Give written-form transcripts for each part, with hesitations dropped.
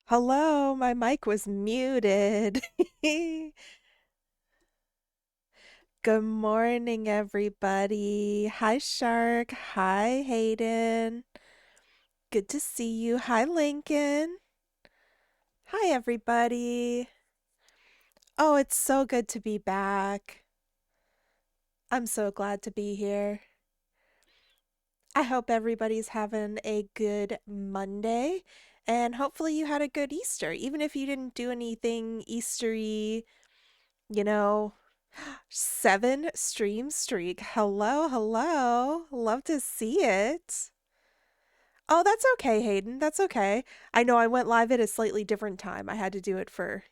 Hello, my mic was muted. Good morning, everybody. Hi, Shark. Hi, Hayden. Good to see you. Hi, Lincoln. Hi, everybody. Oh, it's so good to be back. I'm so glad to be here. I hope everybody's having a good Monday, and hopefully you had a good Easter, even if you didn't do anything Eastery, you know. 7 stream streak. Hello, hello. Love to see it. Oh, that's okay, Hayden. That's okay. I know I went live at a slightly different time. I had to do it for,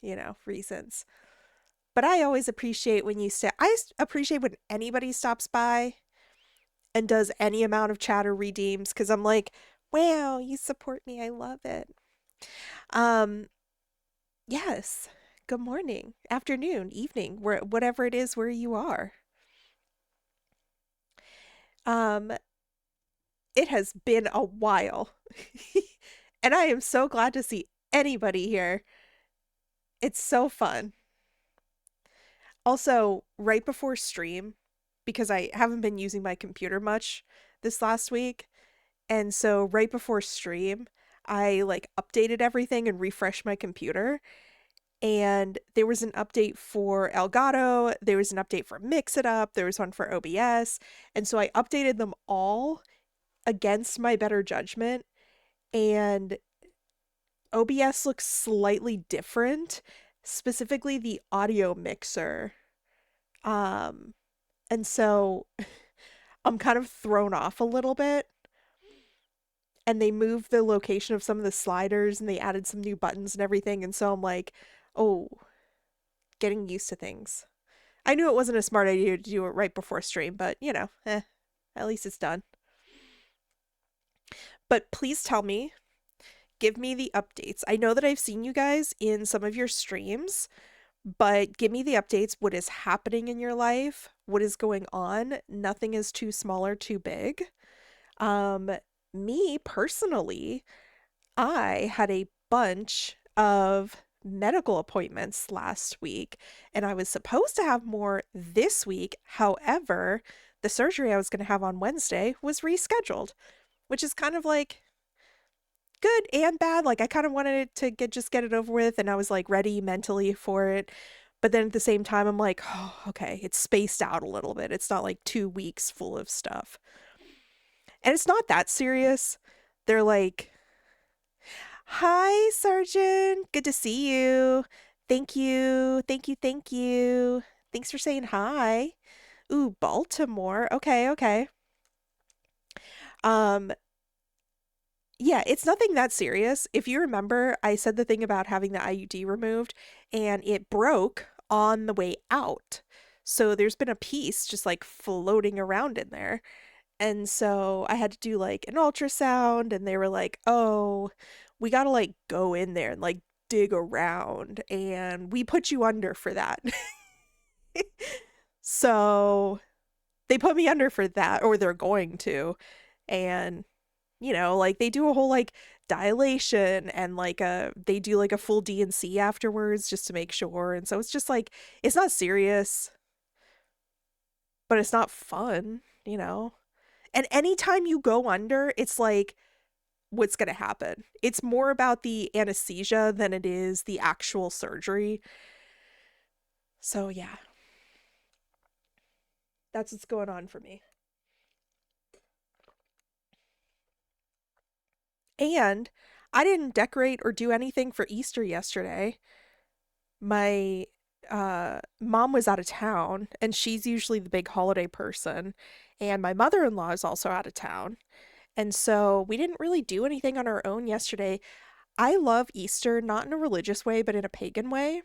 reasons. But I always appreciate when appreciate when anybody stops by and does any amount of chat or redeems because I'm like, wow, you support me. I love it. Um, yes. Good morning, afternoon, evening, whatever it is where you are. Um, it has been a while. And I am so glad to see anybody here. It's so fun. Also, right before stream, because I haven't been using my computer much this last week, and so right before stream, I like updated everything and refreshed my computer. And there was an update for Elgato, there was an update for Mix It Up, there was one for OBS, and so I updated them all against my better judgment, and OBS looks slightly different, specifically the audio mixer. Um, and so I'm kind of thrown off a little bit. And they moved the location of some of the sliders and they added some new buttons and everything. And so I'm like, oh, getting used to things. I knew it wasn't a smart idea to do it right before stream, but at least it's done. But please tell me, give me the updates. I know that I've seen you guys in some of your streams, but give me the updates. What is happening in your life? What is going on? Nothing is too small or too big. Um, Me personally, I had a bunch of medical appointments last week, and I was supposed to have more this week. However, the surgery I was going to have on Wednesday was rescheduled, which is kind of like good and bad. Like I kind of wanted to get it over with, and I was like ready mentally for it. But then at the same time, I'm like, oh, okay, it's spaced out a little bit. It's not like 2 weeks full of stuff, and it's not that serious. They're like, "Hi, Sergeant. Good to see you. Thank you, thank you, thank you. Thanks for saying hi." Ooh, Baltimore. Okay, okay. Um, Yeah, it's nothing that serious. If you remember, I said the thing about having the IUD removed and it broke on the way out. So there's been a piece just like floating around in there. And so I had to do like an ultrasound and they were like, "Oh, we got to like go in there and like dig around and we put you under for that." So they put me under for that, or they're going to. And like they do a whole like dilation and like they do like a full D&C afterwards just to make sure. And so it's just like it's not serious, but it's not fun. And anytime you go under, it's like what's going to happen. It's more about the anesthesia than it is the actual surgery. So yeah, that's what's going on for me. And I didn't decorate or do anything for Easter yesterday. My mom was out of town and she's usually the big holiday person, and my mother-in-law is also out of town, and so we didn't really do anything on our own yesterday. I love Easter, not in a religious way but in a pagan way.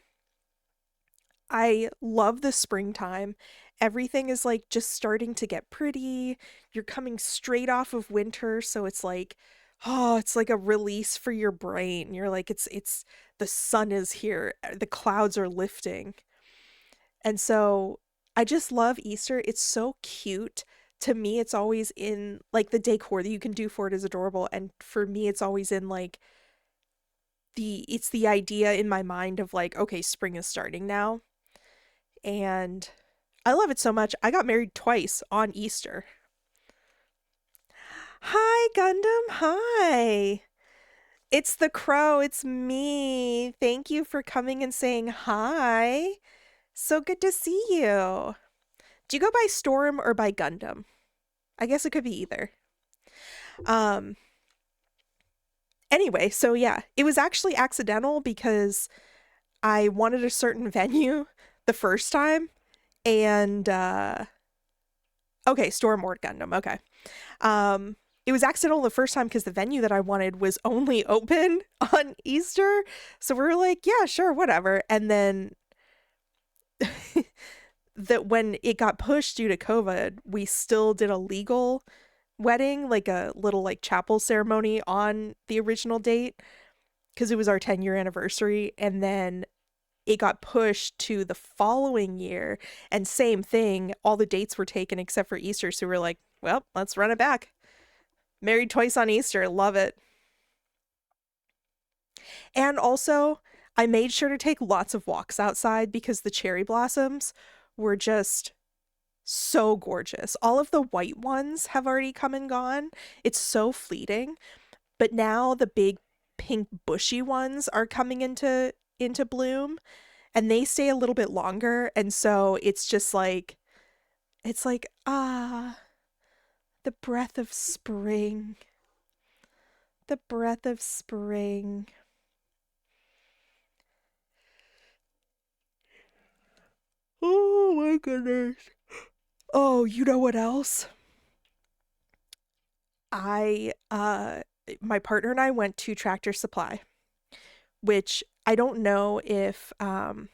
I love the springtime. Everything is like just starting to get pretty. You're coming straight off of winter, so it's like, oh, it's like a release for your brain. You're like, it's the sun is here, the clouds are lifting. And so I just love Easter. It's so cute. To me, it's always in like the decor that you can do for it is adorable. And for me, it's always in like it's the idea in my mind of like, okay, spring is starting now. And I love it so much. I got married twice on Easter. Hi, Gundam. Hi. It's the crow. It's me. Thank you for coming and saying hi. So good to see you. Do you go by Storm or by Gundam? I guess it could be either. Um anyway, so yeah, it was actually accidental because I wanted a certain venue the first time and okay, Storm or Gundam. Okay. Um it was accidental the first time because the venue that I wanted was only open on Easter. So we were like, yeah, sure, whatever. And then that when it got pushed due to COVID, we still did a legal wedding, like a little like chapel ceremony on the original date because it was our 10-year anniversary. And then it got pushed to the following year, and same thing, all the dates were taken except for Easter. So we're like, well, let's run it back. Married twice on Easter, love it. And also, I made sure to take lots of walks outside because the cherry blossoms were just so gorgeous. All of the white ones have already come and gone. It's so fleeting. But now the big pink bushy ones are coming into bloom, and they stay a little bit longer, and so it's just like it's like the breath of spring. The breath of spring. Oh my goodness. Oh, you know what else? I my partner and I went to Tractor Supply, which I don't know if ooh,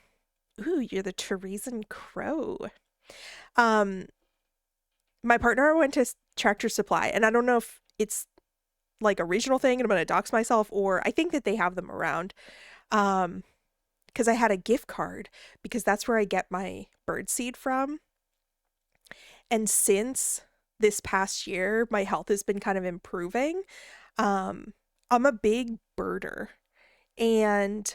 you're the Teresian Crow. Um my partner went to Tractor Supply, and I don't know if it's like a regional thing and I'm gonna dox myself, or I think that they have them around. Because I had a gift card because that's where I get my bird seed from. And since this past year, my health has been kind of improving. I'm a big birder, and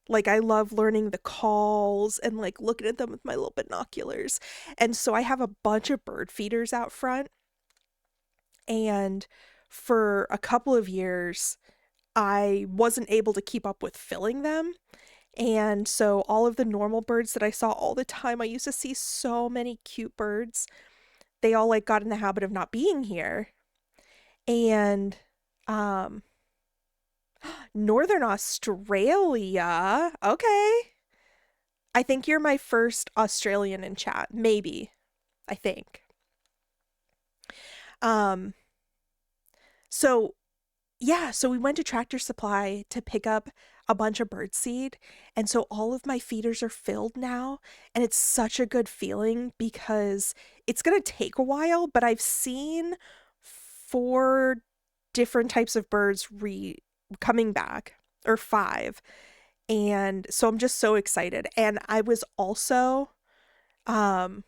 like I love learning the calls and like looking at them with my little binoculars. And so I have a bunch of bird feeders out front. And for a couple of years, I wasn't able to keep up with filling them. And so all of the normal birds that I saw all the time, I used to see so many cute birds. They all like got in the habit of not being here. And um Northern Australia. Okay. I think you're my first Australian in chat. Maybe. I think. Um so yeah, so we went to Tractor Supply to pick up a bunch of birdseed. And so all of my feeders are filled now. And it's such a good feeling because it's going to take a while, but I've seen 4 different types of birds coming back, or 5. And so I'm just so excited. And I was also, um,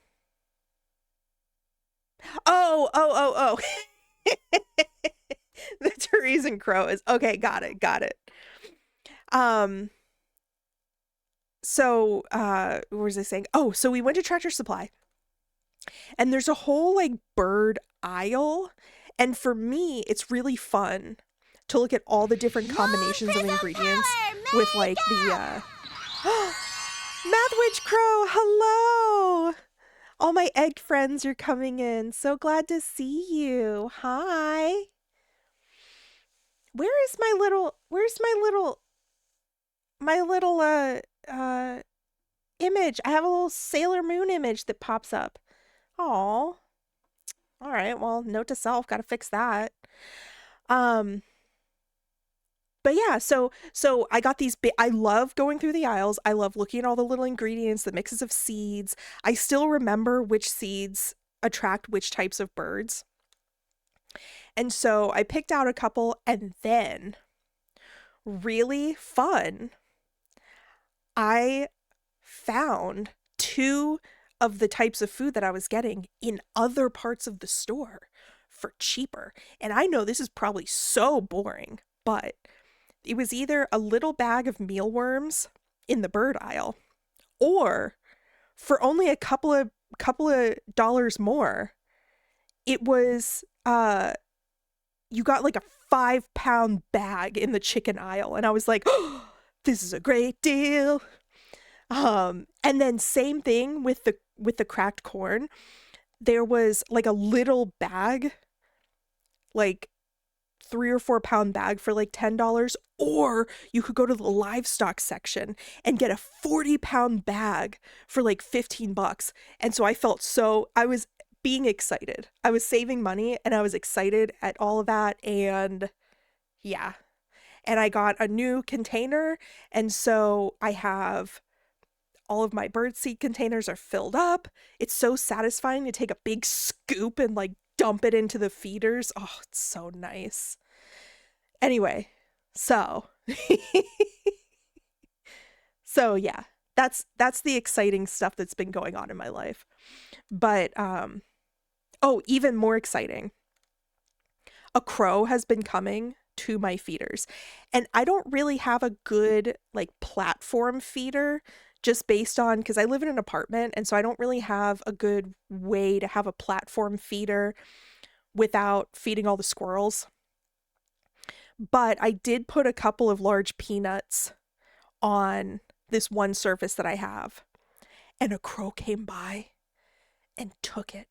oh. The Teresian Crow is okay. Got it. Um, so what was I saying? Oh, so we went to Tractor Supply, and there's a whole like bird aisle, and for me, it's really fun to look at all the different combinations of ingredients with like the Math Witch Crow. Hello. All my egg friends are coming in. So glad to see you. Hi. Where's my little image? I have a little Sailor Moon image that pops up. Oh. All right, well, note to self, gotta fix that. Um but yeah, so I got these I love going through the aisles. I love looking at all the little ingredients, the mixes of seeds. I still remember which seeds attract which types of birds. And so I picked out a couple, and then really fun, I found 2 of the types of food that I was getting in other parts of the store for cheaper. And I know this is probably so boring, but it was either a little bag of mealworms in the bird aisle, or for only a couple of dollars more, it was you got like a 5-pound bag in the chicken aisle, and I was like, oh, this is a great deal. And then same thing with the cracked corn. There was like a little bag, like 3 or 4 pound bag for like $10, or you could go to the livestock section and get a 40-pound bag for like $15. And so I was being excited. I was saving money and I was excited at all of that. And yeah. And I got a new container. And so I have all of my birdseed containers are filled up. It's so satisfying to take a big scoop and like dump it into the feeders. Oh, it's so nice. Anyway, so so yeah, that's the exciting stuff that's been going on in my life. But oh, even more exciting. A crow has been coming to my feeders. And I don't really have a good like platform feeder, just based on, because I live in an apartment, and so I don't really have a good way to have a platform feeder without feeding all the squirrels. But I did put a couple of large peanuts on this one surface that I have, and a crow came by and took it.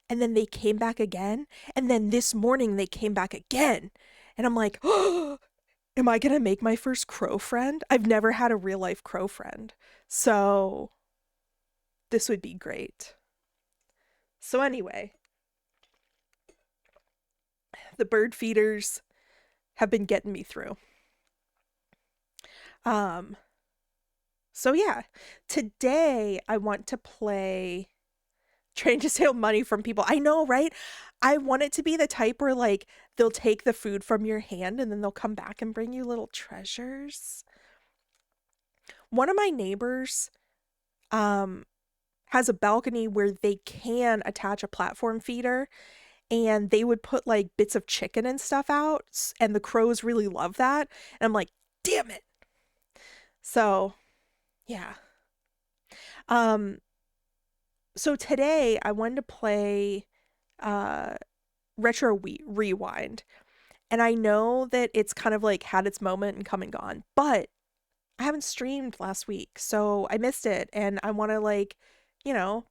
And then they came back again, and then this morning they came back again. And I'm like, oh, am I gonna make my first crow friend? I've never had a real life crow friend, so this would be great. So anyway, the bird feeders have been getting me through. Um, so yeah, today I want to play trying to steal money from people. I know, right? I want it to be the type where like they'll take the food from your hand and then they'll come back and bring you little treasures. One of my neighbors um has a balcony where they can attach a platform feeder, and they would put like bits of chicken and stuff out, and the crows really love that. And I'm like, damn it. So, yeah. Um so today I wanted to play uh Rewind. And I know that it's kind of like had its moment and come and gone, but I haven't streamed last week, so I missed it, and I want to like,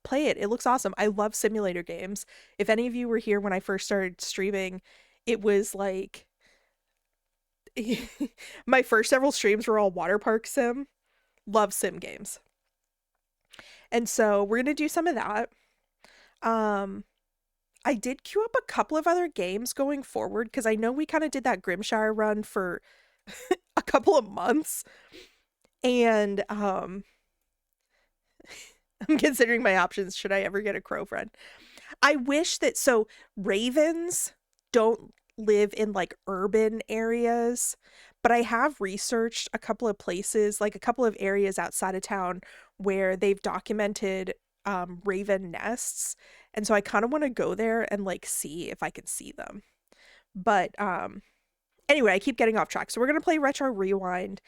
play it. It looks awesome. I love simulator games. If any of you were here when I first started streaming, it was like my first several streams were all water park sim. Love sim games. And so we're going to do some of that. Um I did queue up a couple of other games going forward, because I know we kind of did that Grimshire run for a couple of months. And I'm considering my options. Should I ever get a crow friend? I wish that, so ravens don't live in like urban areas, but I have researched a couple of places, like a couple of areas outside of town where they've documented raven nests. And so I kind of want to go there and like see if I can see them. But anyway, I keep getting off track. So we're going to play Retro Rewind.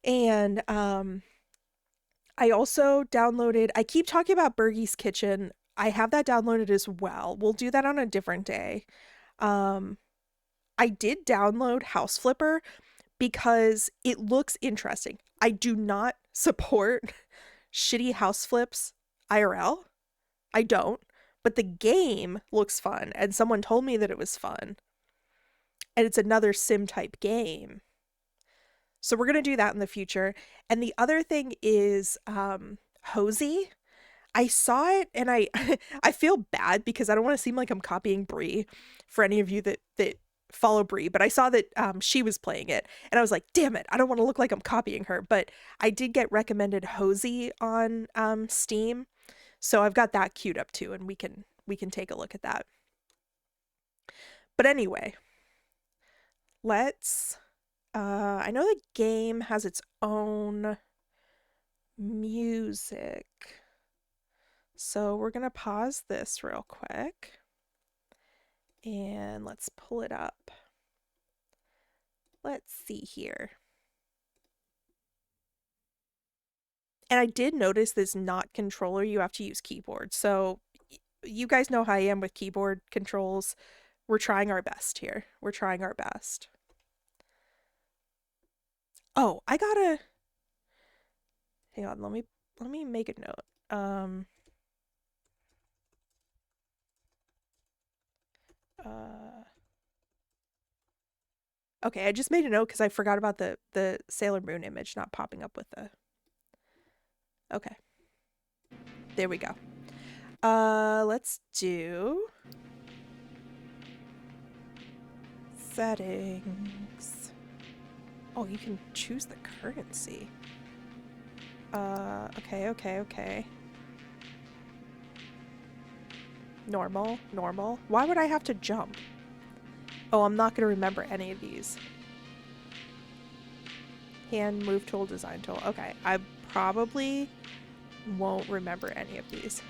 And I also downloaded, I keep talking about Bergie's Kitchen. I have that downloaded as well. We'll do that on a different day. I did download House Flipper because it looks interesting. I do not support shitty house flips IRL. I don't. But the game looks fun, and someone told me that it was fun. And it's another sim type game. So we're going to do that in the future. And the other thing is Hosey. I saw it, and I I feel bad because I don't want to seem like I'm copying Brie for any of you that follow Brie, but I saw that she was playing it, and I was like, damn it, I don't want to look like I'm copying her. But I did get recommended Hosey on Steam. So I've got that queued up too, and we can take a look at that. But anyway, let's I know the game has its own music. So we're going to pause this real quick and let's pull it up. let's see here. And I did notice this not controller, you have to use keyboard. So you guys know how I am with keyboard controls. We're trying our best here. We're trying our best. Oh, I gotta hang on, let me make a note. Okay, I just made a note because I forgot about the Sailor Moon image not popping up with the. Okay. There we go. Let's do settings. Oh, you can choose the currency. Okay. Normal. Why would I have to jump? Oh, I'm not gonna remember any of these. Hand, move tool, design tool. Okay, I probably won't remember any of these.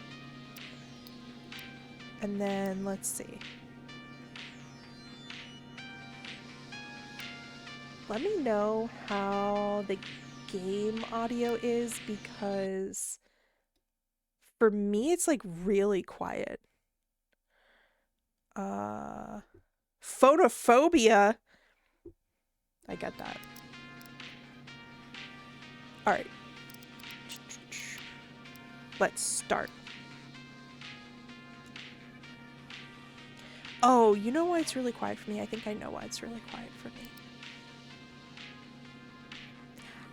And then let's see. Let me know how the game audio is, because for me it's like really quiet. Photophobia. I get that. All right. Let's start. Oh, you know why it's really quiet for me? I think I know why it's really quiet for me.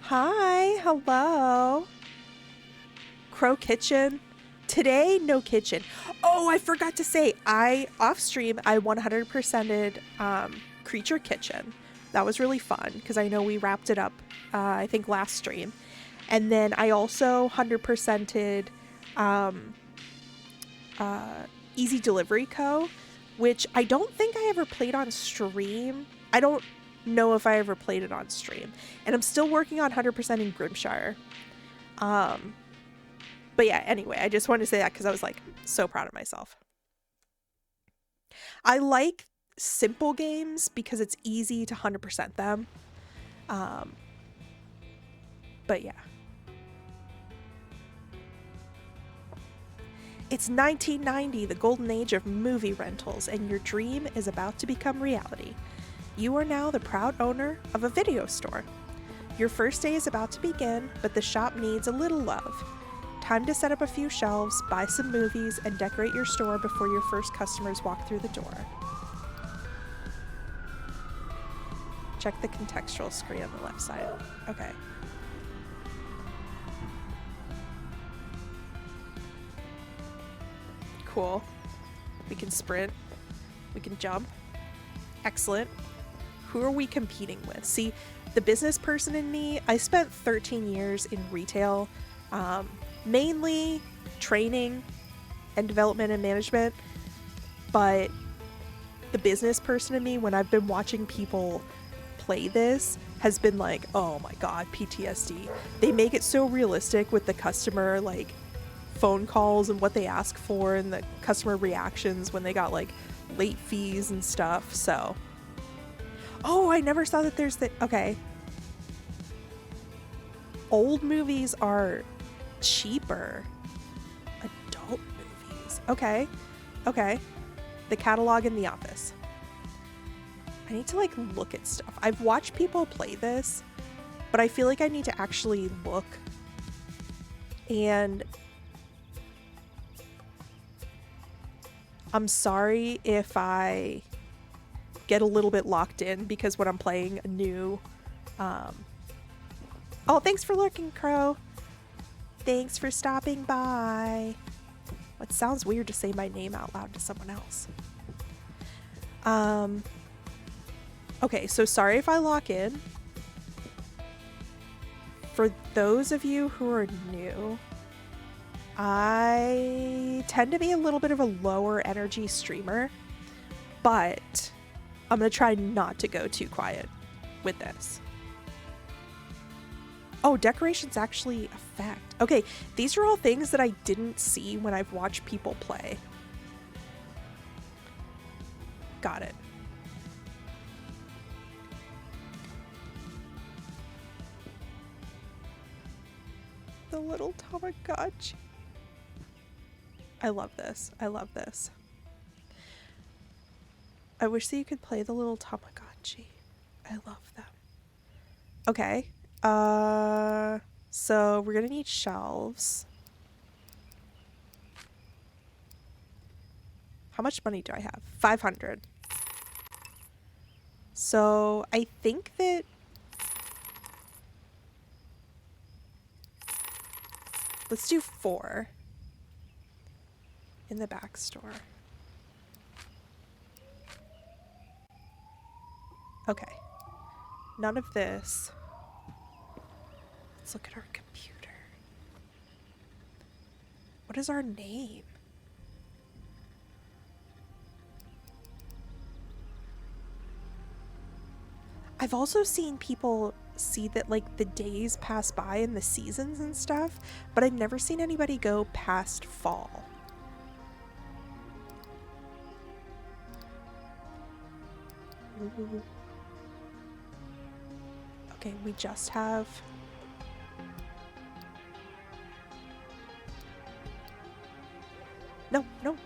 Hi, hello. Crow Kitchen. Today, no kitchen. Oh, I forgot to say, off stream, I 100%ed Creature Kitchen. That was really fun because I know we wrapped it up, I think last stream. And then I also 100%ed Easy Delivery Co., which I don't think I ever played on stream. I don't know if I ever played it on stream. And I'm still working on 100% in Grimshire. But yeah, anyway, I just wanted to say that because I was like so proud of myself. I like simple games because it's easy to 100% them. But yeah. It's 1990, the golden age of movie rentals, and your dream is about to become reality. You are now the proud owner of a video store. Your first day is about to begin, but the shop needs a little love. Time to set up a few shelves, buy some movies, and decorate your store before your first customers walk through the door. Check the contextual screen on the left side. Okay. Cool. We can sprint. We can jump. Excellent. Who are we competing with? See, the business person in me, I spent 13 years in retail, mainly training and development and management, but the business person in me, when I've been watching people play this, has been like, oh my god, PTSD. They make it so realistic with the customer, like, phone calls and what they ask for and the customer reactions when they got like late fees and stuff. So I never saw that there's the okay, old movies are cheaper. Adult movies, okay, the catalog in the office. I need to like look at stuff. I've watched people play this, but I feel like I need to actually look. And I'm sorry if I get a little bit locked in because when I'm playing a new oh, thanks for lurking, Crow. Thanks for stopping by. It sounds weird to say my name out loud to someone else. Okay, so sorry if I lock in. For those of you who are new, I tend to be a little bit of a lower energy streamer, but I'm going to try not to go too quiet with this. Oh, decorations actually affect. Okay, these are all things that I didn't see when I've watched people play. Got it. the little Tamagotchi. I love this. I love this. I wish that you could play the little Tamagotchi. I love them. Okay. So we're gonna need shelves. How much money do I have? 500. So I think that let's do 4 in the back store. Okay. None of this. Let's look at our computer. What is our name? I've also seen people see that like the days pass by and the seasons and stuff, but I've never seen anybody go past fall. Ooh. Okay, we just have... No, no.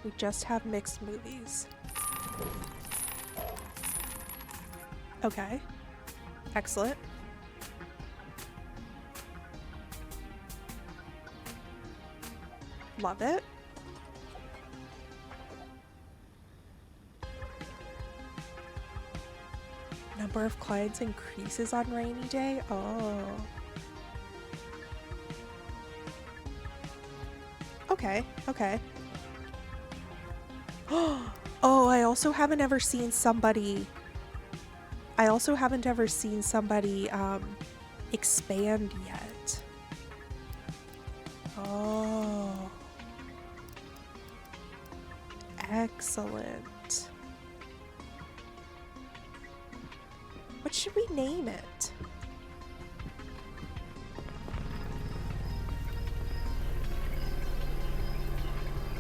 We just have mixed movies. Okay. Excellent. Love it. Number of clients increases on rainy day? Oh. Okay, okay. Oh, I also haven't ever seen somebody expand yet. Oh. Excellent. What should we name it?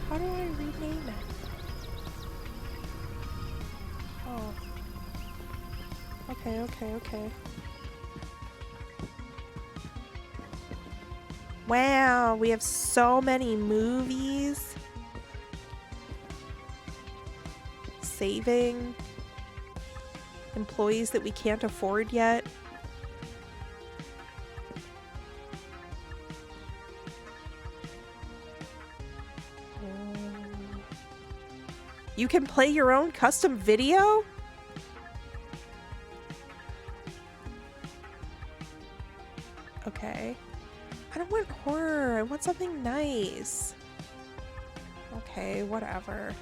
How do I rename it? Oh. Okay, okay, okay. Wow, we have so many movies. Saving employees that we can't afford yet. You can play your own custom video? Okay. I don't want horror. I want something nice. Okay, whatever.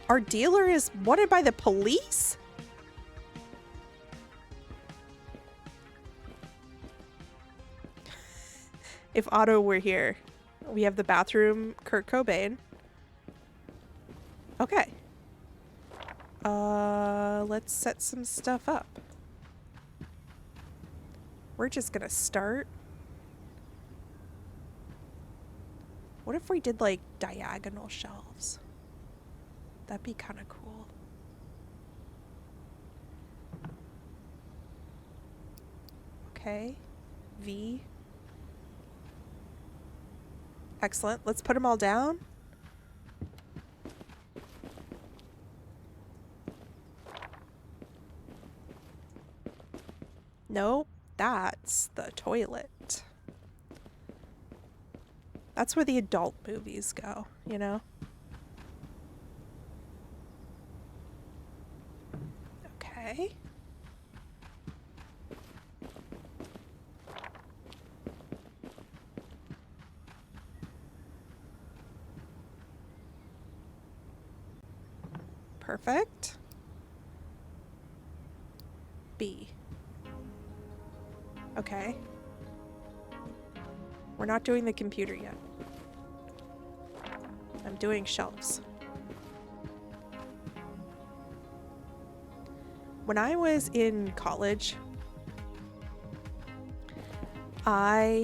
Our dealer is wanted by the police? If Otto were here. We have the bathroom, Kurt Cobain. Okay. Let's set some stuff up. We're just gonna start. What if we did like diagonal shelves? That'd be kind of cool. Okay. V. Excellent. Let's put them all down. Nope. That's the toilet. That's where the adult movies go, you know? Okay. Perfect. B. Okay. We're not doing the computer yet. I'm doing shelves. When I was in college, Oh.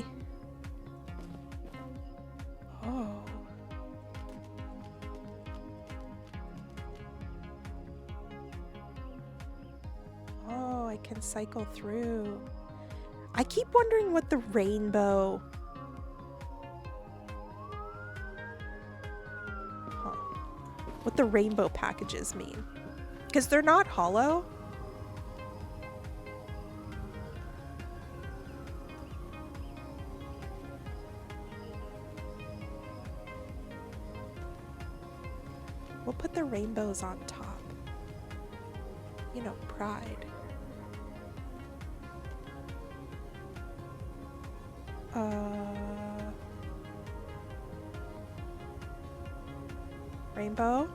Oh, I can can cycle through. I keep wondering what the rainbow... what the rainbow packages mean. Because they're not hollow. We'll put the rainbows on top. You know, pride. Rainbow?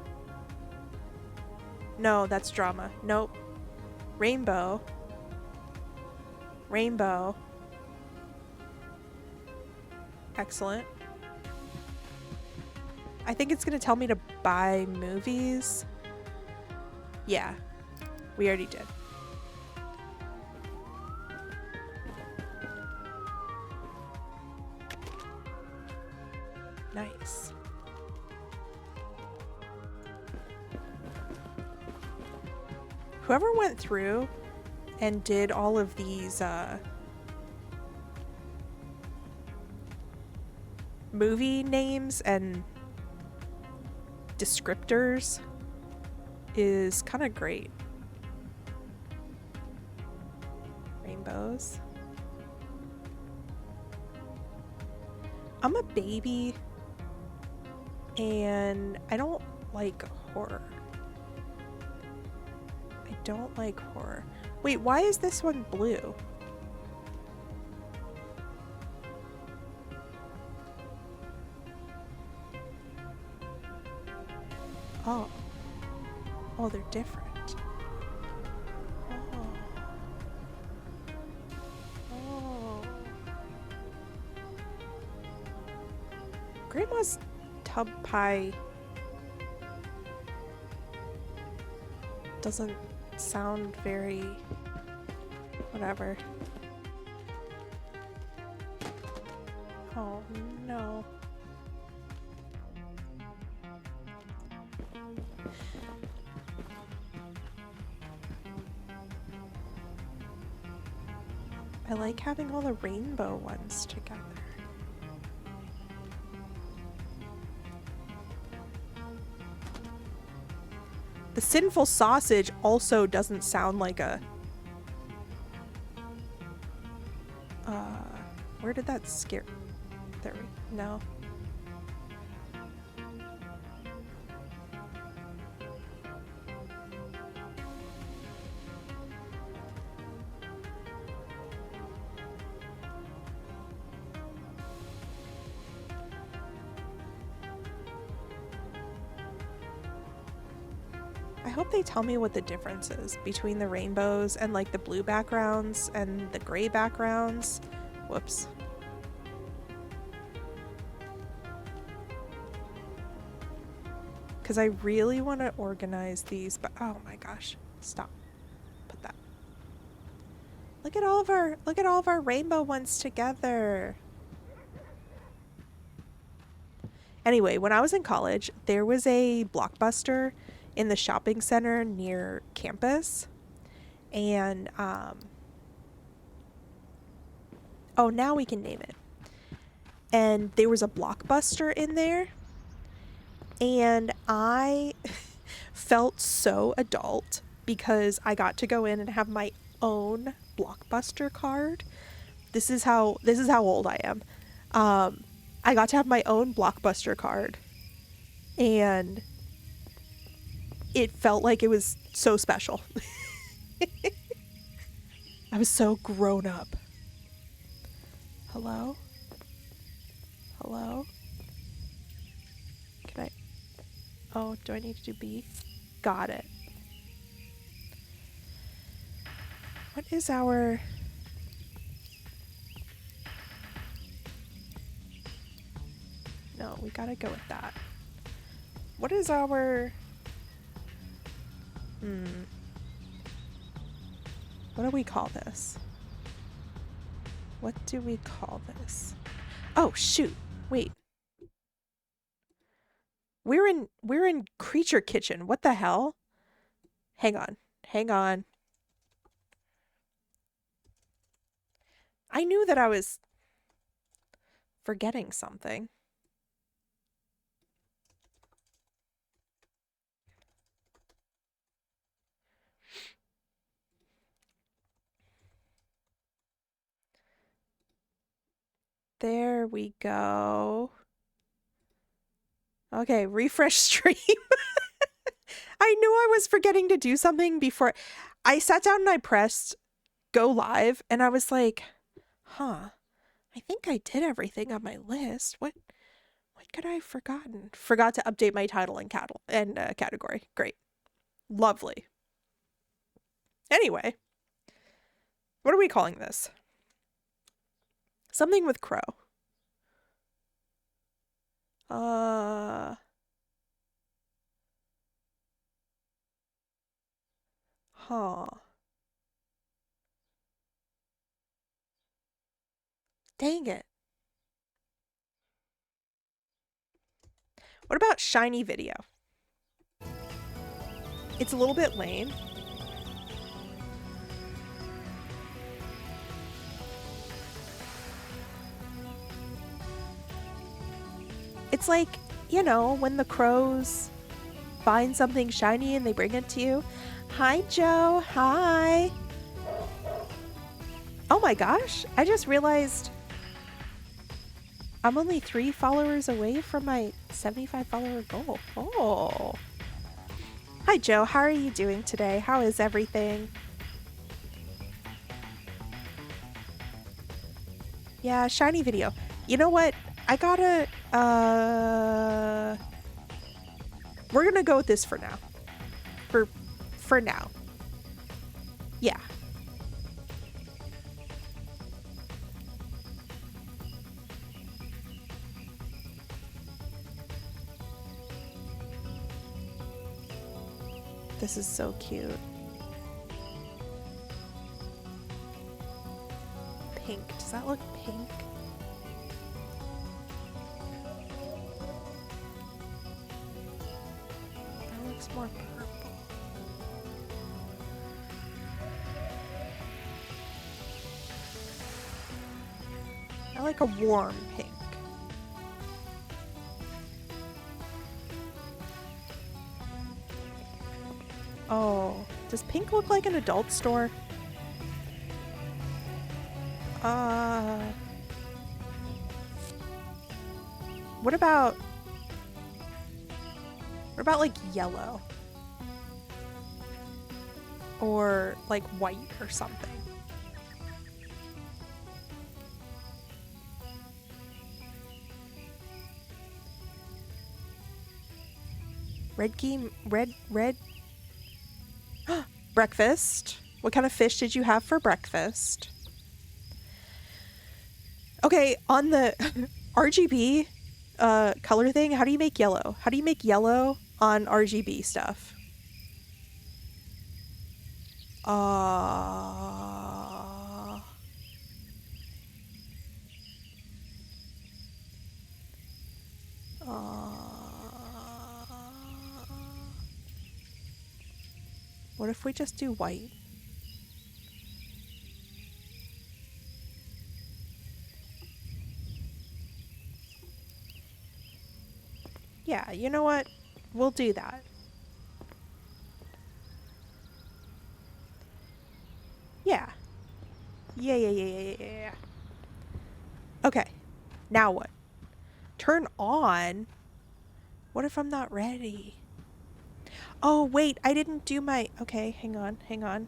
No, that's drama. Nope. Rainbow. Rainbow. Excellent. I think it's gonna tell me to buy movies. Yeah, we already did. Nice. Whoever went through and did all of these movie names and descriptors is kind of great. Rainbows. I'm a baby and I don't like horror. I don't like horror. Wait, why is this one blue? Oh. Oh, they're different. Oh. Oh. Grandma's tub pie doesn't sound very whatever. Oh no. I like having all the rainbow ones together. The sinful sausage also doesn't sound like a... where did that scare... There we... No. I hope they tell me what the difference is between the rainbows and like the blue backgrounds and the gray backgrounds. Whoops. Because I really want to organize these, but oh my gosh, stop. Put that. Look at all of our rainbow ones together. Anyway, when I was in college, there was a Blockbuster in the shopping center near campus. And oh, now we can name it. And there was a Blockbuster in there. And I felt so adult because I got to go in and have my own Blockbuster card. This is how old I am. I got to have my own Blockbuster card. And it felt like it was so special. I was so grown up. Hello? Hello? Can I... Oh, do I need to do B? Got it. What is our... No, we gotta go with that. What is our... What do we call this? What do we call this? Oh, shoot. Wait. We're in Creature Kitchen. What the hell? Hang on. Hang on. I knew that I was forgetting something. There we go. Okay, refresh stream. I knew I was forgetting to do something before I sat down and I pressed go live and I was like, huh, I think I did everything on my list. What could I have forgotten? Forgot to update my title and category. Great. Lovely. Anyway, what are we calling this? Something with crow. Huh. Dang it. What about shiny video? It's a little bit lame. It's like, you know, when the crows find something shiny and they bring it to you. Hi, Joe. Hi. Oh my gosh. I just realized I'm only 3 followers away from my 75 follower goal. Oh. Hi, Joe. How are you doing today? How is everything? Yeah, shiny video. You know what? I gotta, we're gonna go with this for now. For now. Yeah. This is so cute. Pink. Does that look pink? That looks more purple. I like a warm pink. Oh, does pink look like an adult store? What about like yellow? Or like white or something? Red breakfast. What kind of fish did you have for breakfast? Okay, on the RGB color thing, how do you make yellow? How do you make yellow on RGB stuff? What if we just do white? Yeah, you know what? We'll do that. Yeah. Yeah. Okay. Now what? Turn on? What if I'm not ready? Oh, wait, I didn't do my... Okay, hang on.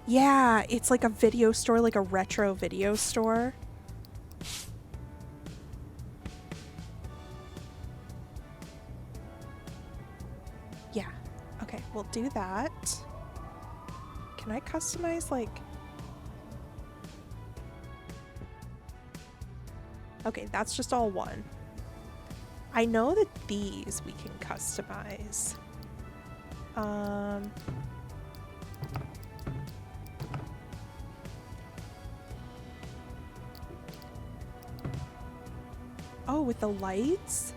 Yeah, it's like a video store, like a retro video store. Yeah. Okay, we'll do that. Can I customize, like... Okay, that's just all one. I know that these we can customize. Oh, with the lights?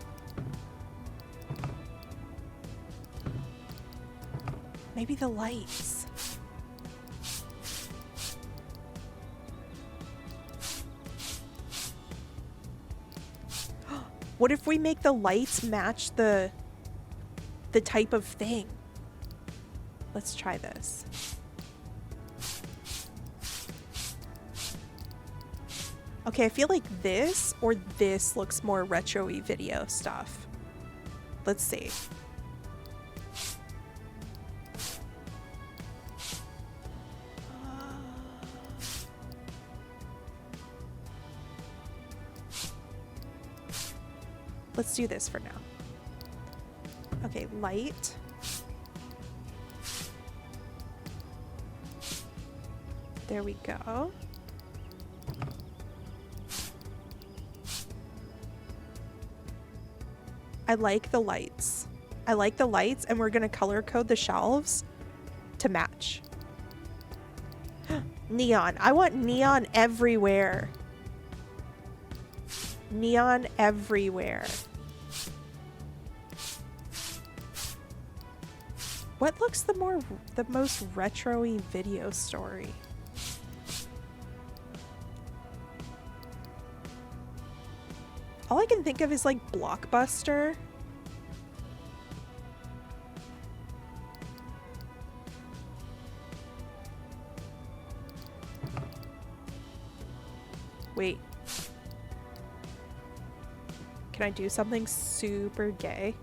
Maybe the lights. What if we make the lights match the type of thing? Let's try this. Okay, I feel like this or this looks more retro-y video stuff. Let's see. Let's do this for now. Okay, light. There we go. I like the lights. I like the lights, and we're gonna color code the shelves to match. Neon. I want neon everywhere. Neon everywhere. What looks the most retro-y video story? All I can think of is like Blockbuster. Wait. Can I do something super gay?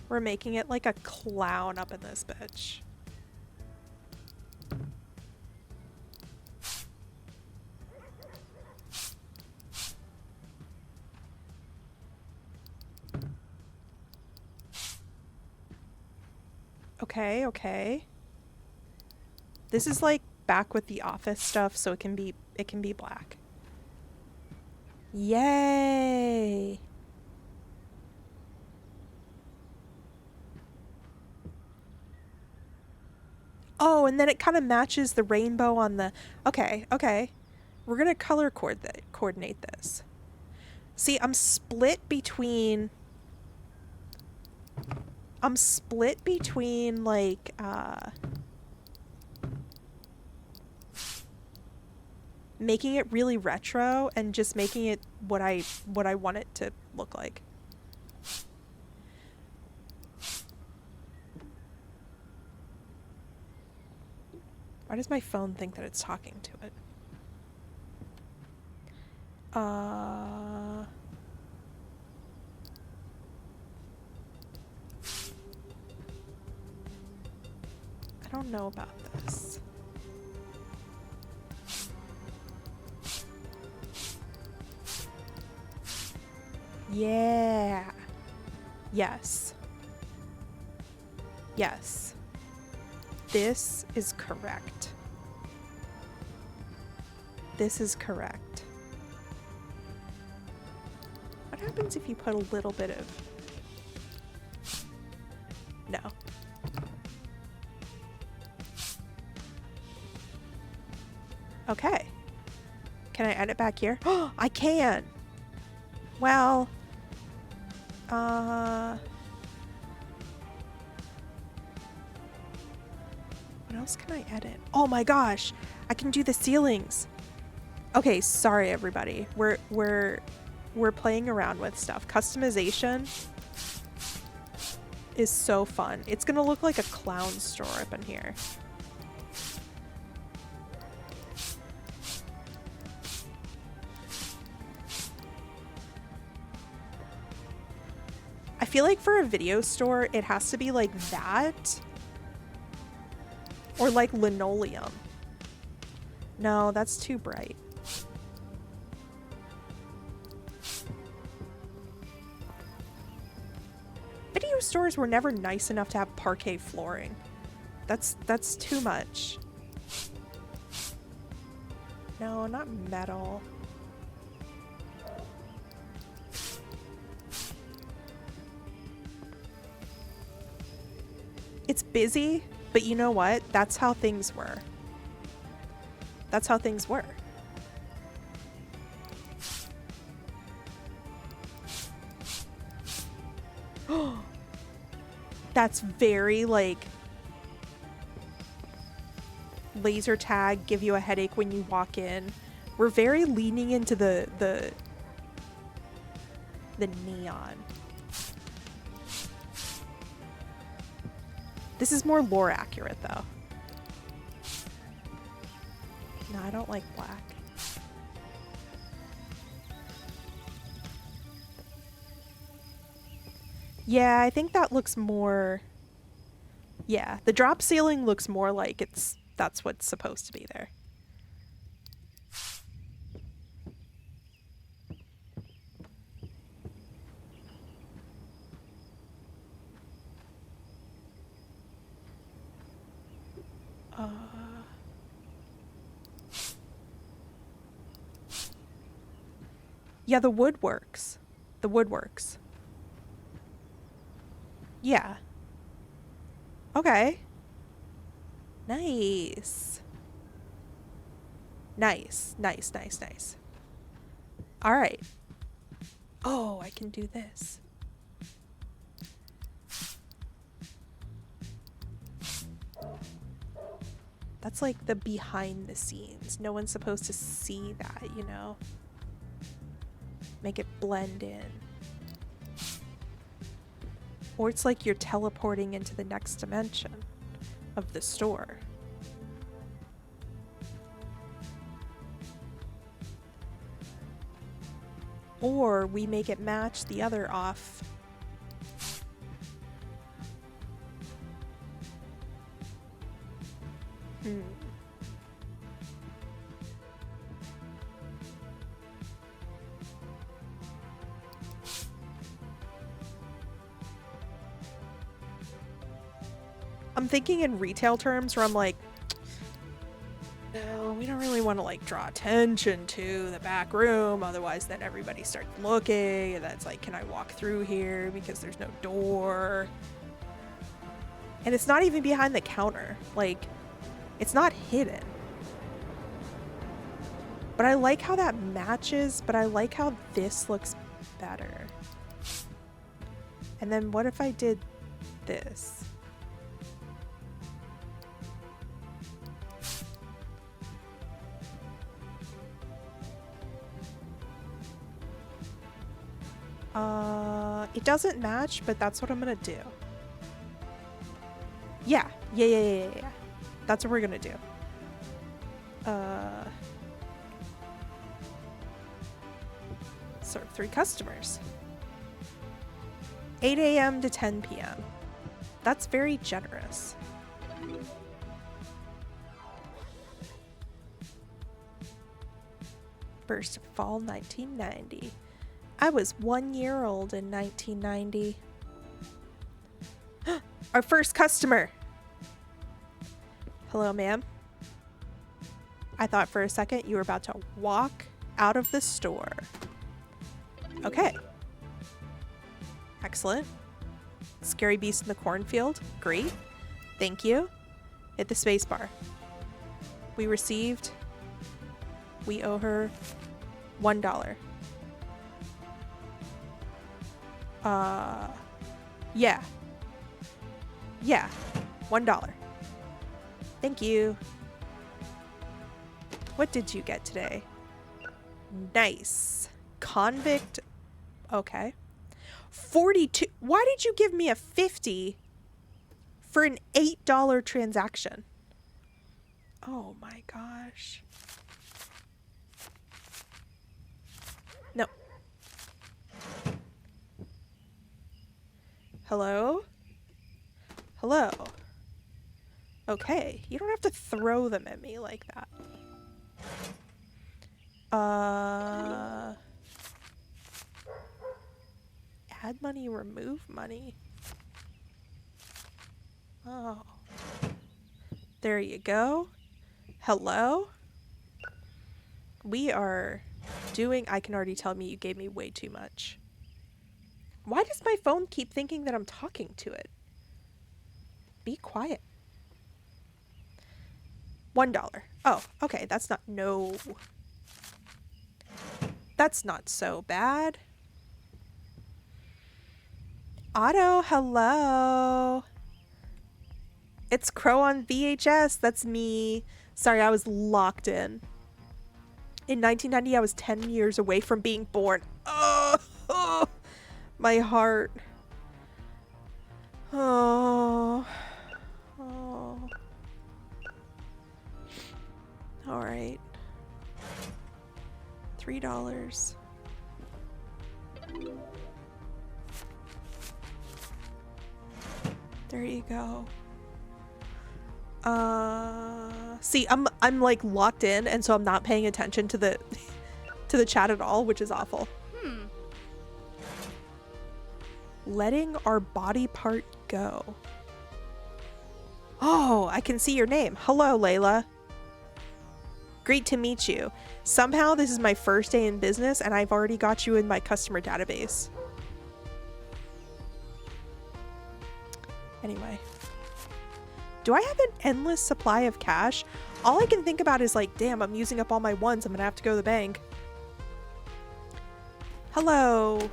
We're making it like a clown up in this bitch. Okay, okay. This is like back with the office stuff, so it can be black. Yay! Oh, and then it kind of matches the rainbow on the... Okay, okay. We're gonna color coordinate this. See, I'm split between like making it really retro and just making it what I want it to look like. Why does my phone think that it's talking to it? I don't know about this. Yeah. Yes. Yes. This is correct. This is correct. What happens if you put a little bit of... No. Okay. Can I edit back here? Oh, I can! Well... What else can I edit? Oh my gosh! I can do the ceilings! Okay, sorry everybody. We're playing around with stuff. Customization is so fun. It's gonna look like a clown store up in here. I feel like for a video store, it has to be like that. Or like linoleum. No, that's too bright. Video stores were never nice enough to have parquet flooring. That's too much. No, not metal. It's busy, but you know what? That's how things were. That's how things were. That's very, like, laser tag, give you a headache when you walk in. We're very leaning into the neon. This is more lore accurate, though. No, I don't like black. Yeah, I think that looks more... Yeah, the drop ceiling looks more like that's what's supposed to be there. Yeah, the wood works. The wood works. Yeah. Okay. Nice. Nice, nice, nice, nice. All right. Oh, I can do this. That's like the behind the scenes. No one's supposed to see that, you know? Make it blend in. Or it's like you're teleporting into the next dimension of the store. Or we make it match the other off. I'm thinking in retail terms where I'm like, no, we don't really want to like draw attention to the back room, otherwise then everybody starts looking and that's like, can I walk through here because there's no door? And it's not even behind the counter, like it's not hidden. But I like how that matches, but I like how this looks better. And then what if I did this? It doesn't match, but that's what I'm gonna do. Yeah. That's what we're gonna do. Serve 3 customers. 8 a.m. to 10 p.m. That's very generous. First of fall 1990. I was 1 year old in 1990. Our first customer. Hello, ma'am. I thought for a second you were about to walk out of the store. Okay. Excellent. Scary beast in the cornfield. Great. Thank you. Hit the space bar. We received. We owe her $1. Yeah. Yeah. $1. Thank you. What did you get today? Nice. Convict. Okay. 42. Why did you give me a 50 for an $8 transaction? Oh my gosh. No. Hello? Hello? Okay, you don't have to throw them at me like that. Add money, remove money. Oh. There you go. Hello? We are doing... I can already tell me you gave me way too much. Why does my phone keep thinking that I'm talking to it? Be quiet. $1. Oh, okay. That's not... No. That's not so bad. Otto, hello. It's Crow on VHS. That's me. Sorry, I was locked in. In 1990, I was 10 years away from being born. Oh, my heart. Oh. Oh. All right. $3. There you go. See, I'm like locked in, and so I'm not paying attention to the to the chat at all, which is awful. Letting our body part go. Oh, I can see your name. Hello, Layla. Great to meet you. Somehow this is my first day in business and I've already got you in my customer database. Anyway. Do I have an endless supply of cash? All I can think about is like, damn, I'm using up all my ones. I'm gonna have to go to the bank. Hello.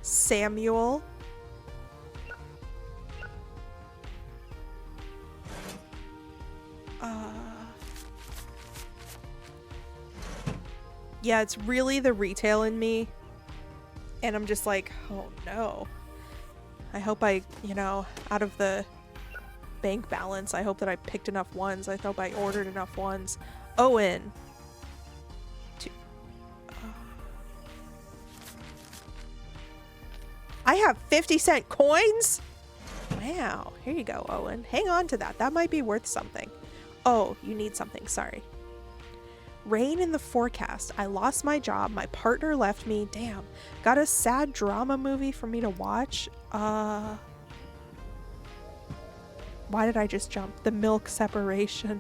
Samuel. Yeah, it's really the retail in me. And I'm just like, oh no. I hope I, you know, out of the bank balance, I hope that I picked enough ones. I hope I ordered enough ones. Owen. I have 50-cent coins? Wow. Here you go, Owen. Hang on to that. That might be worth something. Oh, you need something. Sorry. Rain in the forecast. I lost my job. My partner left me. Damn. Got a sad drama movie for me to watch. Why did I just jump? The milk separation.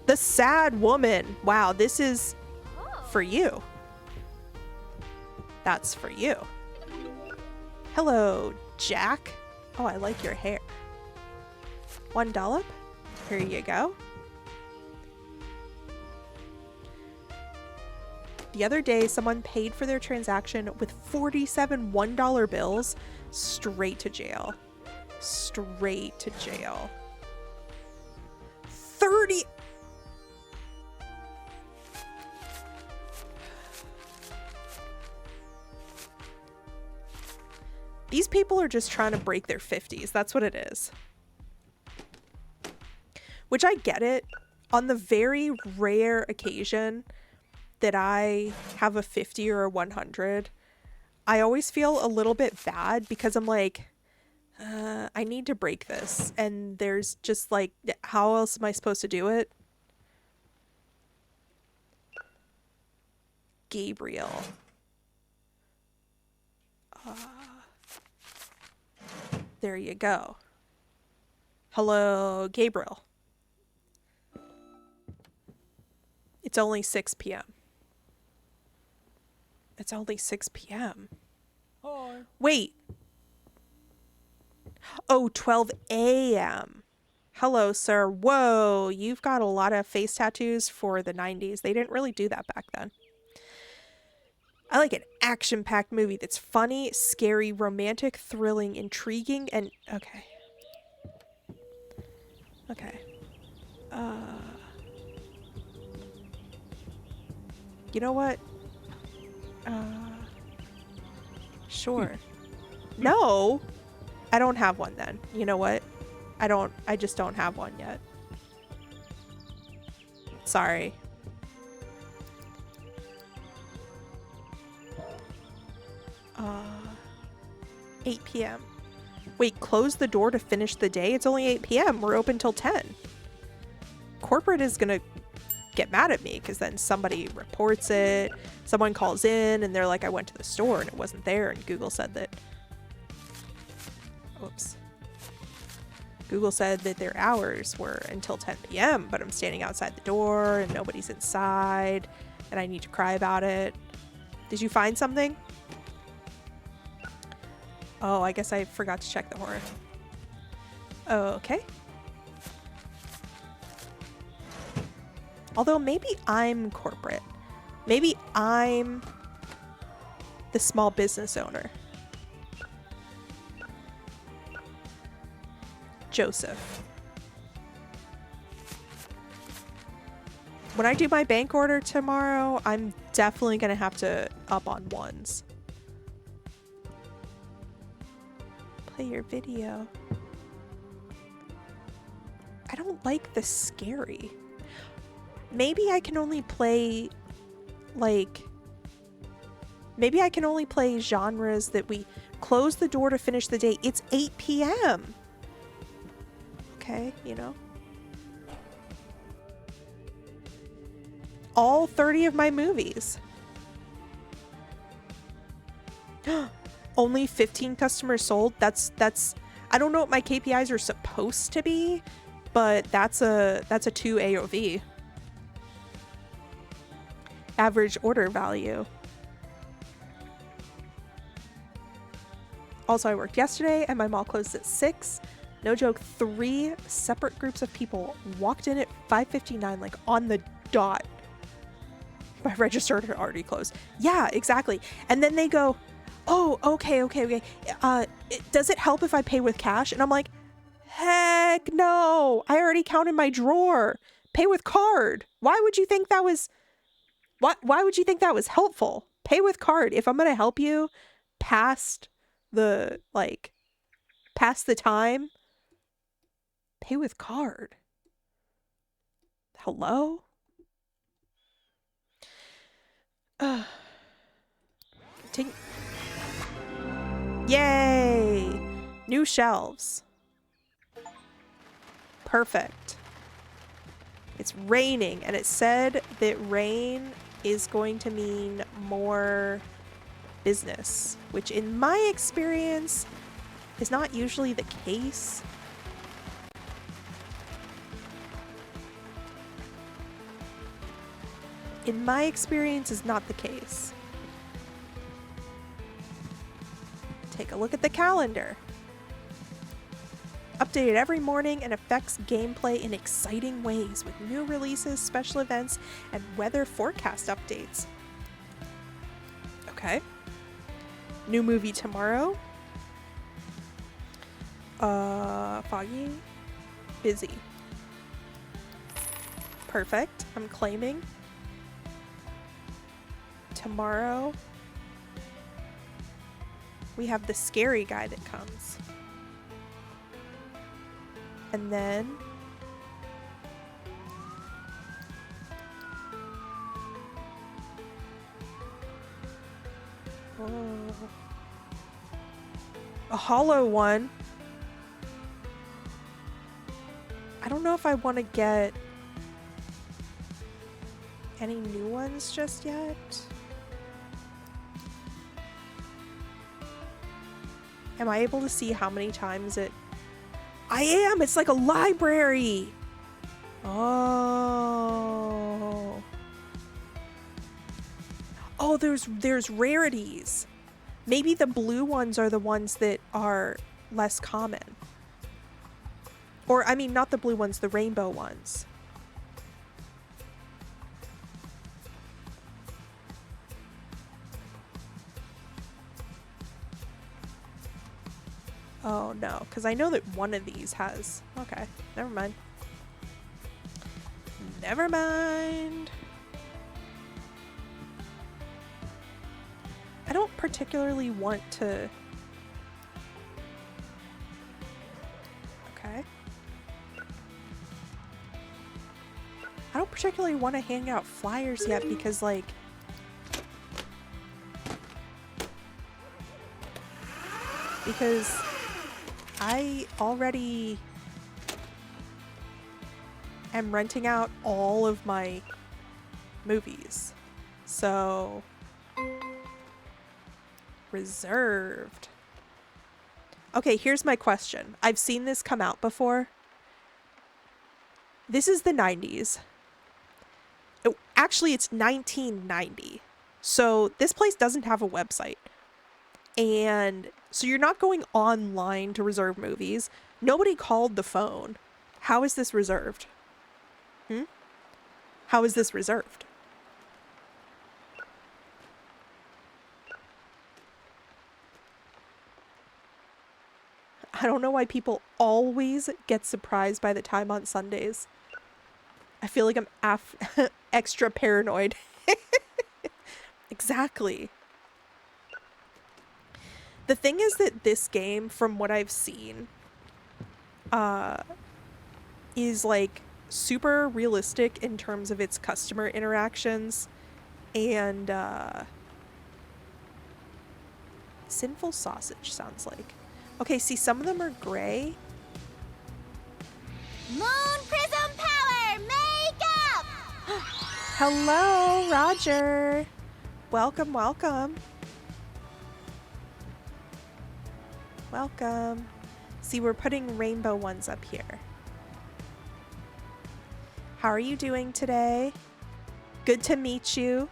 The sad woman. Wow, this is for you. That's for you. Hello, Jack. Oh, I like your hair. $1. Here you go. The other day, someone paid for their transaction with 47 $1 bills. Straight to jail. Straight to jail. 30. These people are just trying to break their 50s. That's what it is. Which I get it. On the very rare occasion that I have a 50 or a 100, I always feel a little bit bad because I'm like, I need to break this. And there's just like, how else am I supposed to do it? Gabriel. There you go. Hello, Gabriel. It's only 6 p.m. It's only 6 p.m. Hi. Wait. Oh, 12 a.m. Hello, sir. Whoa, you've got a lot of face tattoos for the 90s. They didn't really do that back then. I like an action-packed movie that's funny, scary, romantic, thrilling, intriguing, and... Okay. Okay. You know what? Sure. No! I don't have one then. You know what? I just don't have one yet. Sorry. Uh, 8 p.m. Wait, close the door to finish the day? It's only 8 p.m. We're open till 10. Corporate is gonna get mad at me because then somebody reports it. Someone calls in and they're like, I went to the store and it wasn't there, and Google said that. Oops. Google said that their hours were until 10 p.m., but I'm standing outside the door and nobody's inside and I need to cry about it. Did you find something? Oh, I guess I forgot to check the horror. Okay. Although maybe I'm corporate. Maybe I'm the small business owner. Joseph. When I do my bank order tomorrow, I'm definitely gonna have to up on ones. Play your video. I don't like the scary. Maybe I can only play, like, maybe I can only play genres that we close the door to finish the day. It's 8 p.m. Okay, you know. All 30 of my movies. Only 15 customers sold. That's I don't know what my KPIs are supposed to be, but that's a 2 AOV. Average order value. Also, I worked yesterday and my mall closed at 6. No joke, 3 separate groups of people walked in at 5:59, like on the dot. My register had already closed. Yeah, exactly. And then they go, oh, okay. Does it help if I pay with cash? And I'm like, heck no. I already counted my drawer. Pay with card. Why would you think that was... Why would you think that was helpful? Pay with card. If I'm going to help you past the, like, past the time, pay with card. Hello? Yay! New shelves. Perfect. It's raining, and it said that rain is going to mean more business, which in my experience is not usually the case. In my experience is not the case. Take a look at the calendar. Updated every morning and affects gameplay in exciting ways with new releases, special events, and weather forecast updates. Okay. New movie tomorrow. Foggy. Busy. Perfect. I'm claiming. Tomorrow we have the scary guy that comes. And then a hollow one. I don't know if I want to get any new ones just yet. Am I able to see how many times it... I am! It's like a library! Oh. Oh, there's rarities. Maybe the blue ones are the ones that are less common. Or, I mean, not the blue ones, the rainbow ones. Oh no, because I know that one of these has... Okay, never mind. Never mind. I don't particularly want to... Okay. I don't particularly want to hang out flyers yet because, like... Because... I already am renting out all of my movies. So, reserved. Okay, here's my question. I've seen this come out before. This is the 90s. Oh, actually, it's 1990. So this place doesn't have a website. And so you're not going online to reserve movies. Nobody called the phone. How is this reserved? How is this reserved? I don't know why people always get surprised by the time on Sundays. I feel like I'm extra paranoid. Exactly. The thing is that this game, from what I've seen, is like super realistic in terms of its customer interactions and sinful sausage sounds like. Okay, see, some of them are gray. Moon prism power, makeup! Hello, Roger. Welcome, welcome. Welcome. See, we're putting rainbow ones up here. How are you doing today? Good to meet you.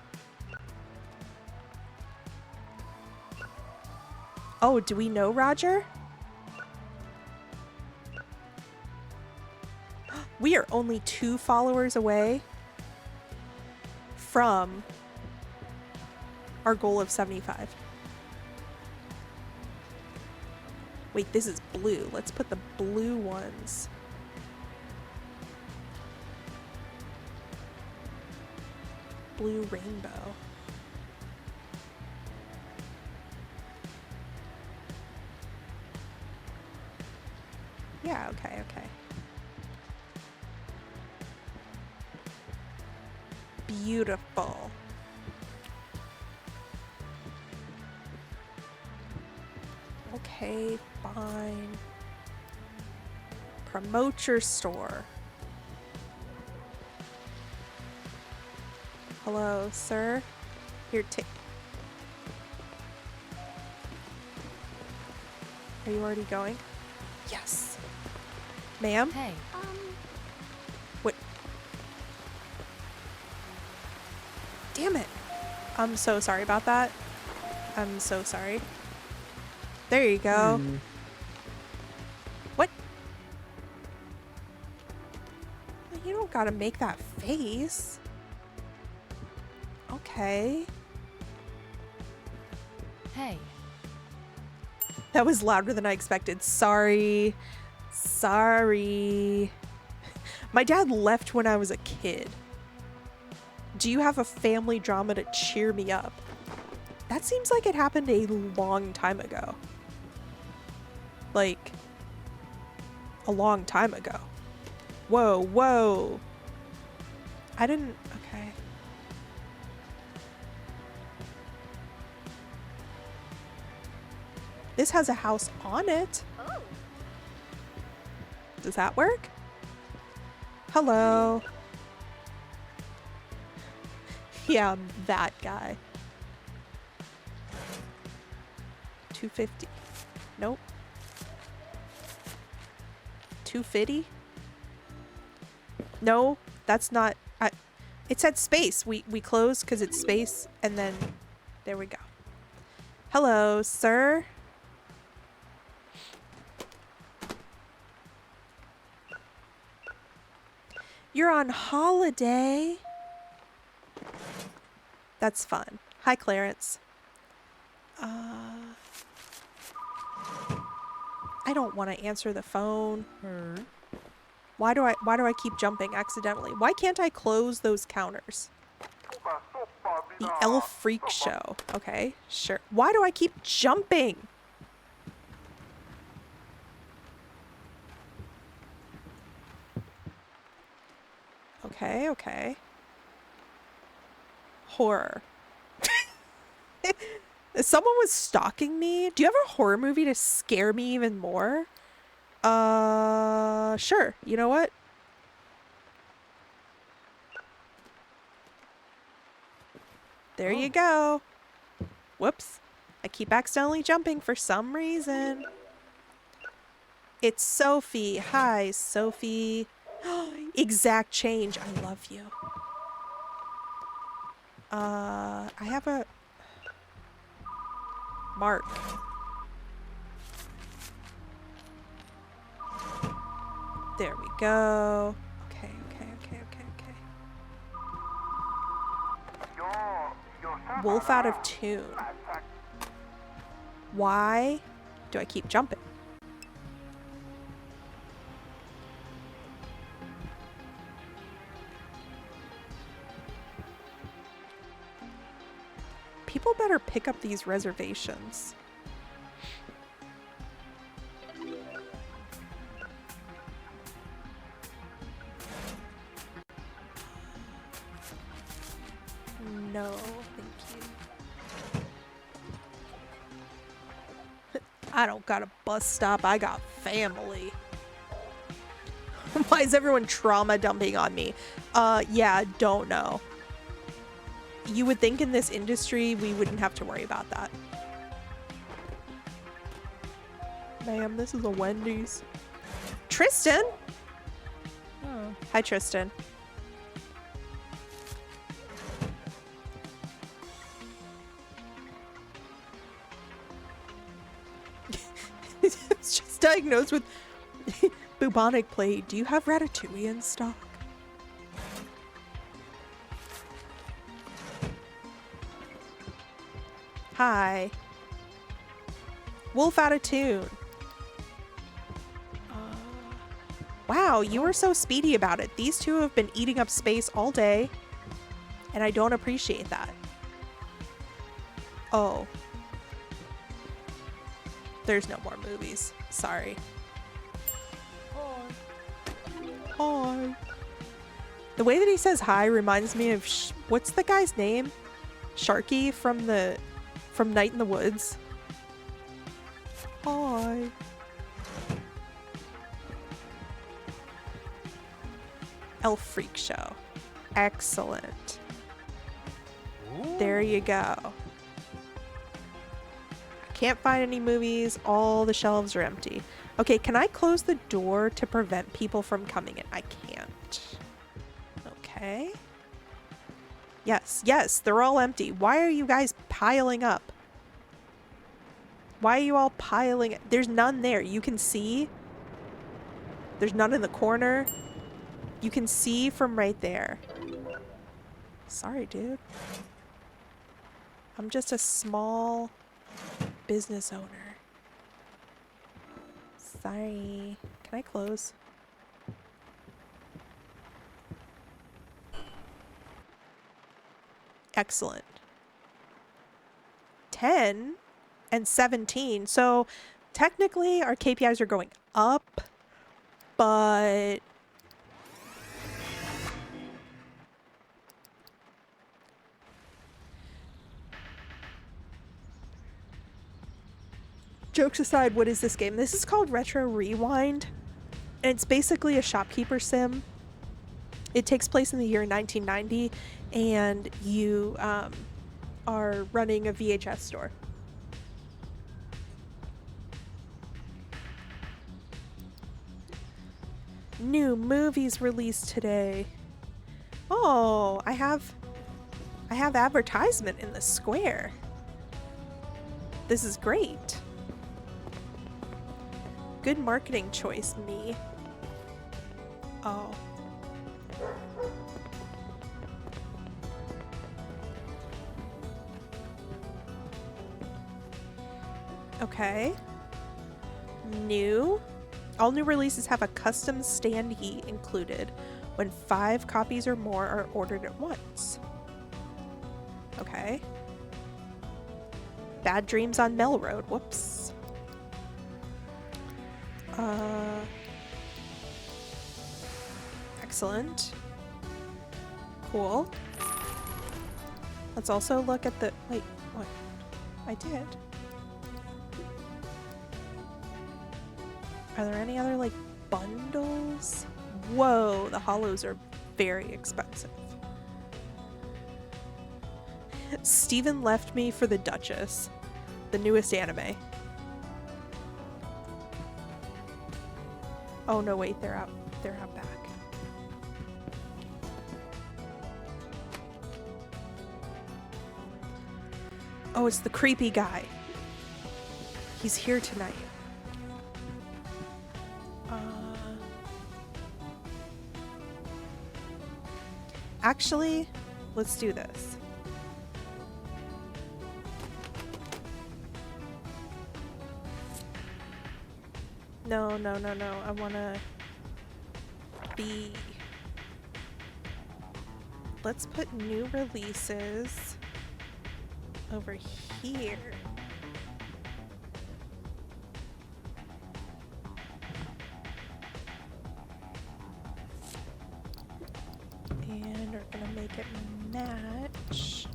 Oh, do we know Roger? We are only 2 followers away from our goal of 75. Wait, this is blue. Let's put the blue ones. Blue rainbow. Yeah, okay, okay. Beautiful. Okay, fine. Promote your store. Hello, sir. Here, take. Are you already going? Yes. Ma'am? Hey. What? Damn it. I'm so sorry about that. I'm so sorry. There you go. What? You don't gotta make that face. Okay. Hey. That was louder than I expected. Sorry. Sorry. My dad left when I was a kid. Do you have a family drama to cheer me up? That seems like it happened a long time ago. Like, a long time ago. Whoa, whoa. I didn't... Okay. This has a house on it. Oh. Does that work? Hello. Yeah, I'm that guy. 250. Nope. 250? No, that's not... it said space. We closed because it's space, and then... There we go. Hello, sir. You're on holiday. That's fun. Hi, Clarence. I don't want to answer the phone. Why do I keep jumping accidentally? Why can't I close those counters? The Elf Freak Show. Okay, sure. Why do I keep jumping? Okay, okay. Horror. Someone was stalking me. Do you have a horror movie to scare me even more? Sure. You know what? There you go. Whoops. I keep accidentally jumping for some reason. It's Sophie. Hi, Sophie. Exact change. I love you. I have a Mark. There we go. Okay. Wolf out of tune. Why do I keep jumping? People better pick up these reservations. No, thank you. I don't got a bus stop, I got family. Why is everyone trauma dumping on me? Yeah, don't know. You would think in this industry we wouldn't have to worry about that. Ma'am, this is a Wendy's. Tristan? Oh. Hi, Tristan. It's just diagnosed with bubonic plague. Do you have ratatouille in stock? Hi. Wolf out of tune. Wow, you were so speedy about it. These two have been eating up space all day, and I don't appreciate that. Oh. There's no more movies. Sorry. Hi. The way that he says hi reminds me of what's the guy's name? Sharky from Night in the Woods. Hi. Elf Freak Show. Excellent. Ooh. There you go. Can't find any movies. All the shelves are empty. Okay, can I close the door to prevent people from coming in? I can't. Okay. Yes, they're all empty. Why are you guys piling up? Why are you all piling? There's none there. You can see. There's none in the corner. You can see from right there. Sorry, dude. I'm just a small business owner. Sorry. Can I close? Excellent. 10 and 17. So technically our KPIs are going up, but jokes aside, what is this game? This is called Retro Rewind, and it's basically a shopkeeper sim. It takes place in the year 1990, and you are running a VHS store. New movies released today. Oh, I have advertisement in the square. This is great. Good marketing choice, me. Oh. Okay. New. All new releases have a custom standee included when 5 copies or more are ordered at once. Okay. Bad Dreams on Mel Road. Whoops. Excellent. Cool. Let's also look at the... Wait, what? I did. Are there any other, like, bundles? Whoa, the hollows are very expensive. Steven left me for the Duchess, the newest anime. Oh no, wait, they're out back. Oh, it's the creepy guy. He's here tonight. Actually, let's do this. No. I wanna be... Let's put new releases over here. And we're gonna make it match.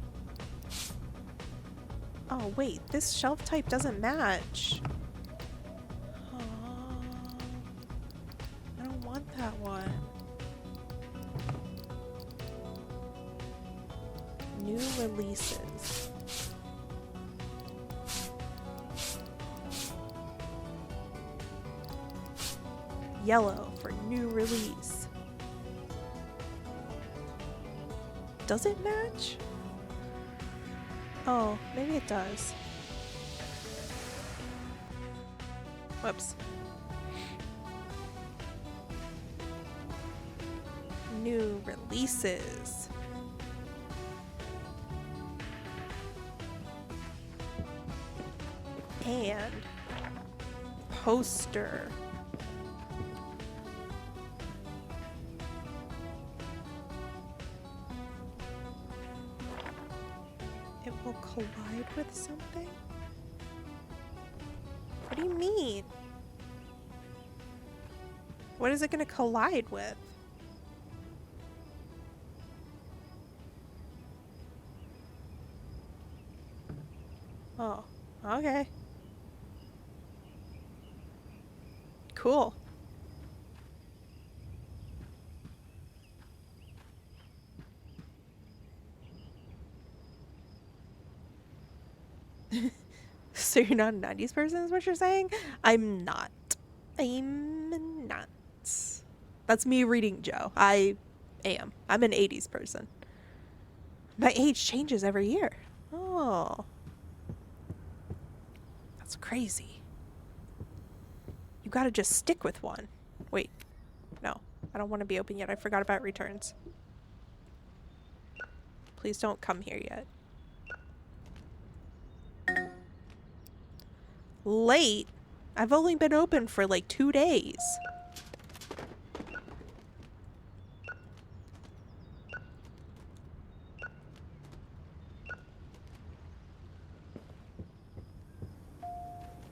Oh wait, this shelf type doesn't match. Oh, I don't want that one. New releases. Yellow for new release. Does it match? Oh, maybe it does. Whoops. New releases. And poster. It will collide with something? What do you mean? What is it going to collide with? Oh, okay. Cool. So you're not a 90s person is what you're saying? I'm not. I'm not. That's me reading Joe. I am. I'm an 80s person. My age changes every year. Oh. That's crazy. You gotta just stick with one. Wait. No. I don't want to be open yet. I forgot about returns. Please don't come here yet. Late? I've only been open for like 2 days.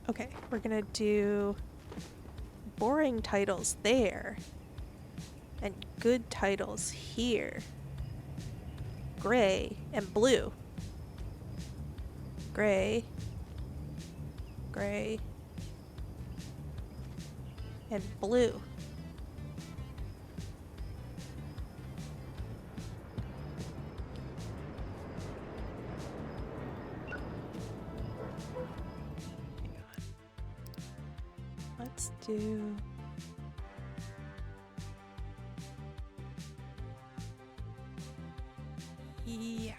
Okay, we're gonna do boring titles there and good titles here. Gray and blue. Gray. Gray. And blue. Let's do... Yeah.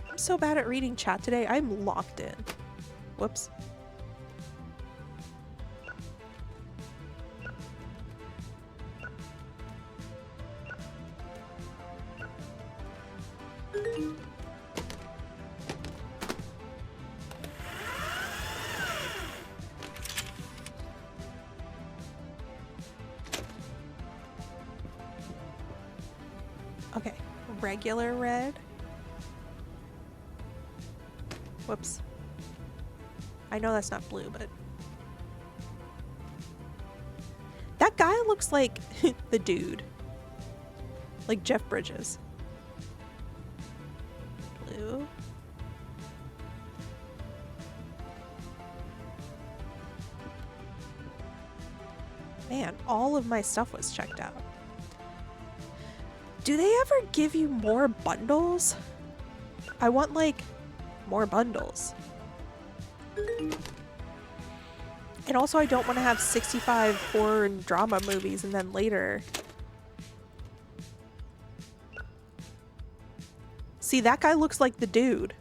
I'm so bad at reading chat today. I'm locked in. Whoops. Okay, regular red. Whoops. I know that's not blue, but... That guy looks like the dude. Like Jeff Bridges. Blue. Man, all of my stuff was checked out. Do they ever give you more bundles? I want, like, more bundles. And also I don't want to have 65 horror and drama movies and then later. See, that guy looks like the dude.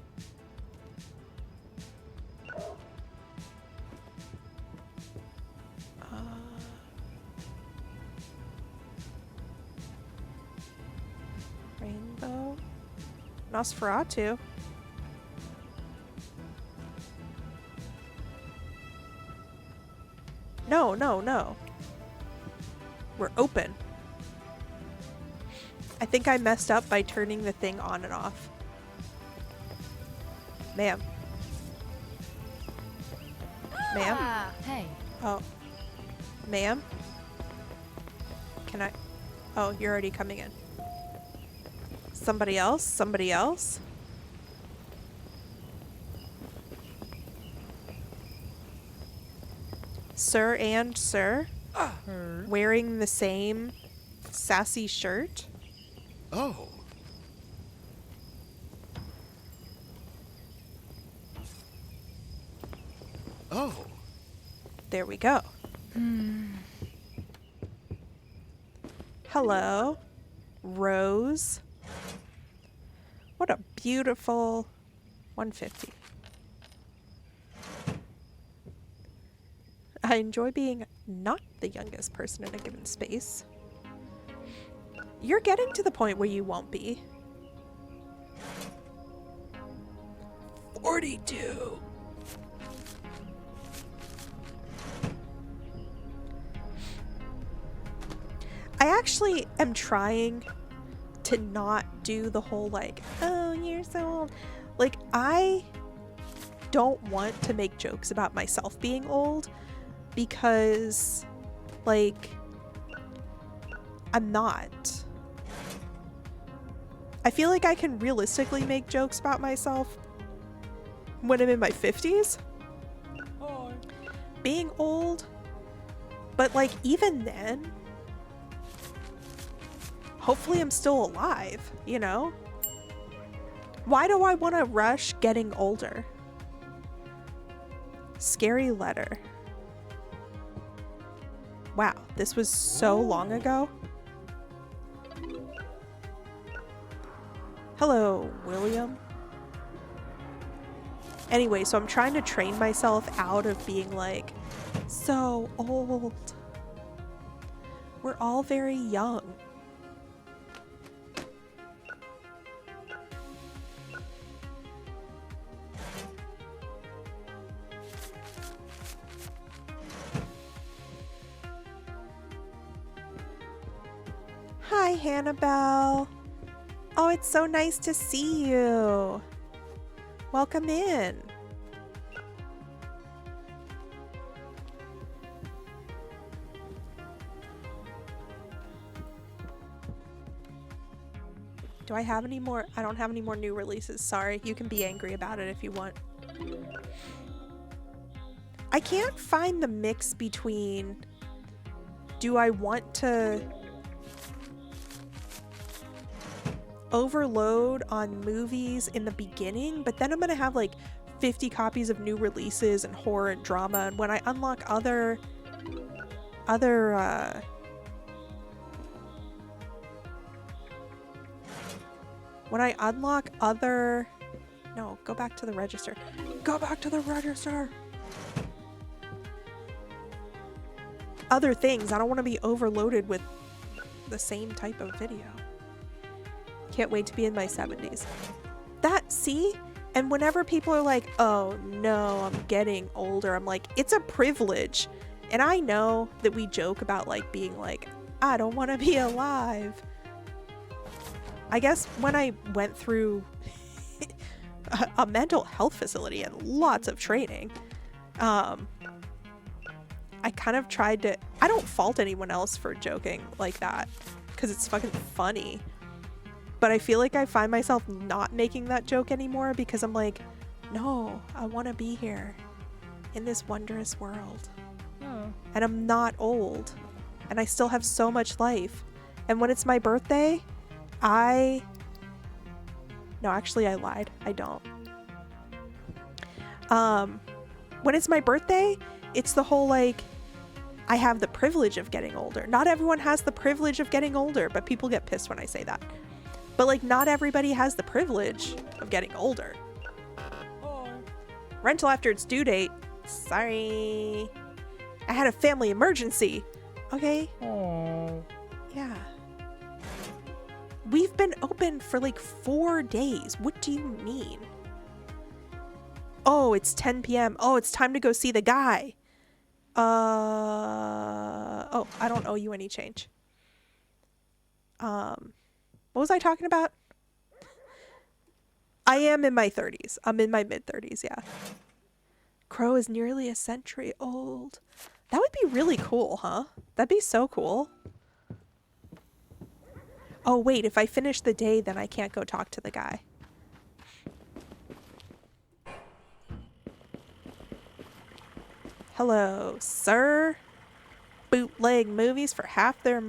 Rainbow. Nosferatu. No, no, no. We're open. I think I messed up by turning the thing on and off. Ma'am. Ma'am? Hey. Oh. Ma'am? Can I? Oh, you're already coming in. Somebody else? Somebody else? Sir and sir? Wearing the same sassy shirt? Oh. Oh. There we go. Hello, Rose. What a beautiful 150. I enjoy being not the youngest person in a given space. You're getting to the point where you won't be. 42. I actually am trying to not do the whole like, oh, you're so old. Like, I don't want to make jokes about myself being old because, like, I'm not. I feel like I can realistically make jokes about myself when I'm in my 50s. Being old. But, like, even then, hopefully I'm still alive, you know? Why do I want to rush getting older? Scary letter. Wow, this was so long ago. Hello, William. Anyway, so I'm trying to train myself out of being like, so old. We're all very young. Hi, Hannibal. Oh, it's so nice to see you. Welcome in. Do I have any more? I don't have any more new releases. Sorry. You can be angry about it if you want. I can't find the mix between, do I want to overload on movies in the beginning, but then I'm gonna have like 50 copies of new releases and horror and drama, and when I unlock other no, go back to the register. Go back to the register. Other things, I don't want to be overloaded with the same type of video. Can't wait to be in my 70s. See? And whenever people are like, oh no, I'm getting older, I'm like, it's a privilege. And I know that we joke about like being like, I don't want to be alive. I guess when I went through a mental health facility and lots of training, I kind of tried to, I don't fault anyone else for joking like that because it's fucking funny. But I feel like I find myself not making that joke anymore because I'm like, no, I want to be here in this wondrous world. Oh. And I'm not old. And I still have so much life. And when it's my birthday, I No, actually, I lied. I don't. When it's my birthday, it's the whole like, I have the privilege of getting older. Not everyone has the privilege of getting older, but people get pissed when I say that. But like, not everybody has the privilege of getting older. Rental after its due date. Sorry. I had a family emergency. Okay. Yeah. We've been open for like 4 days. What do you mean? Oh, it's 10 p.m. Oh, it's time to go see the guy. Oh, I don't owe you any change. What was I talking about? I am in my 30s. I'm in my mid 30s, yeah. Crow is nearly a century old. That would be really cool, huh? That'd be so cool. Oh, wait, if I finish the day, then I can't go talk to the guy. Hello, sir. Bootleg movies for half their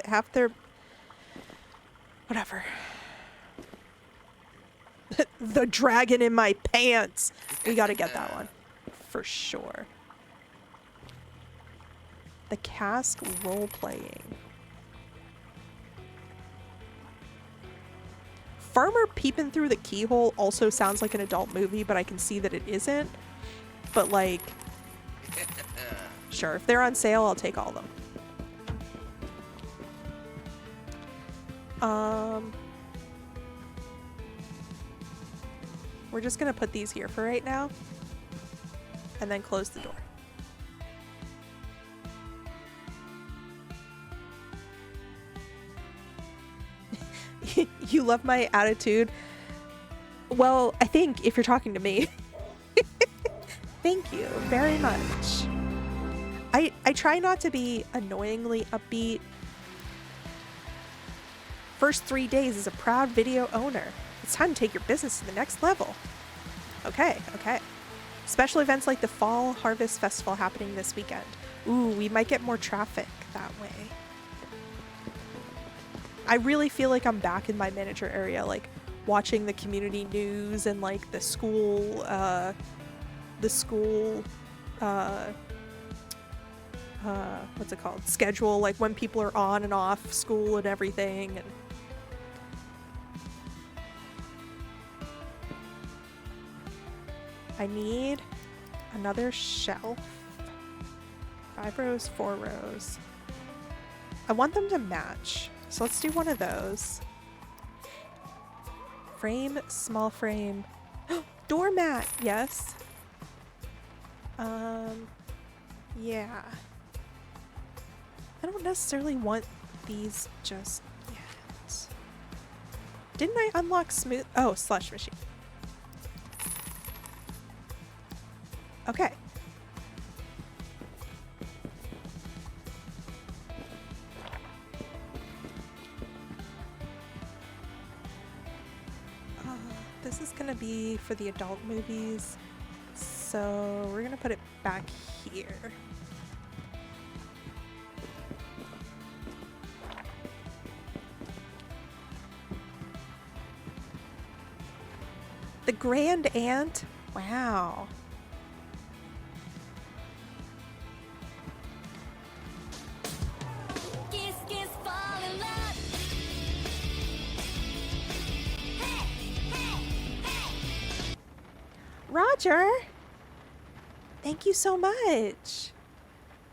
half their whatever. The dragon in my pants. We gotta get that one for sure. The cask role playing. Farmer peeping through the keyhole also sounds like an adult movie, but I can see that it isn't. But like, sure, if they're on sale, I'll take all of them. We're just gonna put these here for right now, and then close the door. You love my attitude? Well, I think if you're talking to me. Thank you very much. I try not to be annoyingly upbeat. First 3 days as a proud video owner. It's time to take your business to the next level. Okay, okay. Special events like the Fall Harvest Festival happening this weekend. Ooh, we might get more traffic that way. I really feel like I'm back in my manager area, like watching the community news and like the school what's it called? Schedule, like when people are on and off school and everything. And I need another shelf. 5 rows, 4 rows. I want them to match. So let's do one of those. Frame, small frame. Doormat, yes. Yeah. I don't necessarily want these just yet. Didn't I unlock smooth? Oh, slush machine. Okay. This is gonna be for the adult movies, so we're gonna put it back here. The Grand Aunt? Wow. Kiss, kiss, fall in love. Hey, hey, hey. Roger! Thank you so much.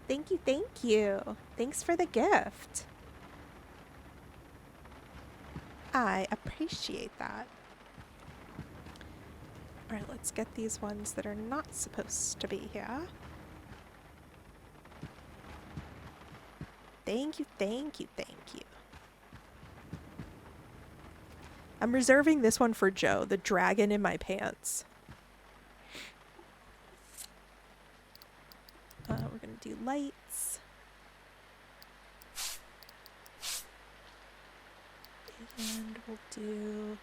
Thank you, thank you. Thanks for the gift. I appreciate that. Alright, let's get these ones that are not supposed to be here. Thank you, thank you, thank you. I'm reserving this one for Joe, the dragon in my pants. We're gonna do lights. And we'll do...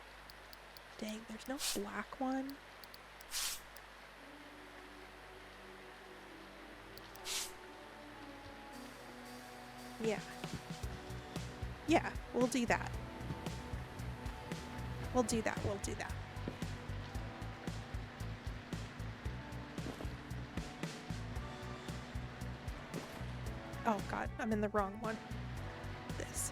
Dang, there's no black one. Yeah. Yeah, we'll do that. We'll do that. We'll do that. Oh god, I'm in the wrong one. This.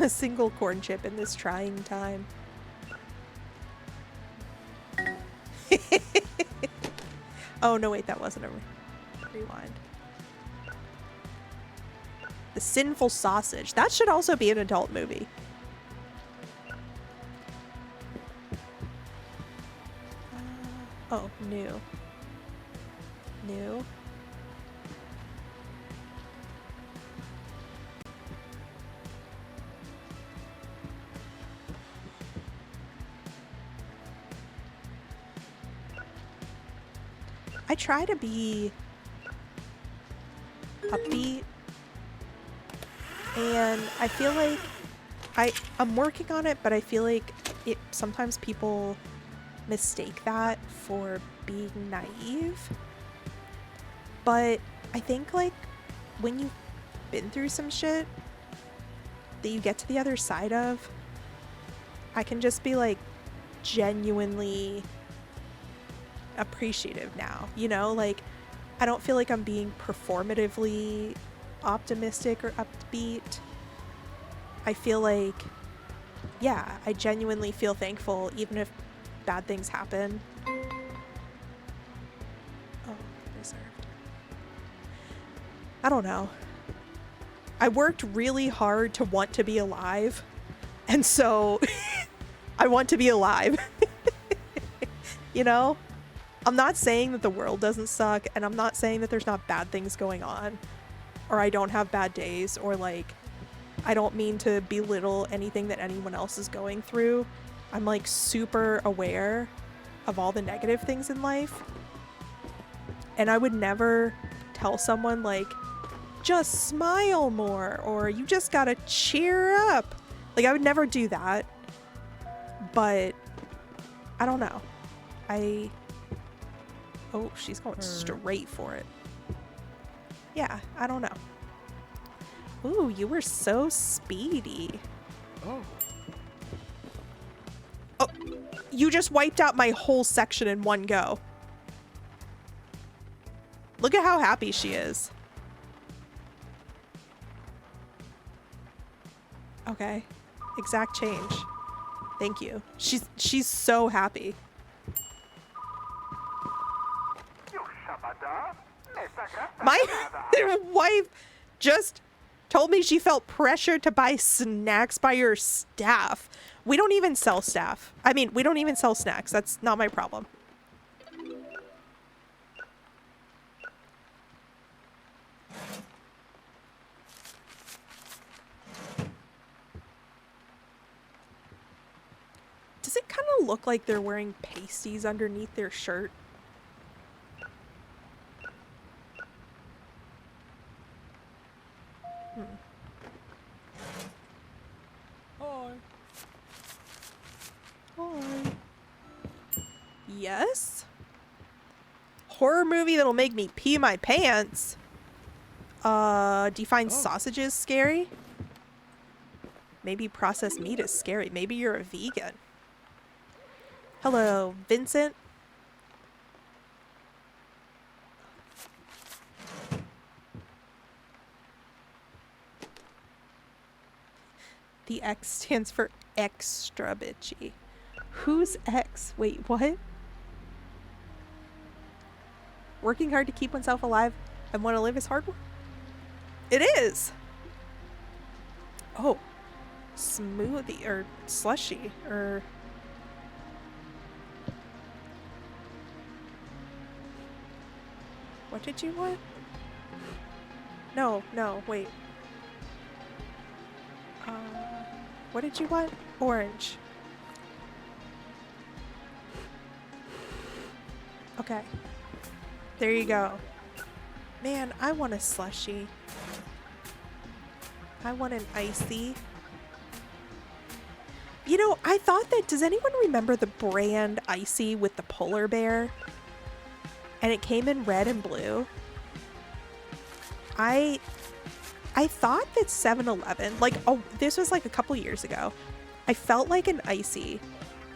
A single corn chip in this trying time. Oh no, wait, that wasn't a rewind. The Sinful Sausage. That should also be an adult movie. Oh, new. New. I try to be upbeat, and I feel like I'm working on it, but I feel like sometimes people mistake that for being naive. But I think like when you've been through some shit that you get to the other side of, I can just be like genuinely appreciative now, you know? Like I don't feel like I'm being performatively optimistic or upbeat. I feel like, yeah, I genuinely feel thankful even if bad things happen. Oh, reserved. I don't know. I worked really hard to want to be alive, and so I want to be alive. You know? I'm not saying that the world doesn't suck, and I'm not saying that there's not bad things going on, or I don't have bad days, or like, I don't mean to belittle anything that anyone else is going through. I'm like super aware of all the negative things in life, and I would never tell someone like, just smile more, or you just gotta cheer up. Like, I would never do that, but I don't know. Oh, she's going straight for it. Yeah, I don't know. Ooh, you were so speedy. Oh. Oh, you just wiped out my whole section in one go. Look at how happy she is. Okay. Exact change. Thank you. She's so happy. My wife just told me she felt pressure to buy snacks by her staff. We don't even sell staff. I mean, we don't even sell snacks. That's not my problem. Does it kind of look like they're wearing pasties underneath their shirt? Hi. Hi. Yes? Horror movie that'll make me pee my pants? Do you find sausages scary? Maybe processed meat is scary. Maybe you're a vegan. Hello, Vincent. The X stands for extra bitchy. Who's X? Wait, what? Working hard to keep oneself alive and want to live is hard work? It is! Oh. Smoothie, or slushy, or... What did you want? No, wait. What did you want? Orange. Okay. There you go. Man, I want a slushie. I want an icy. You know, I thought that, does anyone remember the brand icy with the polar bear? And it came in red and blue. I I thought that 7-Eleven, like, oh, this was like a couple years ago. I felt like an icy,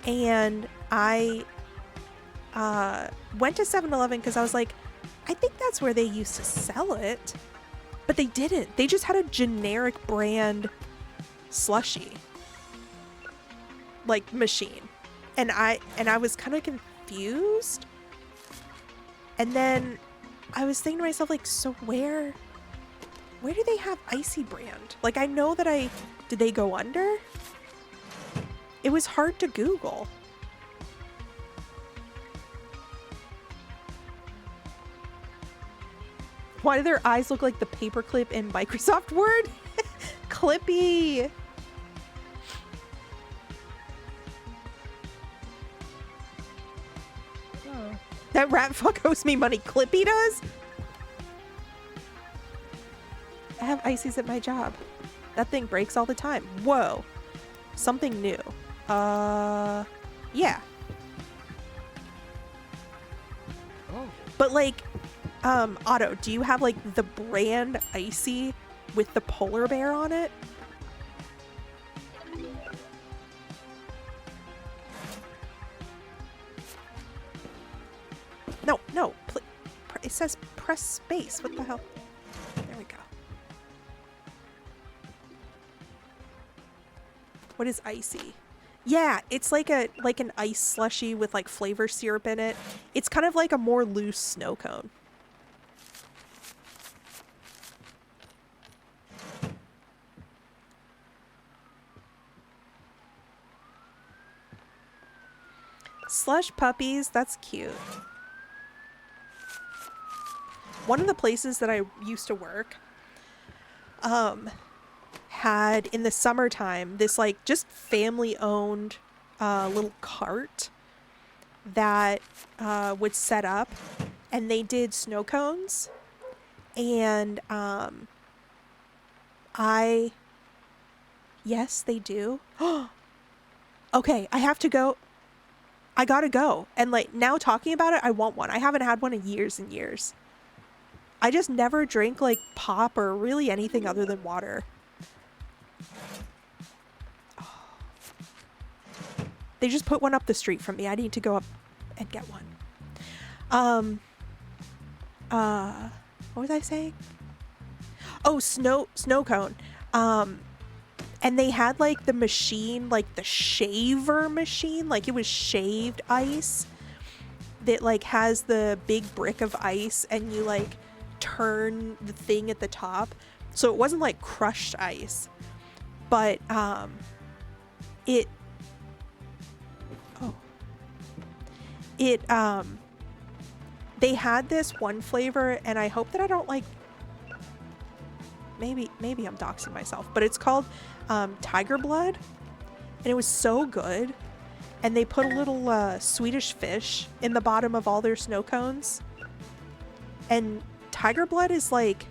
and I went to 7-Eleven because I was like, I think that's where they used to sell it. But they didn't. They just had a generic brand slushy, like, machine. And I was kind of confused. And then I was thinking to myself, like, so where do they have icy brand? Like, I know that did they go under? It was hard to Google. Why do their eyes look like the paperclip in Microsoft Word? Clippy. Oh. That rat fuck owes me money. Clippy does? I have ices at my job. That thing breaks all the time. Whoa. Something new. Yeah. Oh. But like, Otto, do you have like the brand icy with the polar bear on it? No. It says press space. What the hell? There we go. What is icy? Yeah, it's like an ice slushy with like flavor syrup in it. It's kind of like a more loose snow cone. Slush puppies, that's cute. One of the places that I used to work had in the summertime this like just family owned little cart that would set up, and they did snow cones, and yes, they do. Okay, I have to go. I gotta go. And like now talking about it, I want one. I haven't had one in years and years. I just never drink like pop or really anything other than water. Oh. They just put one up the street from me. I need to go up and get one. What was I saying? Oh, snow cone. And they had like the machine, like the shaver machine, like it was shaved ice that like has the big brick of ice, and you like turn the thing at the top. So it wasn't like crushed ice, but they had this one flavor, and I hope that I don't like, maybe I'm doxing myself, but it's called tiger blood, and it was so good. And they put a little Swedish fish in the bottom of all their snow cones, and tiger blood is like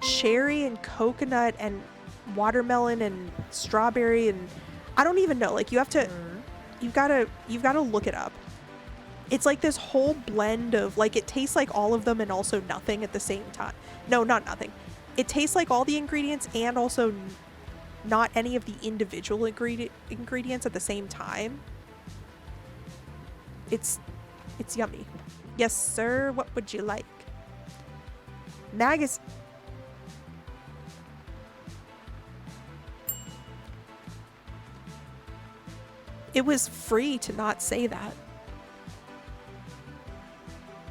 cherry and coconut and watermelon and strawberry, and I don't even know, like you've gotta look it up. It's like this whole blend of like, it tastes like all of them and also nothing at the same time. No, not nothing. It tastes like all the ingredients and also not any of the individual ingredients at the same time. It's yummy. Yes, sir. What would you like? It was free to not say that.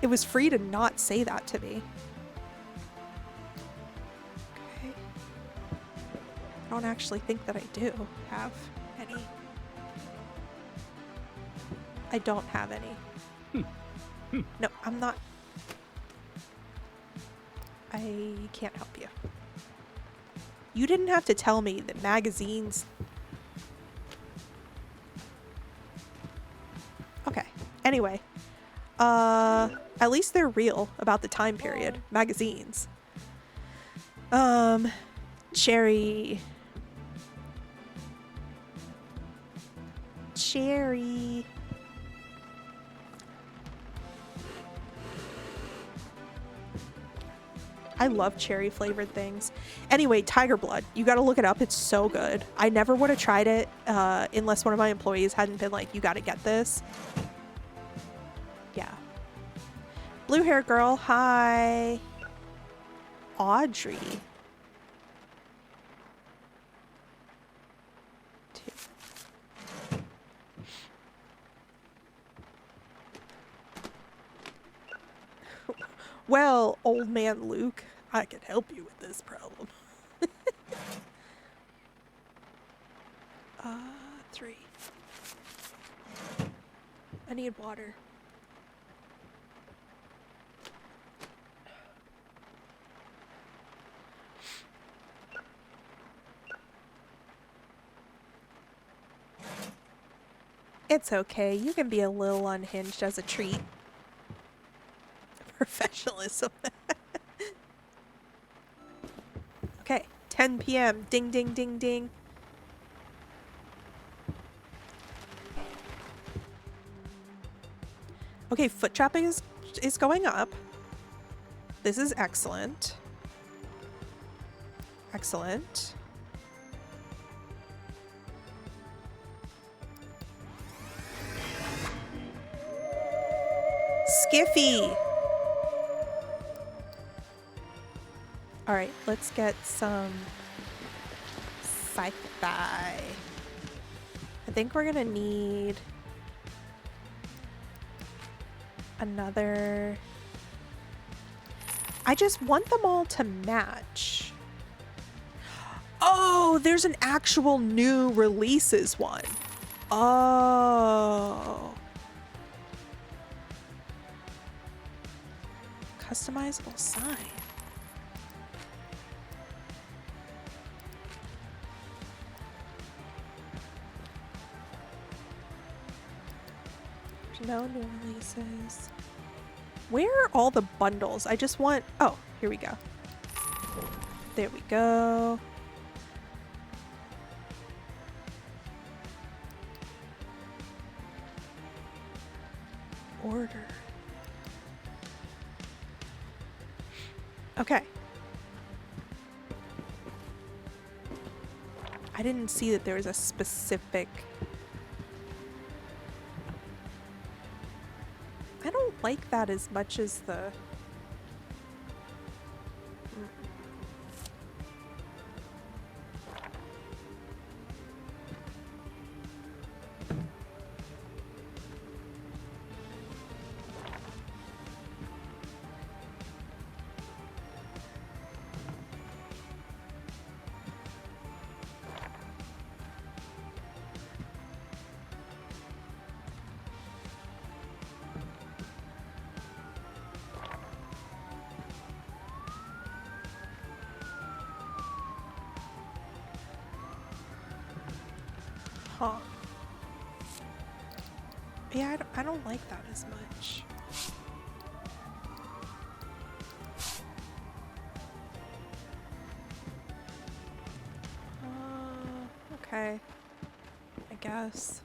It was free to not say that to me. Okay. I don't actually think that I do have any. I don't have any. No, I'm not. I can't help you. You didn't have to tell me that magazines... Okay. Anyway. At least they're real about the time period. Magazines. Cherry. I love cherry flavored things. Anyway, Tiger Blood. You got to look it up. It's so good. I never would have tried it unless one of my employees hadn't been like, you got to get this. Yeah. Blue hair girl. Hi. Audrey. Well, old man Luke, I can help you with this problem. 3. I need water. It's okay. You can be a little unhinged as a treat. Professionalism. Okay, 10 p.m. Ding, ding, ding, ding. Okay, foot traffic is going up. This is excellent. Excellent. Skiffy! Alright, let's get some sci-fi. I think we're gonna need another... I just want them all to match. Oh, there's an actual new releases one. Oh. Customizable sign. No new releases. Where are all the bundles? I just want... Oh, here we go. There we go. Order. Okay. I didn't see that there was a specific... I don't like that as much as the... Huh. Yeah, I don't like that as much. Okay. I guess.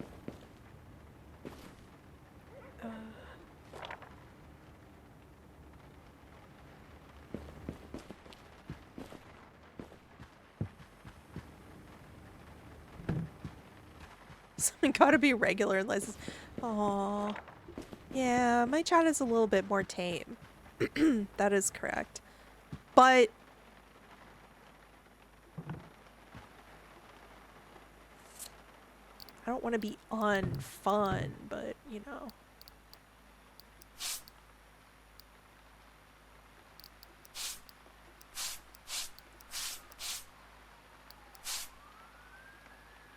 Something gotta be regular unless... Aww. Yeah, my chat is a little bit more tame. That is correct. But... I don't want to be unfun, but, you know.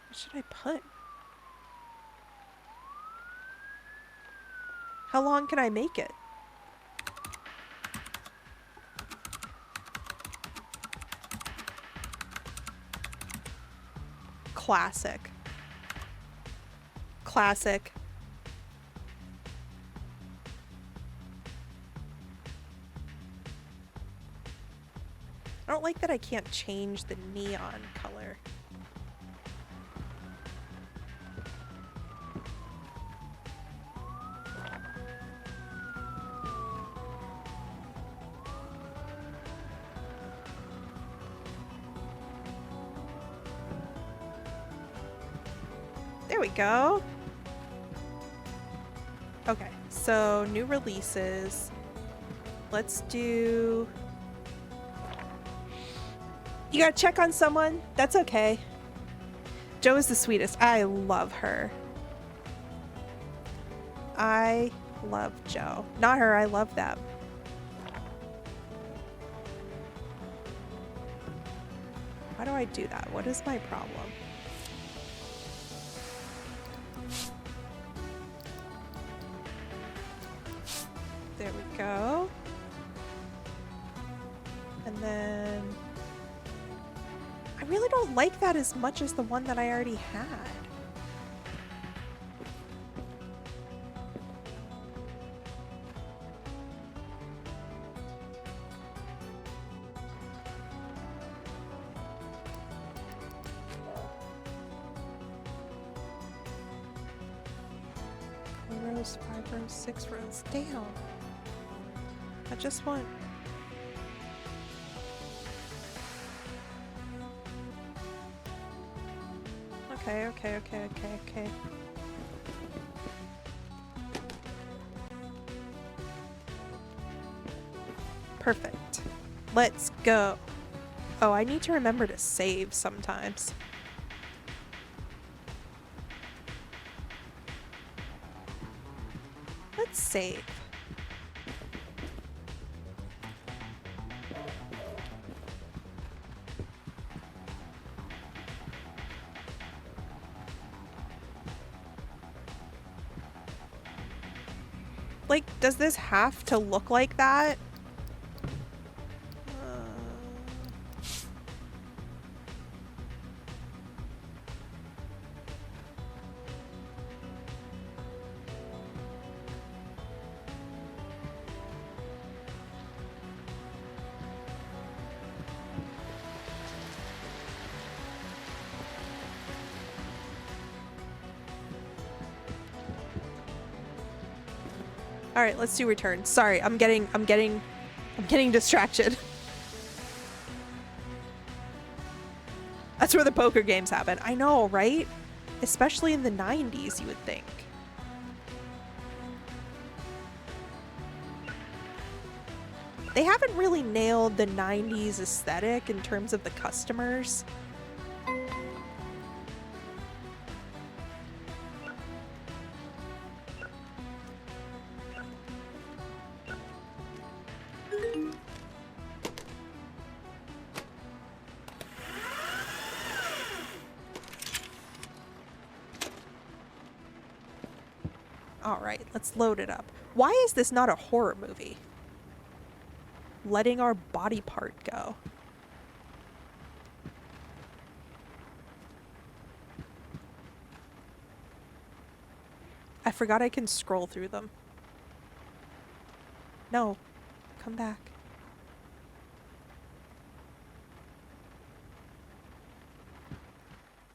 What should I put? How long can I make it? Classic. Classic. I don't like that I can't change the neon color. There we go. Okay, so new releases. Let's do... You gotta check on someone? That's okay. Jo is the sweetest. I love her. I love Jo. Not her, I love them. Why do I do that? What is my problem? There we go. And then... I really don't like that as much as the one that I already had. Rows, 5 rows, 6 rows. Damn. I just want... Okay. Perfect. Let's go. Oh, I need to remember to save sometimes. Let's save. Like, does this have to look like that? All right, let's do return. Sorry, I'm getting distracted. That's where the poker games happen. I know, right? Especially in the 90s, you would think. They haven't really nailed the 90s aesthetic in terms of the customers. Alright, let's load it up. Why is this not a horror movie? Letting our body part go. I forgot I can scroll through them. No, come back.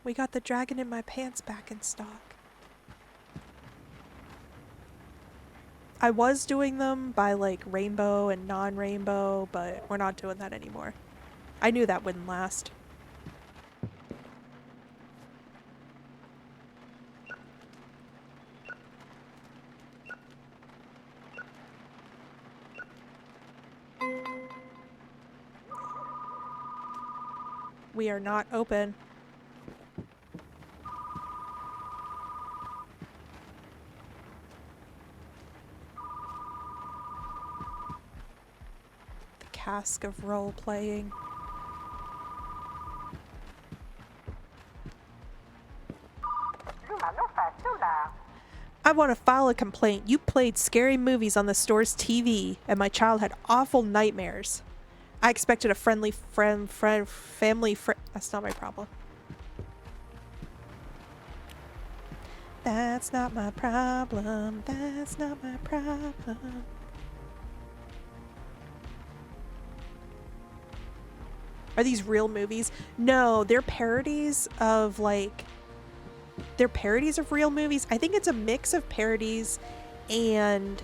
We got the dragon in my pants back in stock. I was doing them by like rainbow and non-rainbow, but we're not doing that anymore. I knew that wouldn't last. We are not open. Cask of role-playing. I want to file a complaint. You played scary movies on the store's TV, and my child had awful nightmares. I expected a friendly family friend. That's not my problem. That's not my problem. That's not my problem. Are these real movies? No, they're parodies of like... They're parodies of real movies. I think it's a mix of parodies and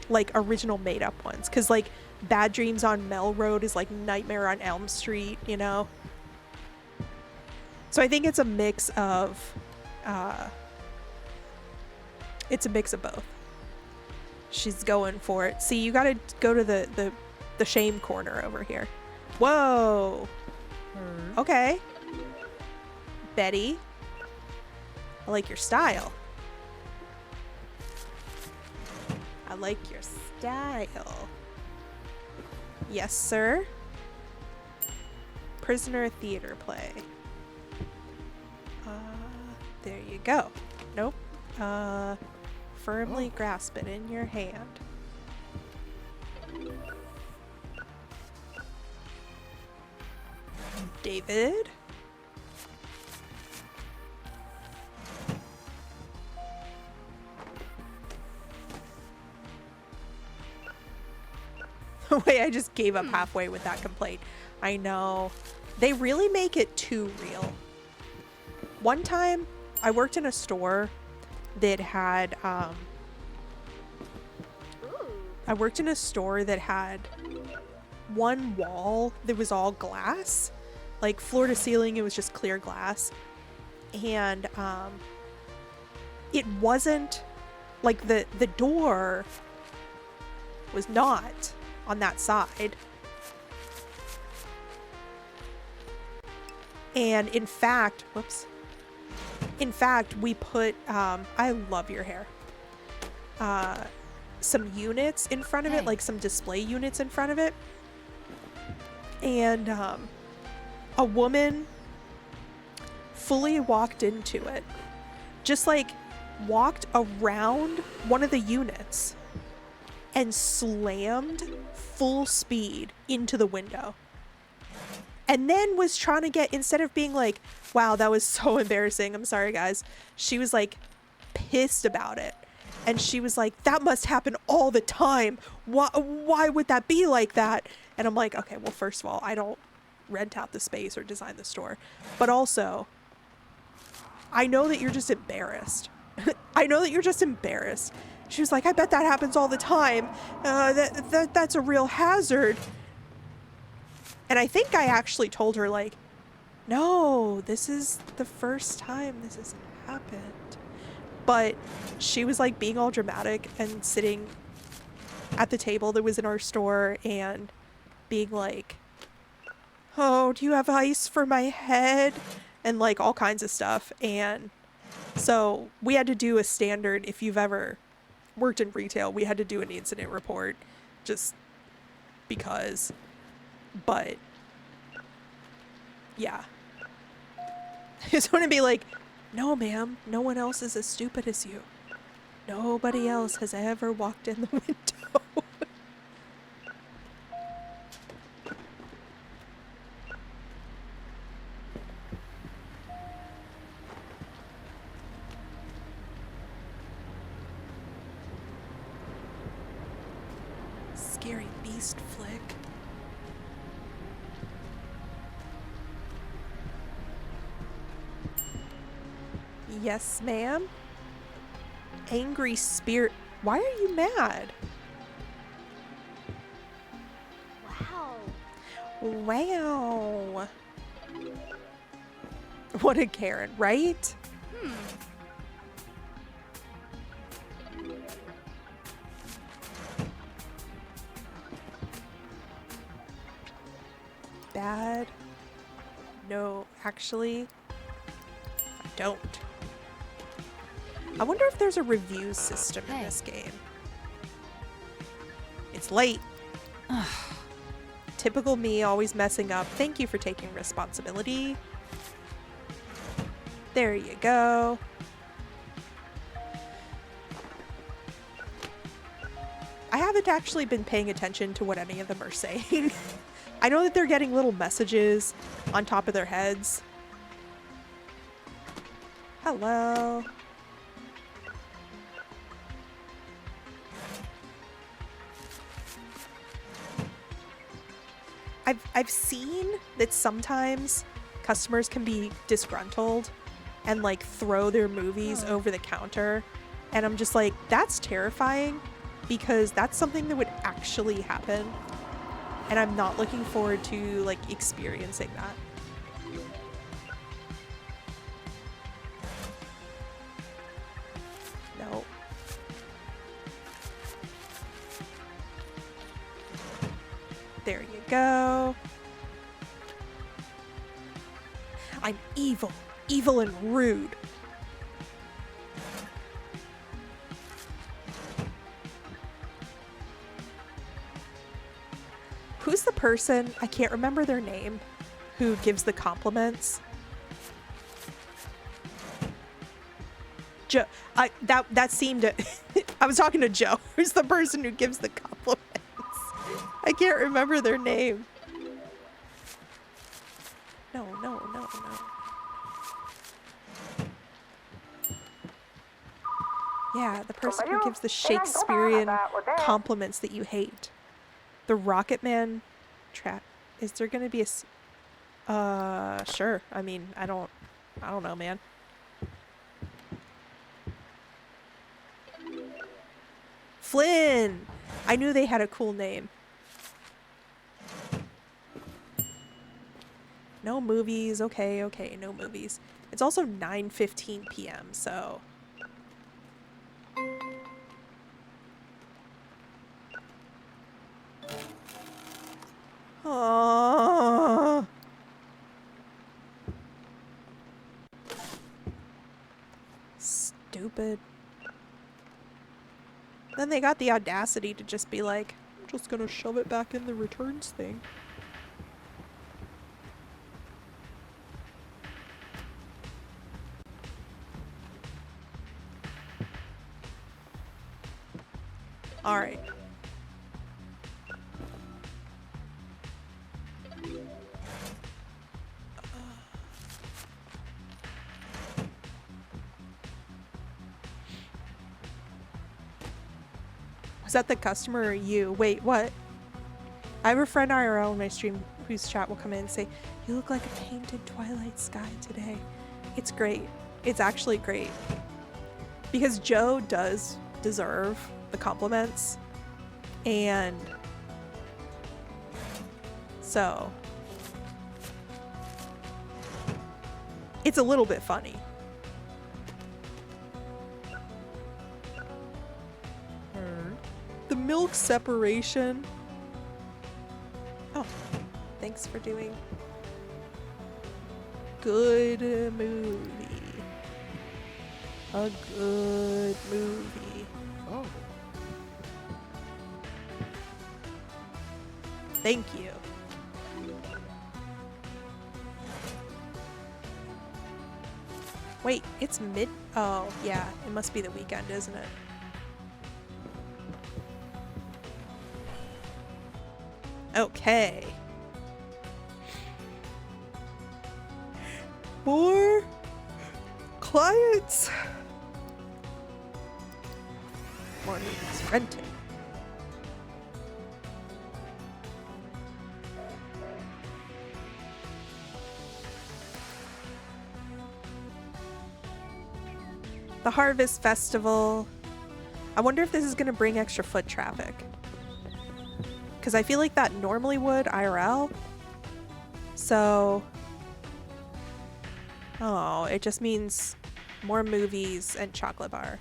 like original made up ones. Cause like Bad Dreams on Mel Road is like Nightmare on Elm Street, you know? So I think it's a mix of It's a mix of both. She's going for it. See, you gotta go to the shame corner over here. Whoa. Her. Okay. Betty. I like your style. I like your style. Yes, sir. Prisoner theater play. There you go. Nope. Firmly grasp it in your hand. David? Wait, I just gave up halfway with that complaint. I know. They really make it too real. One time, I worked in a store that had, I worked in a store that had one wall that was all glass. Like, floor to ceiling, it was just clear glass. And, it wasn't, like, the door was not on that side. And in fact, whoops. In fact, we put, I love your hair. Some units in front of it, like some display units in front of it. And, a woman fully walked into it. Just like walked around one of the units and slammed full speed into the window. And then was trying to get, instead of being like, wow, that was so embarrassing, I'm sorry guys, she was like pissed about it. And she was like, that must happen all the time. Why would that be like that? And I'm like, okay, well, first of all, I don't rent out the space or design the store. But also, I know that you're just embarrassed. I know that you're just embarrassed. She was like, I bet that happens all the time. That's a real hazard. And I think I actually told her, like, no, this is the first time this has happened. But she was like being all dramatic and sitting at the table that was in our store and being like, oh, do you have ice for my head? And like all kinds of stuff. And so we had to do a standard, if you've ever worked in retail, we had to do an incident report just because. But yeah. I just want to be like, no, ma'am, no one else is as stupid as you. Nobody else has ever walked in the window. Scary beast flick. Yes, ma'am. Angry spirit. Why are you mad? Wow. Wow. What a Karen, right? Bad. No, actually, I don't. I wonder if there's a review system in this game. It's late. Typical me, always messing up. Thank you for taking responsibility. There you go. I haven't actually been paying attention to what any of them are saying. I know that they're getting little messages on top of their heads. Hello. I've seen that sometimes customers can be disgruntled and like throw their movies over the counter, and I'm just like, that's terrifying because that's something that would actually happen, and I'm not looking forward to like experiencing that. No. There you go. I'm evil. Evil and rude. Who's the person, I can't remember their name, who gives the compliments? Joe. That seemed to, I was talking to Joe, who's the person who gives the compliments. I can't remember their name. No. Yeah, the person who gives the Shakespearean compliments that you hate. The Rocket Man trap. Is there gonna be a sure. I mean, I don't know, man. Flynn! I knew they had a cool name. No movies. Okay, no movies. It's also 9:15 p.m., so... Aww. Stupid. Then they got the audacity to just be like, I'm just gonna shove it back in the returns thing. Alright. Was that the customer or you? Wait, what? I have a friend IRL in my stream whose chat will come in and say, you look like a painted twilight sky today. It's great. It's actually great. Because Joe does deserve the compliments. And so it's a little bit funny. The milk separation. Oh, thanks for doing. Good movie. A good movie. Oh. Thank you. Wait, it's mid. Oh, yeah. It must be the weekend, isn't it? Okay. More clients. More movies rented. The Harvest Festival. I wonder if this is going to bring extra foot traffic. Because I feel like that normally would IRL. So... oh, it just means more movies and chocolate bar.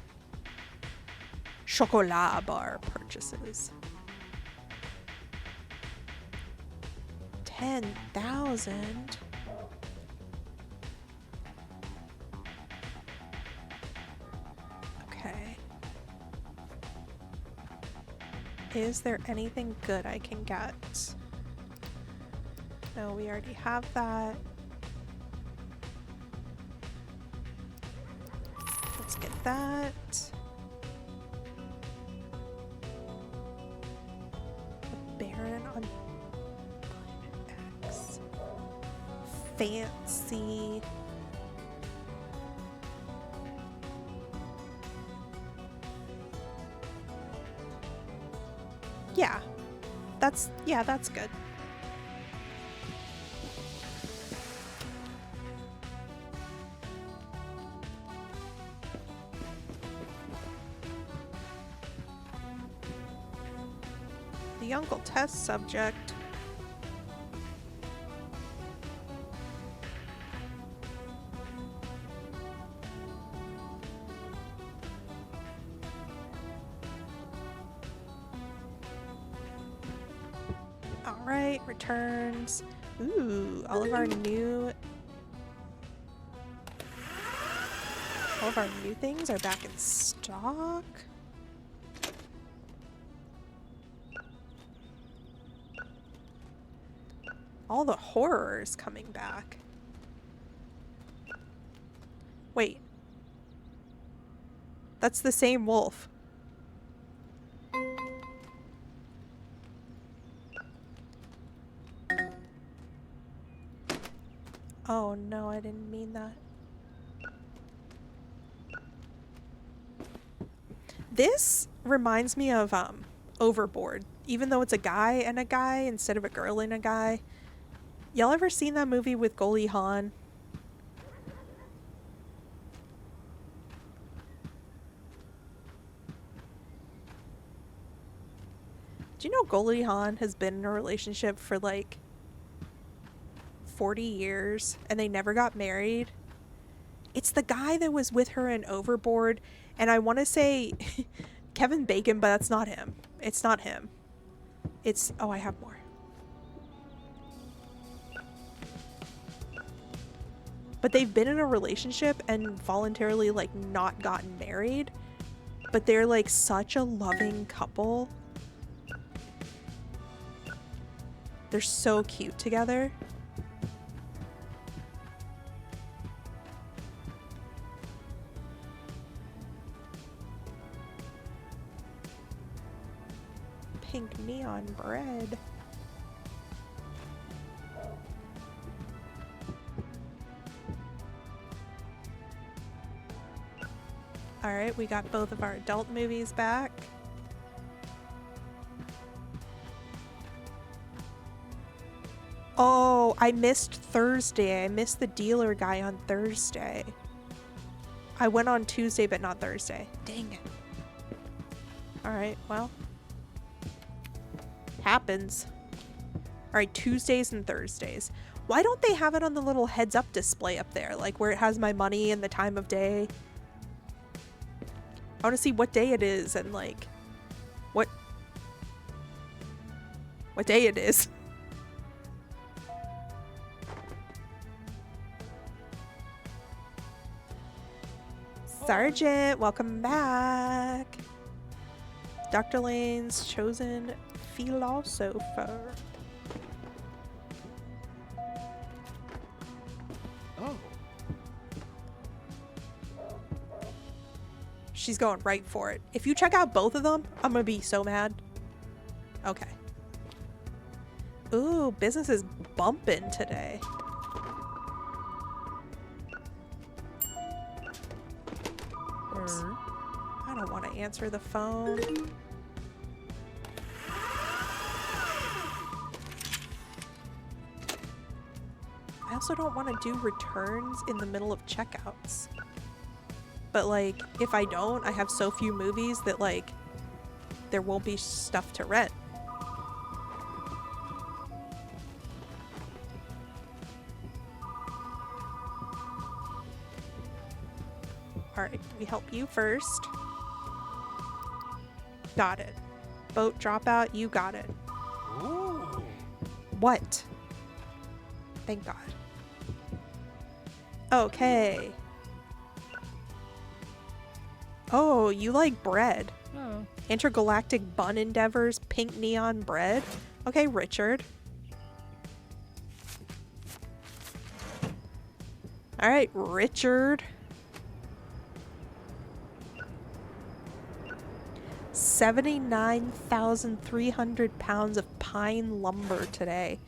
Chocolat bar purchases. 10,000? Okay. Is there anything good I can get? No, we already have that. Let's get that. The Baron on X. Fancy. Yeah, that's good. The Uncle test subject. All right. Returns. Ooh, all of our new things are back in stock. All the horrors coming back. Wait. That's the same wolf. Oh no, I didn't mean that. This reminds me of Overboard, even though it's a guy and a guy instead of a girl and a guy. Y'all ever seen that movie with Goldie Hawn? Do you know Goldie Hawn has been in a relationship for like 40 years and they never got married? It's the guy that was with her in Overboard, and I want to say Kevin Bacon, but that's not him. It's not him. It's... oh, I have more. But they've been in a relationship and voluntarily, like, not gotten married. But they're, like, such a loving couple. They're so cute together. Pink neon bread. Alright, we got both of our adult movies back. Oh, I missed Thursday. I missed the dealer guy on Thursday. I went on Tuesday, but not Thursday. Dang it. Alright, well. Happens. Alright, Tuesdays and Thursdays. Why don't they have it on the little heads up display up there? Like where it has my money and the time of day. I want to see what day it is and like what day it is. Sergeant, welcome back. Dr. Lane's chosen philosopher. Oh. She's going right for it. If you check out both of them, I'm gonna be so mad. Okay. Ooh, business is bumping today. Oops. I don't want to answer the phone. I also don't want to do returns in the middle of checkouts. But like, if I don't, I have so few movies that like, there won't be stuff to rent. Alright, we help you first. Got it. Boat dropout, you got it. Ooh. What? Thank God. Okay. Oh, you like bread. Oh. Intergalactic bun endeavors, pink neon bread. Okay, Richard. Alright, Richard. 79,300 pounds of pine lumber today.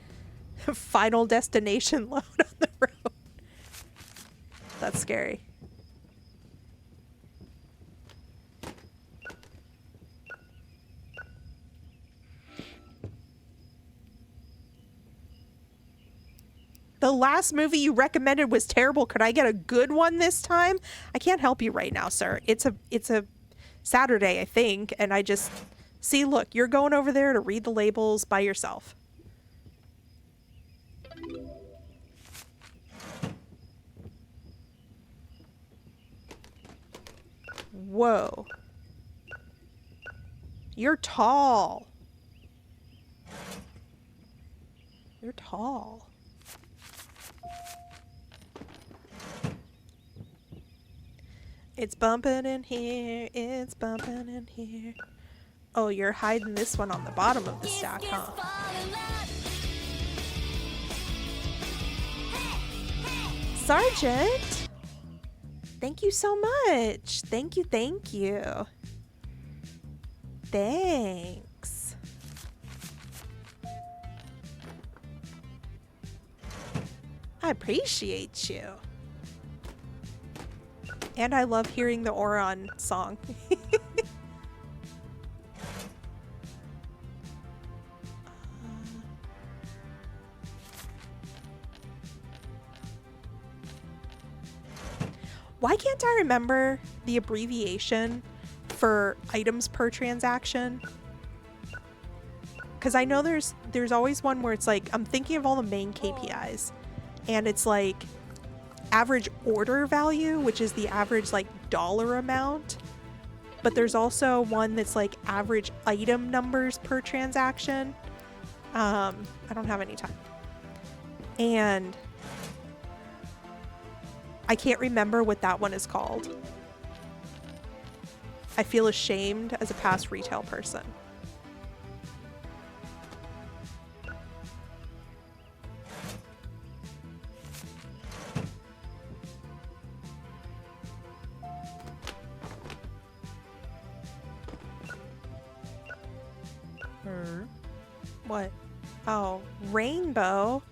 Final destination load on the road. That's scary. The last movie you recommended was terrible. Could I get a good one this time? I can't help you right now, sir. It's a Saturday, I think, and I just... See, look, you're going over there to read the labels by yourself. Whoa. You're tall. You're tall. It's bumping in here. It's bumping in here. Oh, you're hiding this one on the bottom of the stack, huh? Sergeant! Thank you so much. Thank you, thank you. Thanks. I appreciate you. And I love hearing the Oron song. Why can't I remember the abbreviation for items per transaction? Because I know there's always one where it's like, I'm thinking of all the main KPIs, and it's like average order value, which is the average like dollar amount. But there's also one that's like average item numbers per transaction. I don't have any time. And I can't remember what that one is called. I feel ashamed as a past retail person. What? Oh, rainbow.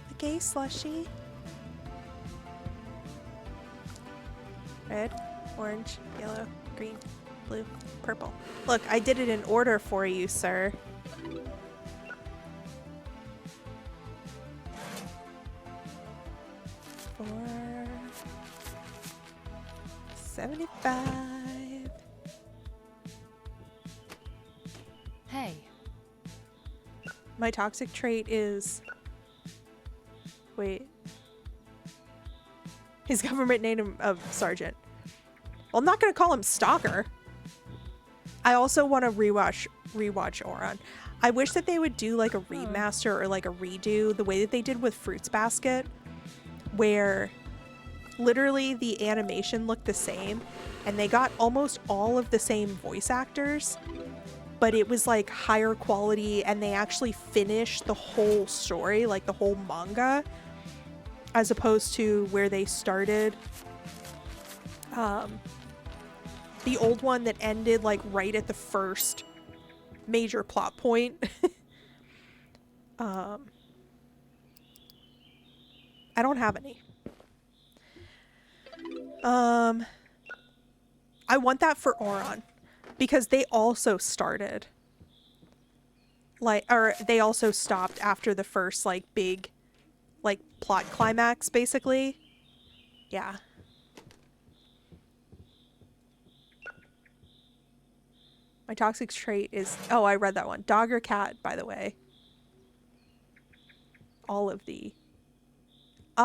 The gay slushy. Red, orange, yellow, green, blue, purple. Look, I did it in order for you, sir. $4.75. Hey. My toxic trait is... Wait. His government name of Sergeant. Well, I'm not going to call him Stalker. I also want to rewatch Oron. I wish that they would do like a remaster or like a redo the way that they did with Fruits Basket, where literally the animation looked the same and they got almost all of the same voice actors, but it was like higher quality and they actually finished the whole story, like the whole manga, as opposed to where they started. The old one that ended like right at the first major plot point. I don't have any. I want that for Oron because they also started or they also stopped after the first like big like plot climax basically. Yeah. My toxic trait is, oh, I read that one. Dog or cat, by the way. All of the. I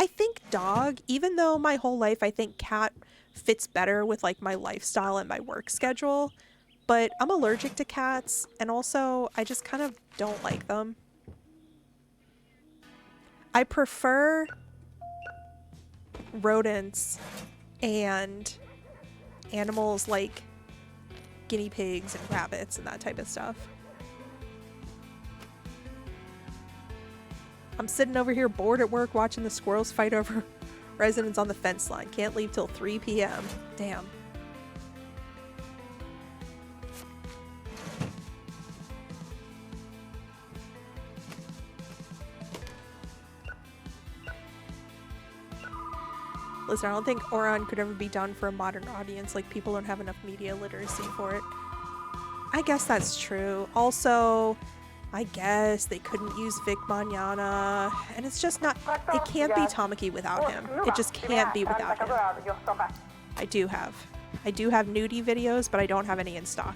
think dog, even though my whole life I think cat fits better with like my lifestyle and my work schedule, but I'm allergic to cats and also I just kind of don't like them. I prefer rodents and animals like guinea pigs and rabbits and that type of stuff. I'm sitting over here bored at work watching the squirrels fight over residents on the fence line. Can't leave till 3 p.m. Damn. Listen, I don't think Oron could ever be done for a modern audience. Like, people don't have enough media literacy for it. I guess that's true. Also, I guess they couldn't use Vic Mañana. And it's just not... It can't be Tamaki without him. It just can't be without him. I do have nudie videos, but I don't have any in stock.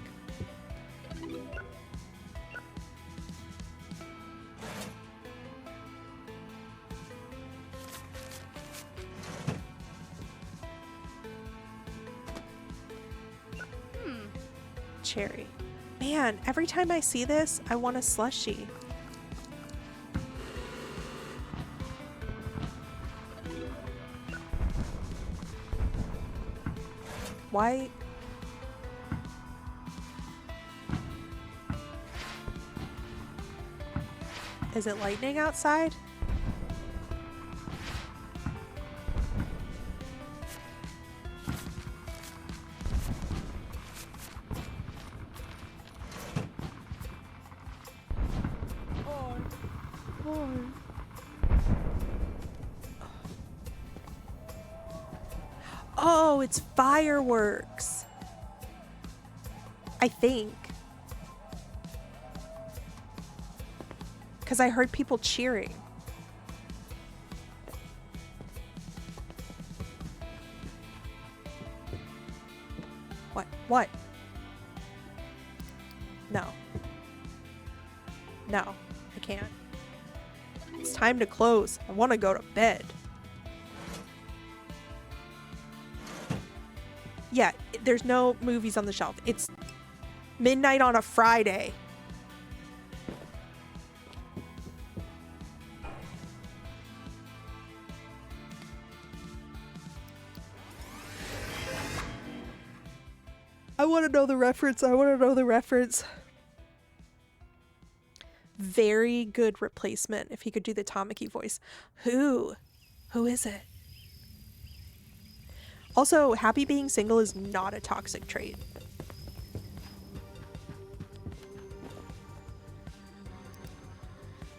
Cherry. Man, every time I see this, I want a slushie. Why? Is it lightning outside? Oh, it's fireworks. I think. Because I heard people cheering. What? What? No. No, I can't. It's time to close. I want to go to bed. Yeah, there's no movies on the shelf. It's midnight on a Friday. I want to know the reference. I want to know the reference. Very good replacement if he could do the Tamaki voice. Who? Who is it? Also, happy being single is not a toxic trait.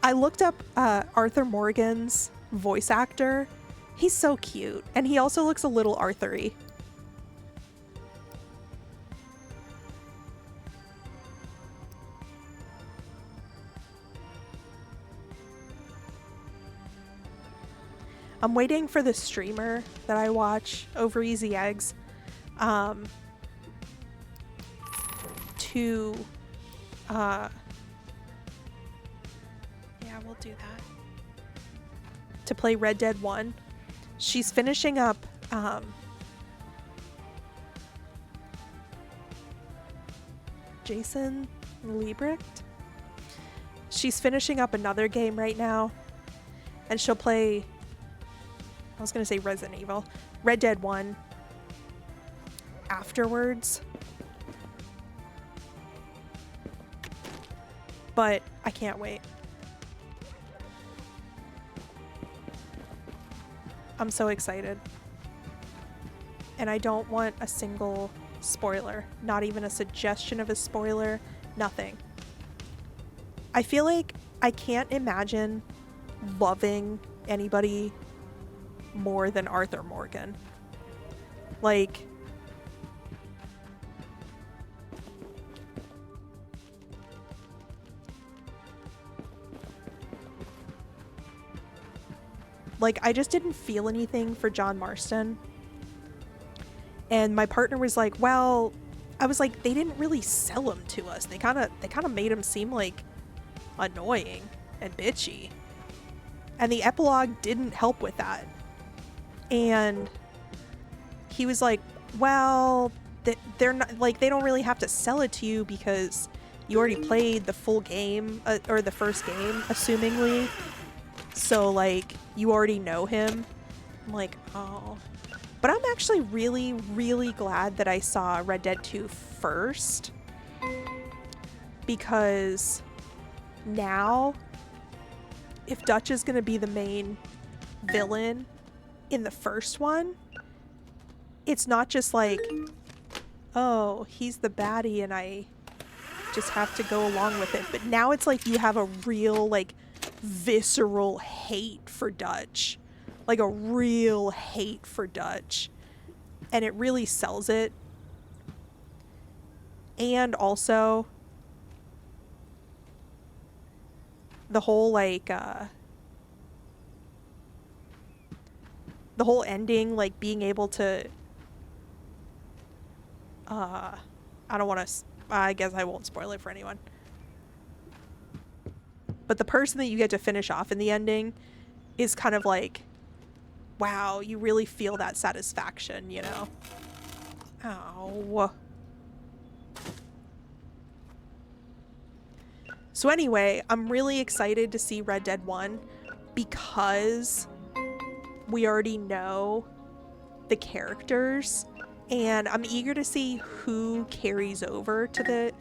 I looked up Arthur Morgan's voice actor. He's so cute, and he also looks a little Arthur-y. I'm waiting for the streamer that I watch over Easy Eggs to yeah, we'll do that. To play Red Dead 1. She's finishing up Jason Liebrecht. She's finishing up another game right now, and she'll play, I was gonna say Resident Evil, Red Dead 1 afterwards. But I can't wait. I'm so excited. And I don't want a single spoiler, not even a suggestion of a spoiler, nothing. I feel like I can't imagine loving anybody more than Arthur Morgan. Like, I just didn't feel anything for John Marston. And my partner was like, well, I was like, they didn't really sell him to us. They kind of made him seem like annoying and bitchy. And the epilogue didn't help with that. And he was like, well, they're not, like, they don't really have to sell it to you because you already played the full game, or the first game, assumingly. So, like, you already know him. I'm like, oh. But I'm actually really, really glad that I saw Red Dead 2 first. Because now, if Dutch is going to be the main villain in the first one, it's not just like, oh, he's the baddie and I just have to go along with it. But now it's like you have a real, like, visceral hate for Dutch. Like a real hate for Dutch. And it really sells it. And also the whole, like, the whole ending, like, being able to, I don't want to, I guess I won't spoil it for anyone. But the person that you get to finish off in the ending is kind of like, wow, you really feel that satisfaction, you know? Ow. So anyway, I'm really excited to see Red Dead 1 because we already know the characters, and I'm eager to see who carries over to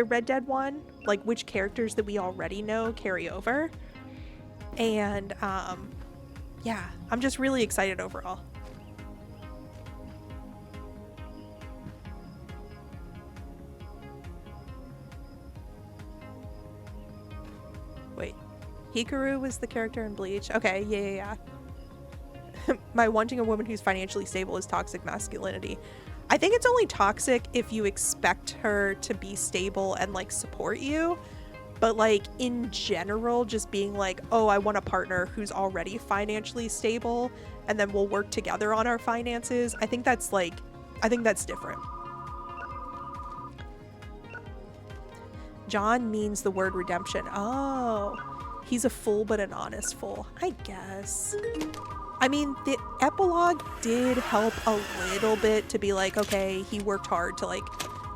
Red Dead 1, like which characters that we already know carry over. And yeah, I'm just really excited overall. Wait, Hikaru was the character in Bleach. Okay, yeah. My wanting a woman who's financially stable is toxic masculinity. I think it's only toxic if you expect her to be stable and like support you. But like in general, just being like, oh, I want a partner who's already financially stable and then we'll work together on our finances. I think that's different. John means the word redemption. Oh, he's a fool but an honest fool, I guess. I mean, the epilogue did help a little bit to be like, okay, he worked hard to like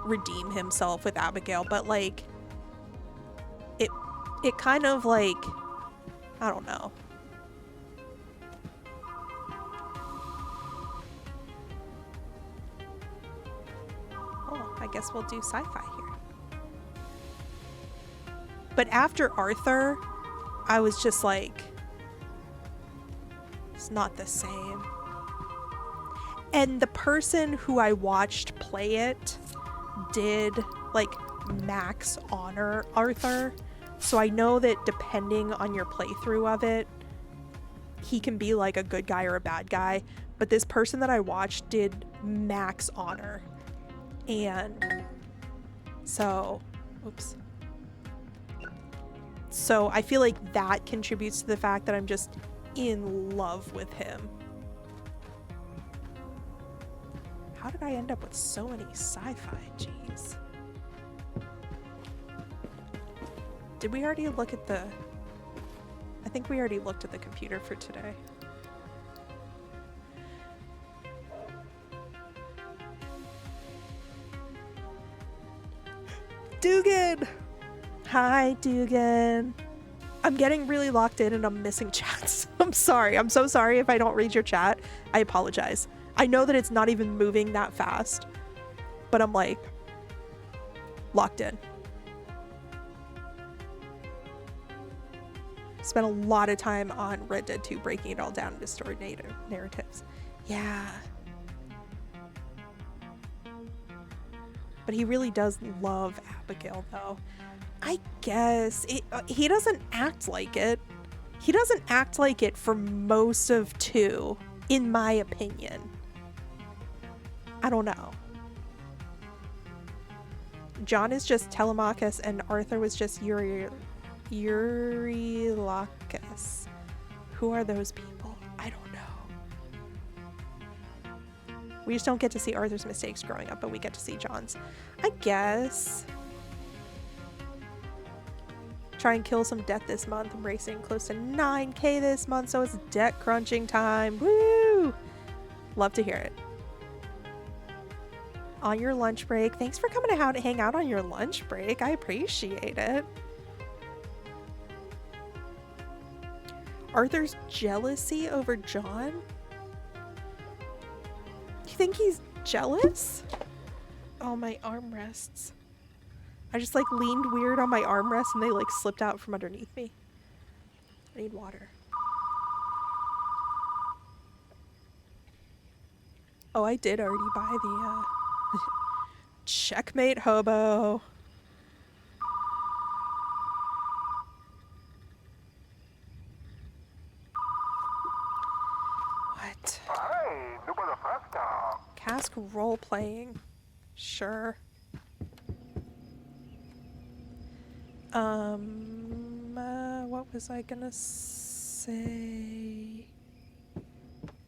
redeem himself with Abigail, but like it kind of like, I don't know. Oh, I guess we'll do sci-fi here. But after Arthur, I was just like, it's not the same. And the person who I watched play it did like max honor Arthur. So I know that depending on your playthrough of it, he can be like a good guy or a bad guy. But this person that I watched did max honor. And so, oops. So I feel like that contributes to the fact that I'm just in love with him. How did I end up with so many sci-fi? Jeez. Did we already look at the... I think we already looked at the computer for today. Dugan! Hi, Dugan. I'm getting really locked in and I'm missing chats. I'm sorry. I'm so sorry if I don't read your chat. I apologize. I know that it's not even moving that fast, but I'm like locked in. Spent a lot of time on Red Dead 2 breaking it all down into story narratives. Yeah. But he really does love Abigail though. I guess he doesn't act like it. He doesn't act like it for most of 2, in my opinion. I don't know. John is just Telemachus and Arthur was just Eurylochus. Who are those people? I don't know. We just don't get to see Arthur's mistakes growing up, but we get to see John's. I guess. Try and kill some debt this month. I'm racing close to 9K this month, so it's debt crunching time. Woo! Love to hear it. On your lunch break. Thanks for coming out to hang out on your lunch break. I appreciate it. Arthur's jealousy over John? You think he's jealous? Oh, my armrests. I just like leaned weird on my armrest and they like slipped out from underneath me. I need water. Oh, I did already buy the checkmate hobo. What? Cask role playing. Sure. What was I gonna say?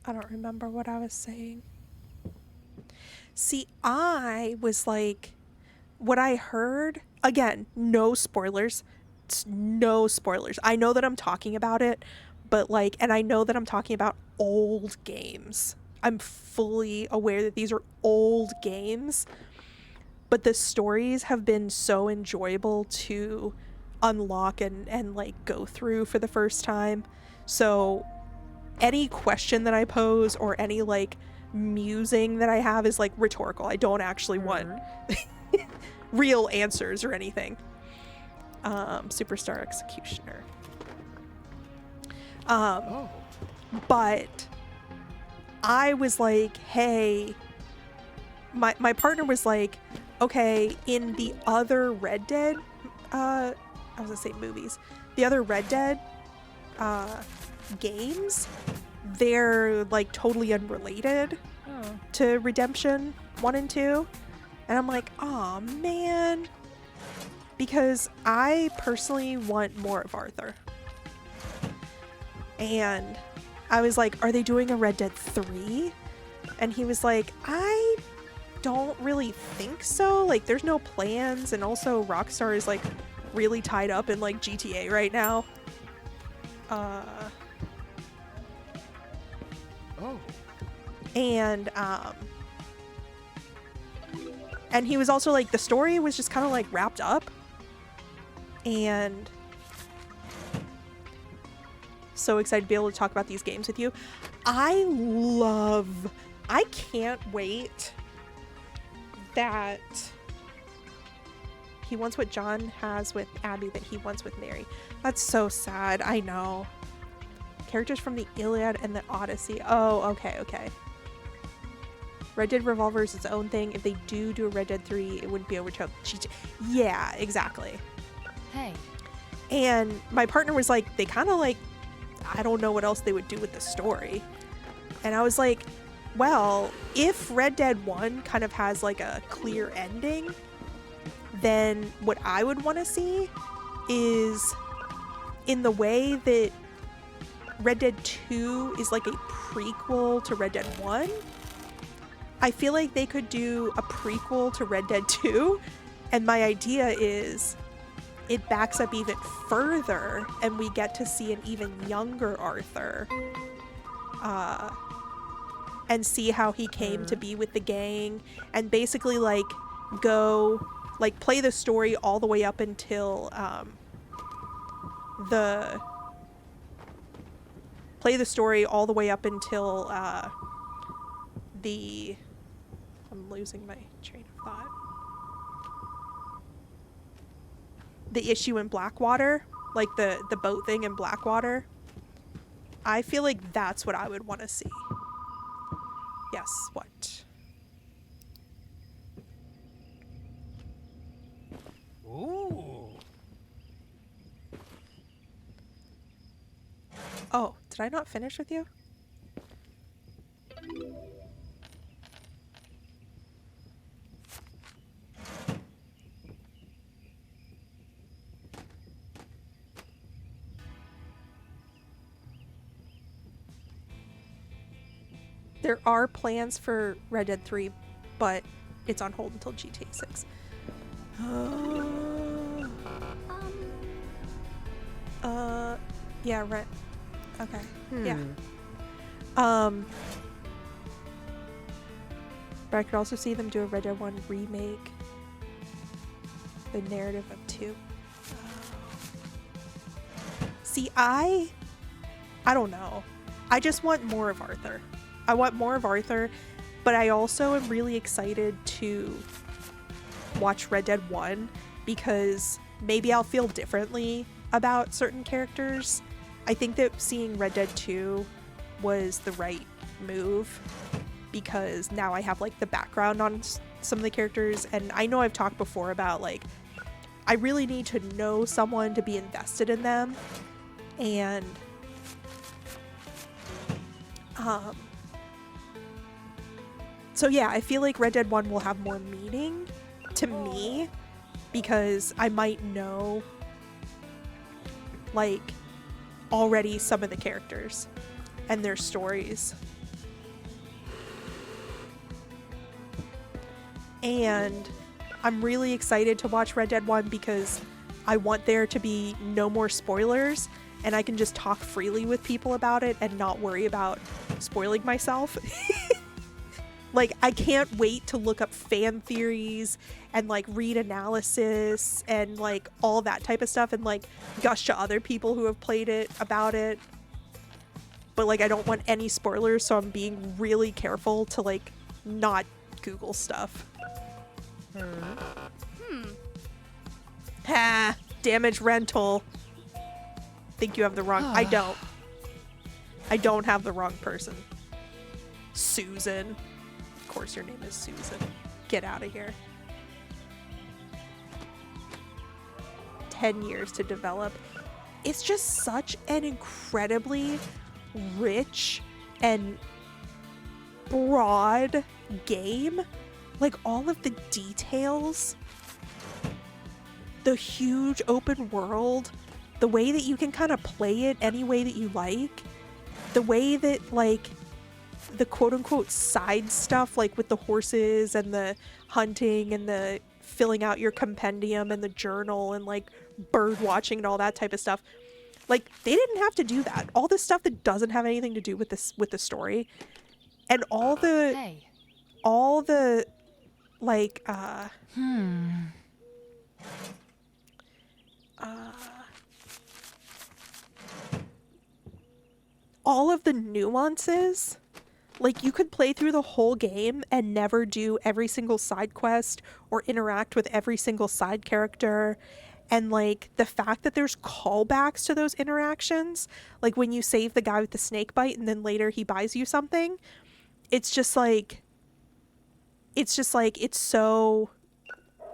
I don't remember what I was saying. See, I was like, what I heard, again, no spoilers. No spoilers. I know that I'm talking about it, but like, and I know that I'm talking about old games. I'm fully aware that these are old games, but the stories have been so enjoyable to unlock and like go through for the first time. So any question that I pose or any like musing that I have is like rhetorical. I don't actually want real answers or anything. Superstar Executioner. Oh. But I was like, hey, my partner was like, okay, in the other Red Dead, I was gonna say movies, the other Red Dead games, they're like totally unrelated to Redemption 1 and 2. And I'm like, oh man, because I personally want more of Arthur. And I was like, are they doing a Red Dead 3? And he was like, I don't really think so. Like, there's no plans. And also Rockstar is like really tied up in like GTA right now. Oh. And he was also like, the story was just kind of like wrapped up. And so excited to be able to talk about these games with you. I can't wait that he wants what John has with Abby that he wants with Mary. That's so sad. I know. Characters from the Iliad and the Odyssey. Oh, okay. Red Dead Revolver is its own thing. If they do a Red Dead 3, it wouldn't be overtold. Yeah, exactly. Hey. And my partner was like, they kind of like, I don't know what else they would do with the story. And I was like, well, if Red Dead 1 kind of has like a clear ending, then what I would want to see is in the way that Red Dead 2 is like a prequel to Red Dead 1. I feel like they could do a prequel to Red Dead 2, and my idea is it backs up even further and we get to see an even younger Arthur and see how he came to be with the gang, and basically like go like play the story all the way up until I'm losing my train of thought. The issue in Blackwater, like the boat thing in Blackwater. I feel like that's what I would want to see. Yes, what? Ooh. Oh, did I not finish with you? There are plans for Red Dead 3, but it's on hold until GTA 6. Yeah, right. Okay. Yeah. But I could also see them do a Red Dead 1 remake. The narrative of 2. See, I don't know. I just want more of Arthur. I want more of Arthur, but I also am really excited to watch Red Dead 1 because maybe I'll feel differently about certain characters. I think that seeing Red Dead 2 was the right move because now I have like the background on some of the characters, and I know I've talked before about like I really need to know someone to be invested in them, and so yeah, I feel like Red Dead 1 will have more meaning to me because I might know like already some of the characters and their stories. And I'm really excited to watch Red Dead 1 because I want there to be no more spoilers and I can just talk freely with people about it and not worry about spoiling myself. Like, I can't wait to look up fan theories and, like, read analysis and, like, all that type of stuff and, like, gush to other people who have played it about it. But, like, I don't want any spoilers, so I'm being really careful to, like, not Google stuff. Ha! Damage rental. Think you have the wrong... I don't. I don't have the wrong person. Susan. Of course your name is Susan. Get out of here. 10 years to develop. It's just such an incredibly rich and broad game. Like, all of the details, the huge open world, the way that you can kind of play it any way that you like, the way that, like, the quote-unquote side stuff, like with the horses and the hunting and the filling out your compendium and the journal and, like, bird watching and all that type of stuff. Like, they didn't have to do that. All the stuff that doesn't have anything to do with this, with the story, and all the like all of the nuances. Like, you could play through the whole game and never do every single side quest or interact with every single side character. And, like, the fact that there's callbacks to those interactions, like when you save the guy with the snake bite and then later he buys you something, it's so,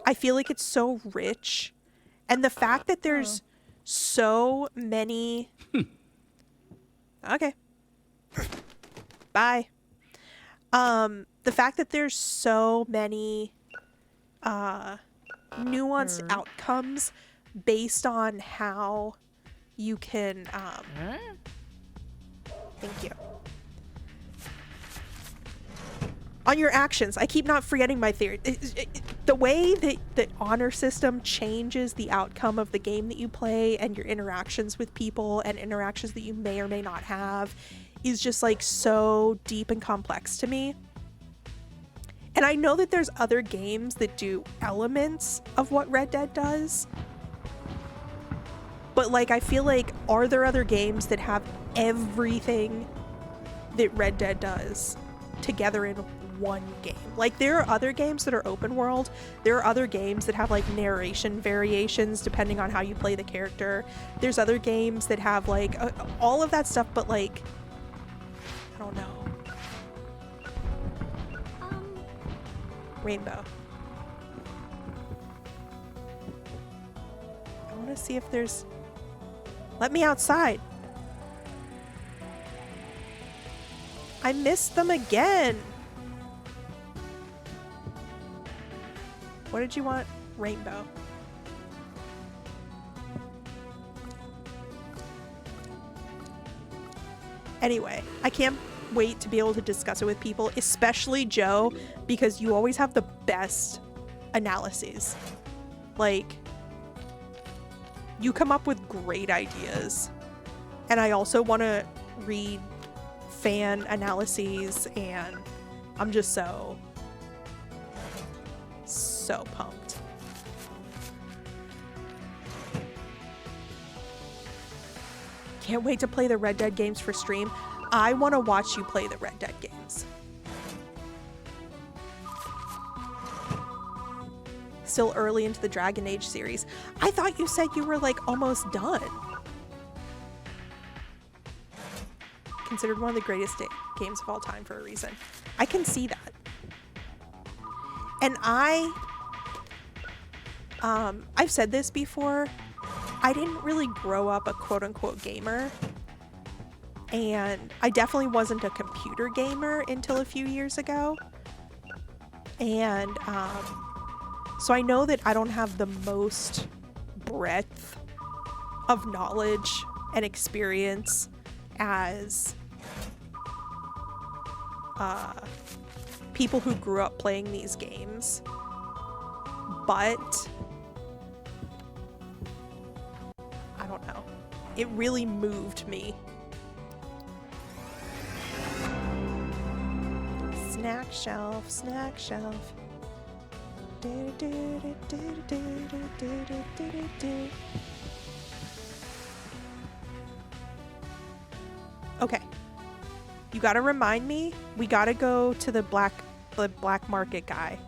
I feel like it's so rich. And the fact that there's so many... Okay. Bye. The fact that there's so many nuanced outcomes based on how you can thank you. On your actions. I keep not forgetting my theory. The way that the honor system changes the outcome of the game that you play and your interactions with people and interactions that you may or may not have is just, like, so deep and complex to me. And I know that there's other games that do elements of what Red Dead does. But, like, I feel like, are there other games that have everything that Red Dead does together in one game? Like, there are other games that are open world. There are other games that have, like, narration variations depending on how you play the character. There's other games that have, like, all of that stuff, but, like, I don't know. Rainbow. I want to see if there's... Let me outside. I missed them again. What did you want? Rainbow. Anyway, I can't wait to be able to discuss it with people, especially Joe, because you always have the best analyses. Like, you come up with great ideas. And I also want to read fan analyses, and I'm just so pumped. Can't wait to play the Red Dead games for stream. I want to watch you play the Red Dead games. Still early into the Dragon Age series. I thought you said you were, like, almost done. Considered one of the greatest games of all time for a reason. I can see that. And I've said this before, I didn't really grow up a quote-unquote gamer. And I definitely wasn't a computer gamer until a few years ago. And so I know that I don't have the most breadth of knowledge and experience as people who grew up playing these games. But I don't know. It really moved me. Snack shelf, snack shelf. Okay. You gotta remind me. We gotta go to the black market guy.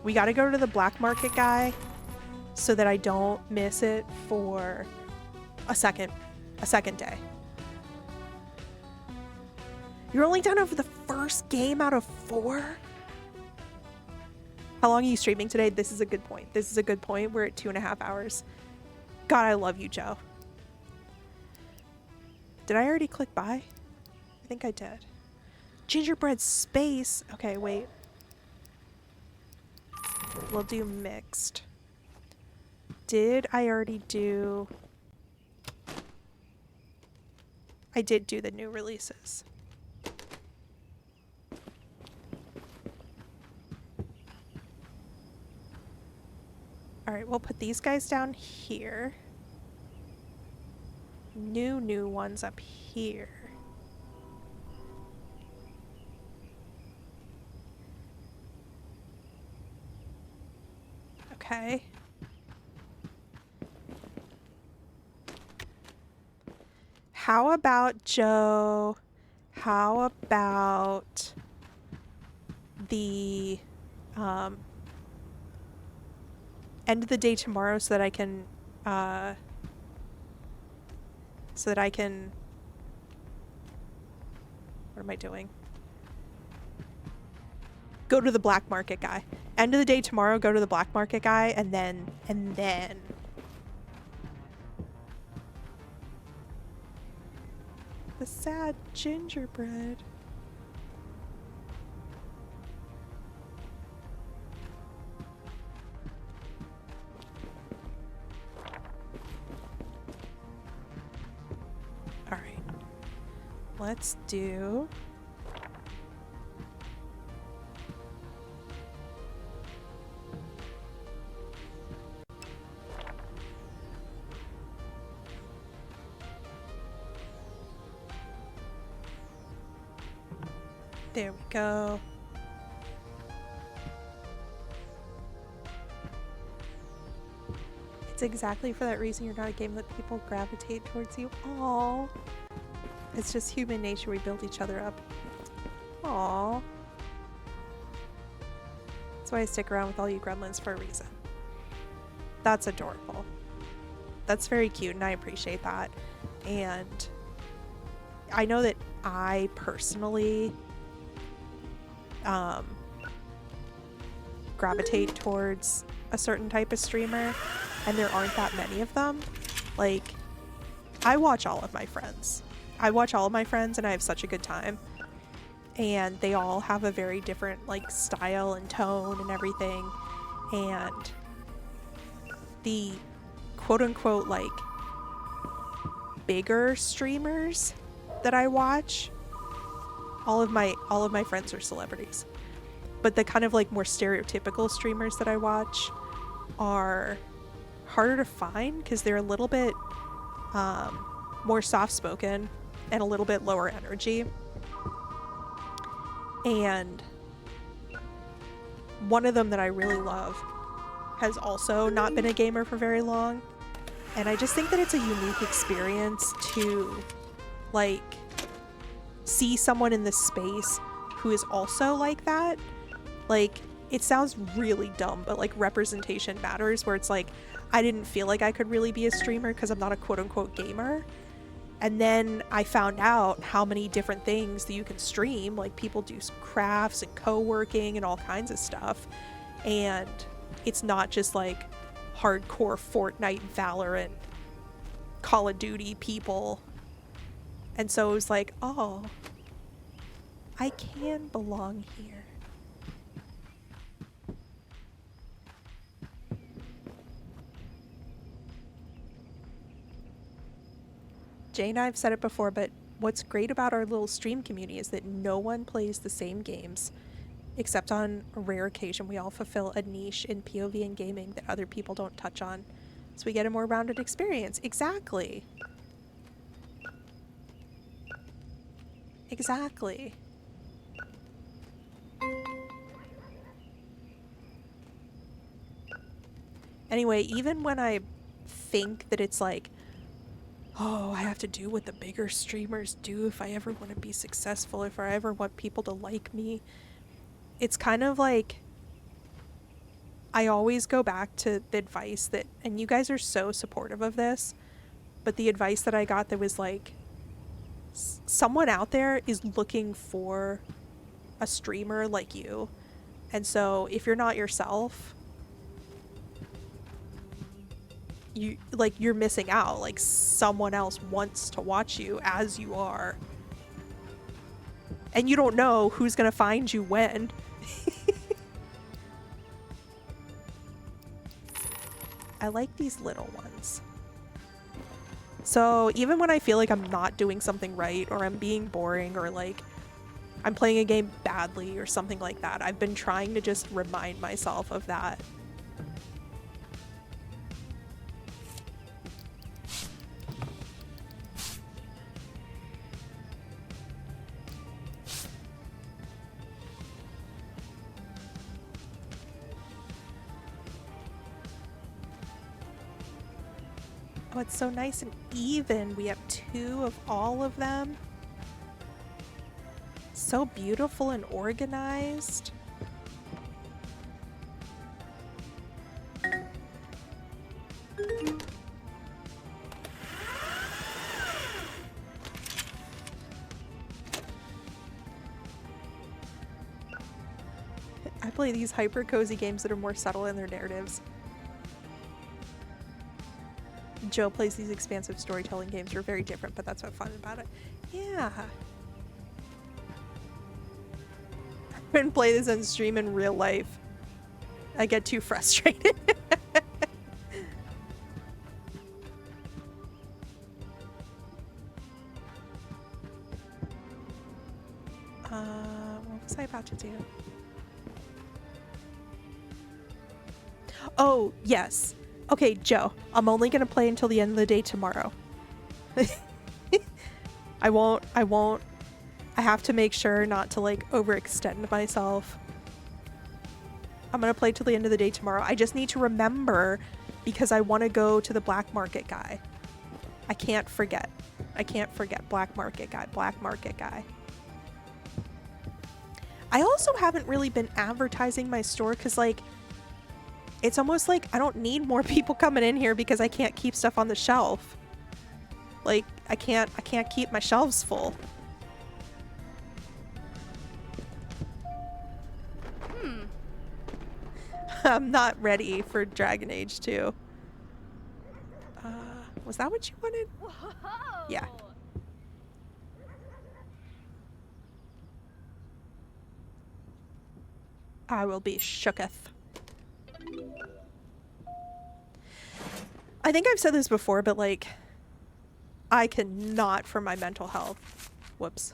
We gotta go to the black market guy so that I don't miss it for a second day. You're only done over the first game out of 4? How long are you streaming today? This is a good point. We're at 2.5 hours. God, I love you, Joe. Did I already click buy? I think I did. Gingerbread space. Okay, wait. We'll do mixed. Did I already do... I did do the new releases. Alright, we'll put these guys down here. New ones up here. Okay. How about Joe? How about the end of the day tomorrow so that I can what am I doing? Go to the black market guy. End of the day tomorrow, go to the black market guy, and then the sad gingerbread. All right. Let's do... There we go. It's exactly for that reason you're not a game that people gravitate towards you. Aww. It's just human nature. We build each other up. Aww. That's why I stick around with all you gremlins for a reason. That's adorable. That's very cute, and I appreciate that. And I know that I personally gravitate towards a certain type of streamer, and there aren't that many of them. Like, I watch all of my friends. And I have such a good time. And they all have a very different, like, style and tone and everything. And the quote-unquote, like, bigger streamers that I watch, all of my friends are celebrities. But the kind of like more stereotypical streamers that I watch are harder to find because they're a little bit more soft-spoken and a little bit lower energy. And one of them that I really love has also not been a gamer for very long. And I just think that it's a unique experience to, like, see someone in this space who is also like that. Like, it sounds really dumb, but, like, representation matters, where it's like, I didn't feel like I could really be a streamer because I'm not a quote-unquote gamer. And then I found out how many different things that you can stream. Like, people do crafts and co-working and all kinds of stuff. And it's not just, like, hardcore Fortnite, Valorant, Call of Duty people. And so it was like, oh, I can belong here. Jane, I've said it before, but what's great about our little stream community is that no one plays the same games, except on a rare occasion. We all fulfill a niche in POV and gaming that other people don't touch on. So we get a more rounded experience. Exactly. Exactly. Anyway, even when I think that it's like, oh, I have to do what the bigger streamers do if I ever want to be successful, if I ever want people to like me, it's kind of like I always go back to the advice that, and you guys are so supportive of this, but the advice that I got that was like, someone out there is looking for a streamer like you. And so if you're not yourself, you're missing out. Like, someone else wants to watch you as you are. And you don't know who's going to find you when. I like these little ones. So even when I feel like I'm not doing something right, or I'm being boring, or like I'm playing a game badly or something like that, I've been trying to just remind myself of that. Oh, it's so nice and even. We have 2 of all of them. So beautiful and organized. I play these hyper cozy games that are more subtle in their narratives. Joe plays these expansive storytelling games that are very different, but that's what's fun about it. Yeah. I couldn't play this on stream in real life. I get too frustrated. What was I about to do? Oh, yes. Okay, Joe, I'm only gonna play until the end of the day tomorrow. I won't. I have to make sure not to like overextend myself. I'm gonna play till the end of the day tomorrow. I just need to remember because I want to go to the black market guy. I can't forget. Black market guy. I also haven't really been advertising my store because like it's almost like I don't need more people coming in here because I can't keep stuff on the shelf. Like I can't keep my shelves full. I'm not ready for Dragon Age 2. Was that what you wanted? Whoa. Yeah. I will be shooketh. I think I've said this before, but like, I cannot, for my mental health, whoops,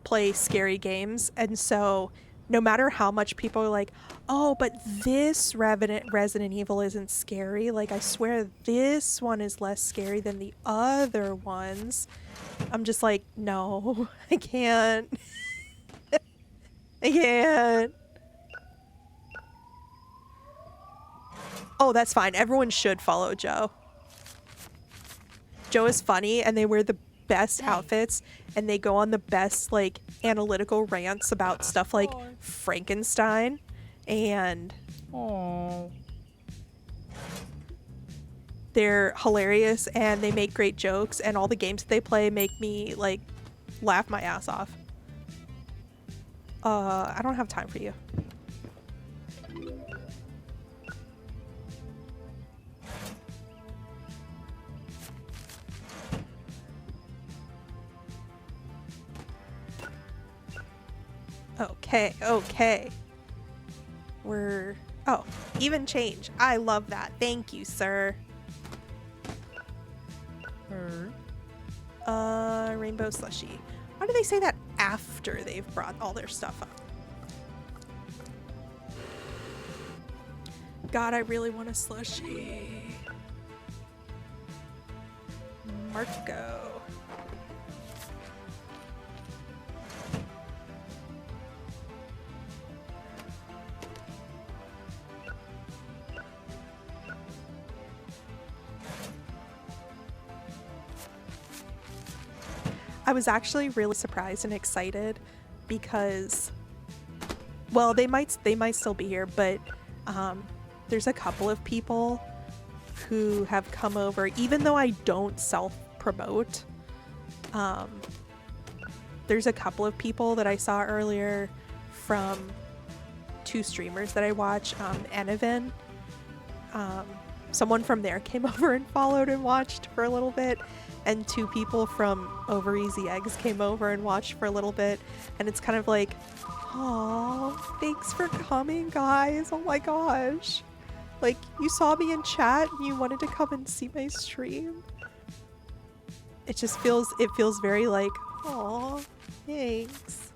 play scary games. And so no matter how much people are like, oh, but this Resident Evil isn't scary, like I swear this one is less scary than the other ones, I'm just like, no, I can't. I can't. Oh, that's fine. Everyone should follow Joe. Joe is funny and they wear the best outfits and they go on the best like analytical rants about stuff like Frankenstein and they're hilarious and they make great jokes and all the games that they play make me like laugh my ass off. I don't have time for you. Okay. Oh, even change. I love that. Thank you, sir. Rainbow slushy. Why do they say that after they've brought all their stuff up? God, I really want a slushy. Marco. I was actually really surprised and excited because, well, they might still be here, but there's a couple of people who have come over, even though I don't self-promote. There's a couple of people that I saw earlier from 2 streamers that I watch, Anavin. Someone from there came over and followed and watched for a little bit, and 2 people from Over Easy Eggs came over and watched for a little bit, and it's kind of like, oh, thanks for coming, guys. Oh my gosh. Like, you saw me in chat and you wanted to come and see my stream. It just feels very like, aw, thanks.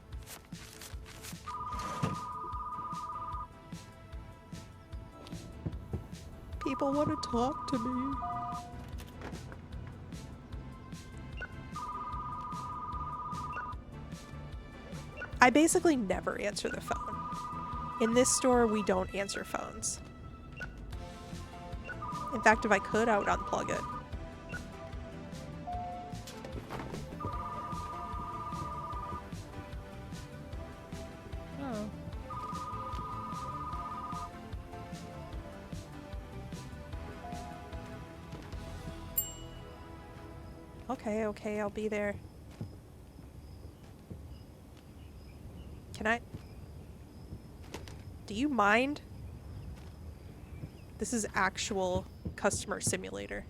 People want to talk to me. I basically never answer the phone. In this store, we don't answer phones. In fact, if I could, I would unplug it. Oh. Okay, I'll be there. Can I? Do you mind? This is actual customer simulator.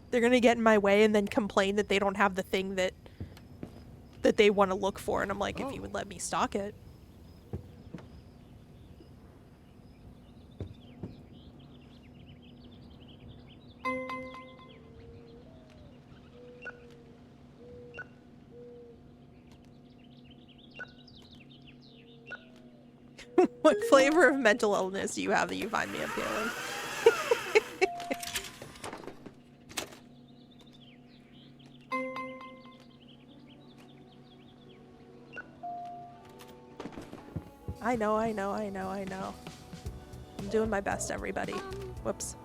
They're gonna get in my way and then complain that they don't have the thing that they want to look for, and I'm like, if you would let me stock it. What flavor of mental illness do you have that you find me appealing? I know. I'm doing my best, everybody. Whoops.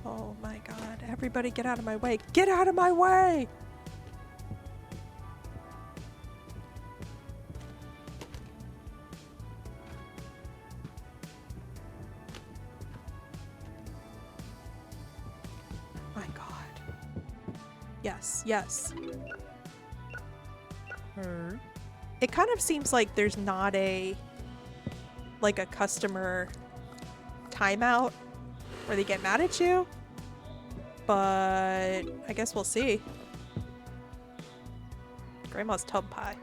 Oh my god. Everybody get out of my way. Get out of my way! My god. Yes. It kind of seems like there's not a customer timeout where they get mad at you, but I guess we'll see. Grandma's tub pie.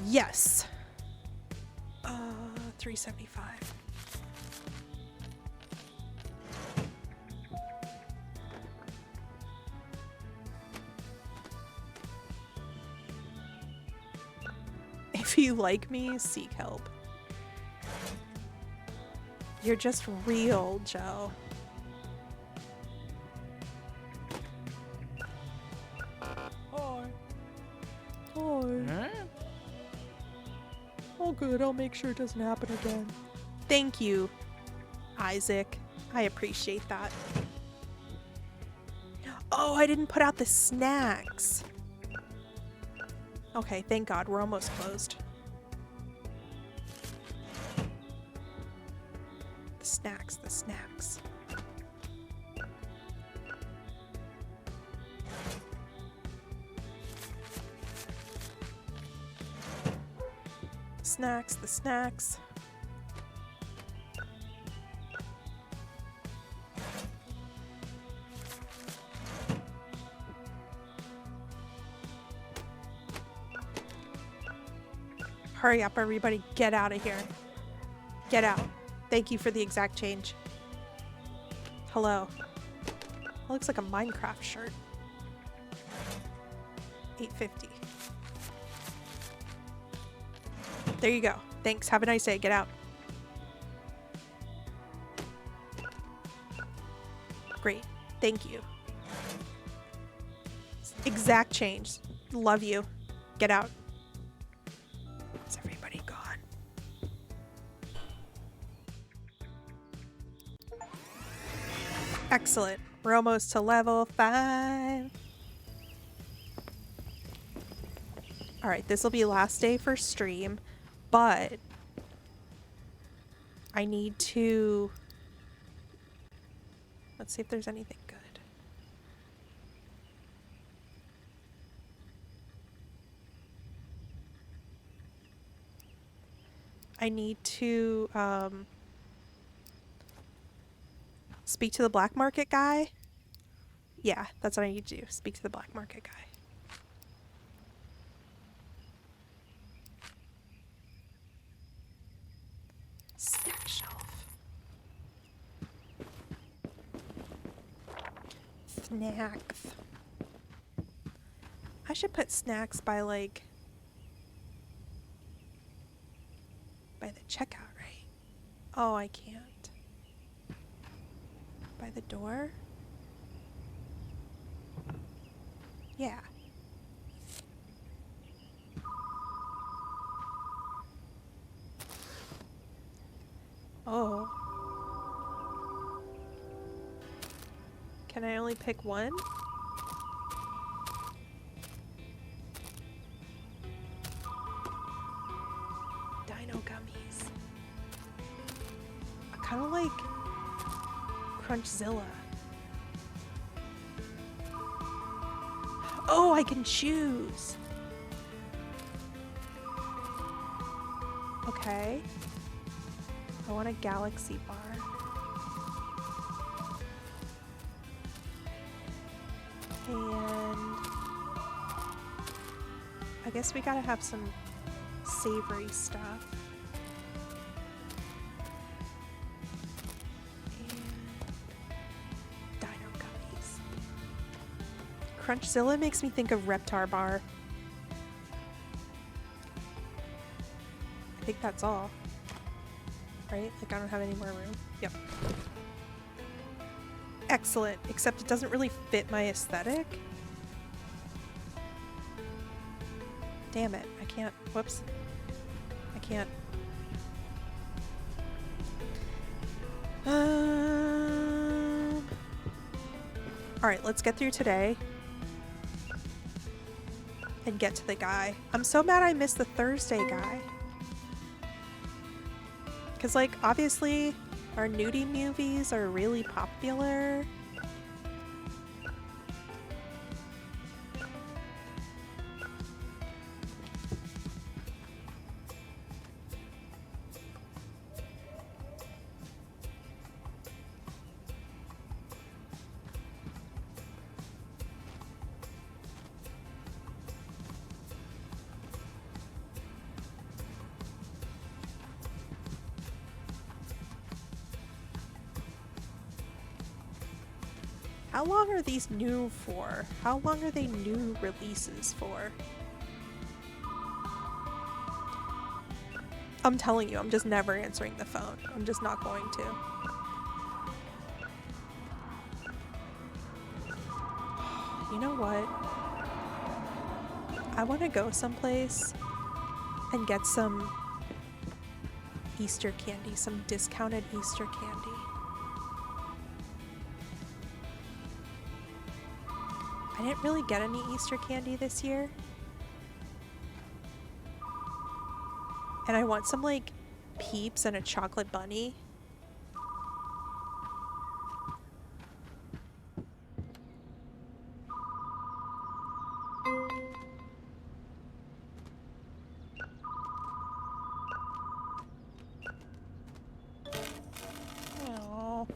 Yes. $3.75. If you like me, seek help. You're just real, Joe. Hi. Hi. Oh good, I'll make sure it doesn't happen again. Thank you, Isaac. I appreciate that. Oh, I didn't put out the snacks. Okay, thank God, we're almost closed. The snacks. The snacks. Hurry up, everybody. Get out of here. Get out. Thank you for the exact change. Hello. looks like a Minecraft shirt. $8.50. There you go. Thanks. Have a nice day. Get out. Great. Thank you. Exact change. Love you. Get out. Is everybody gone? Excellent. We're almost to level 5. Alright, this will be last day for stream, but I need to... Let's see if there's anything good. I need to speak to the black market guy. Yeah, that's what I need to do. Speak to the black market guy. Snack shelf. Snacks. I should put snacks by like... by the checkout, right? Oh, I can't. By the door? Yeah. Oh. Can I only pick one? Dino gummies. I kind of like Crunchzilla. Oh, I can choose. Okay. I want a galaxy bar. And I guess we gotta have some savory stuff. And Dino gummies. Crunchzilla makes me think of Reptar bar. I think that's all. Right? Like I don't have any more room. Yep. Excellent, except it doesn't really fit my aesthetic. Damn it, I can't. Whoops. I can't. Alright, let's get through today. And get to the guy. I'm so mad I missed the Thursday guy. Because, like, obviously, our nudie movies are really popular. How long are these new for? How long are they new releases for? I'm telling you, I'm just never answering the phone. I'm just not going to. You know what? I want to go someplace and get some Easter candy, some discounted Easter candy. I didn't really get any Easter candy this year. And I want some, like, Peeps and a chocolate bunny. Aww.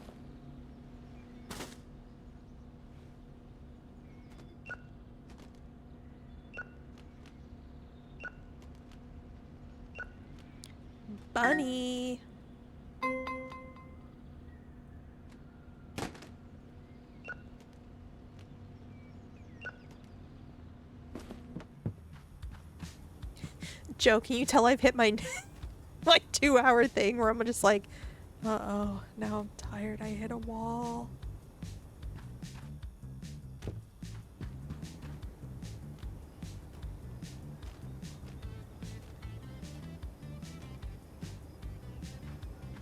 Bunny. Joe, can you tell I've hit my my 2-hour thing where I'm just like, uh-oh, now I'm tired. I hit a wall.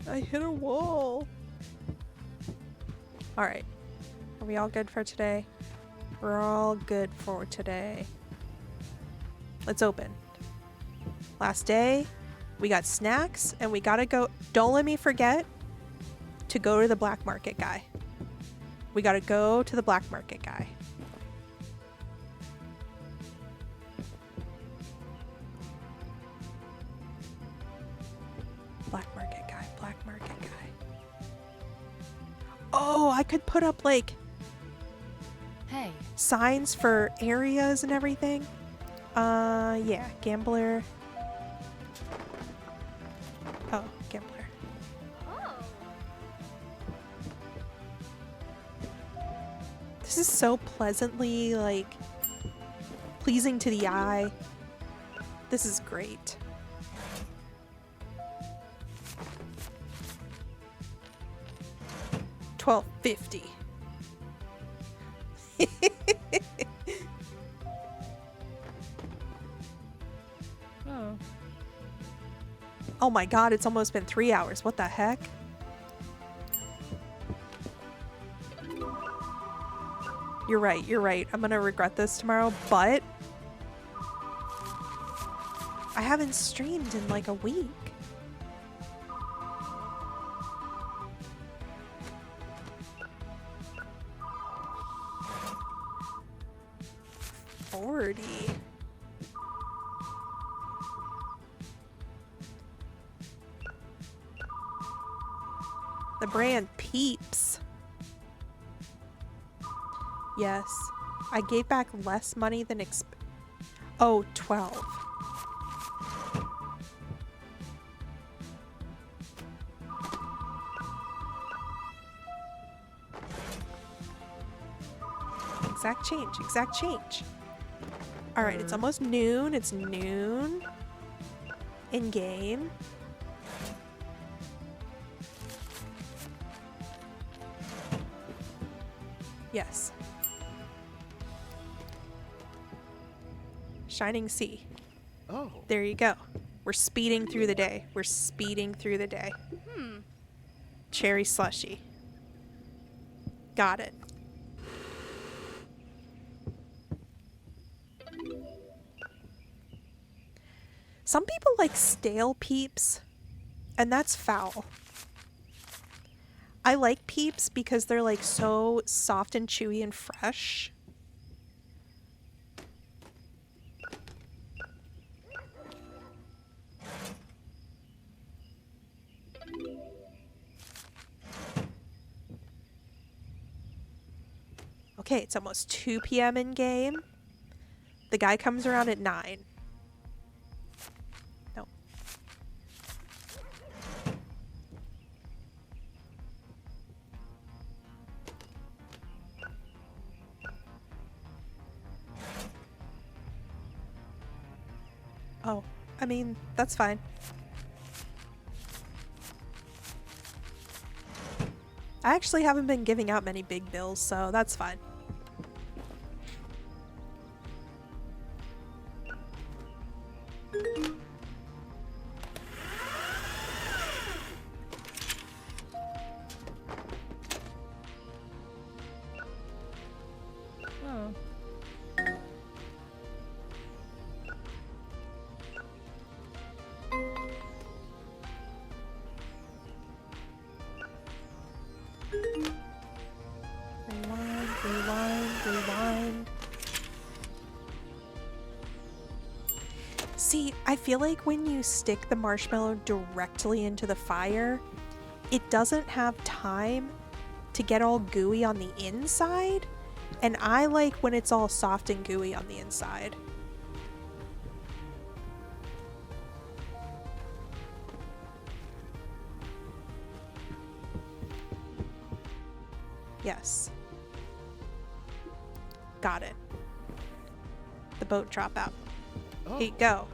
I hit a wall. All right. Are we all good for today? We're all good for today. Let's open. Last day. We got snacks and we gotta go. Don't let me forget to go to the black market guy. We gotta go to the black market guy. Black market guy, black market guy. Oh, I could put up like Hey, signs for areas and everything. Yeah, gambler. Oh, gambler. This is so pleasantly, like, pleasing to the eye. This is great. $12.50. Oh. Oh my god, it's almost been 3 hours. What the heck? You're right, you're right. I'm gonna regret this tomorrow, but I haven't streamed in like a week. $40. The brand Peeps. Yes. I gave back less money than Oh, 12. Exact change, exact change. All right, it's almost noon. It's noon in game. Yes. Shining Sea. Oh. There you go. We're speeding through the day. We're speeding through the day. Cherry slushy. Got it. Some people like stale Peeps, and that's foul. I like Peeps because they're like so soft and chewy and fresh. Okay, it's almost 2 p.m. in game. The guy comes around at 9. No. Oh, I mean, that's fine. I actually haven't been giving out many big bills, so that's fine. Oh. Rewind, rewind, rewind. See, I feel like when you stick the marshmallow directly into the fire, it doesn't have time to get all gooey on the inside. And I like when it's all soft and gooey on the inside. Yes. Got it. The boat drop out. Oh. Here you go.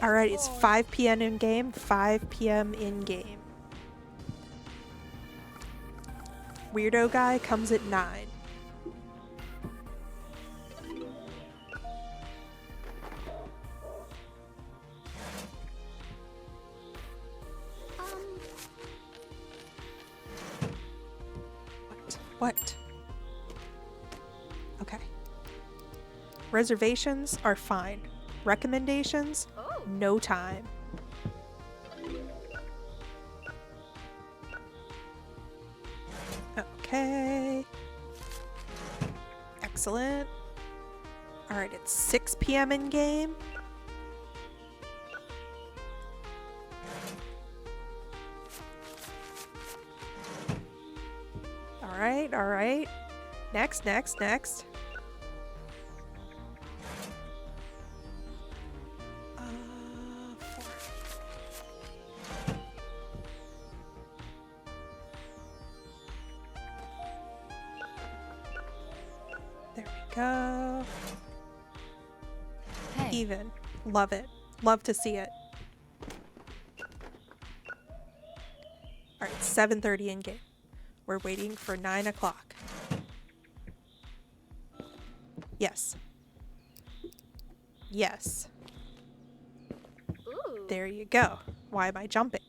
Alright, it's 5 p.m. in game. 5 p.m. in game. Weirdo guy comes at 9. What? Okay. Reservations are fine. Recommendations? No time. Okay. Excellent. Alright, it's 6 p.m. in game. Alright, alright. Next. 4. There we go. Hey. Even. Love it. Love to see it. Alright, 7:30 in game. We're waiting for 9 o'clock. Yes. Yes. Ooh. There you go. Why am I jumping?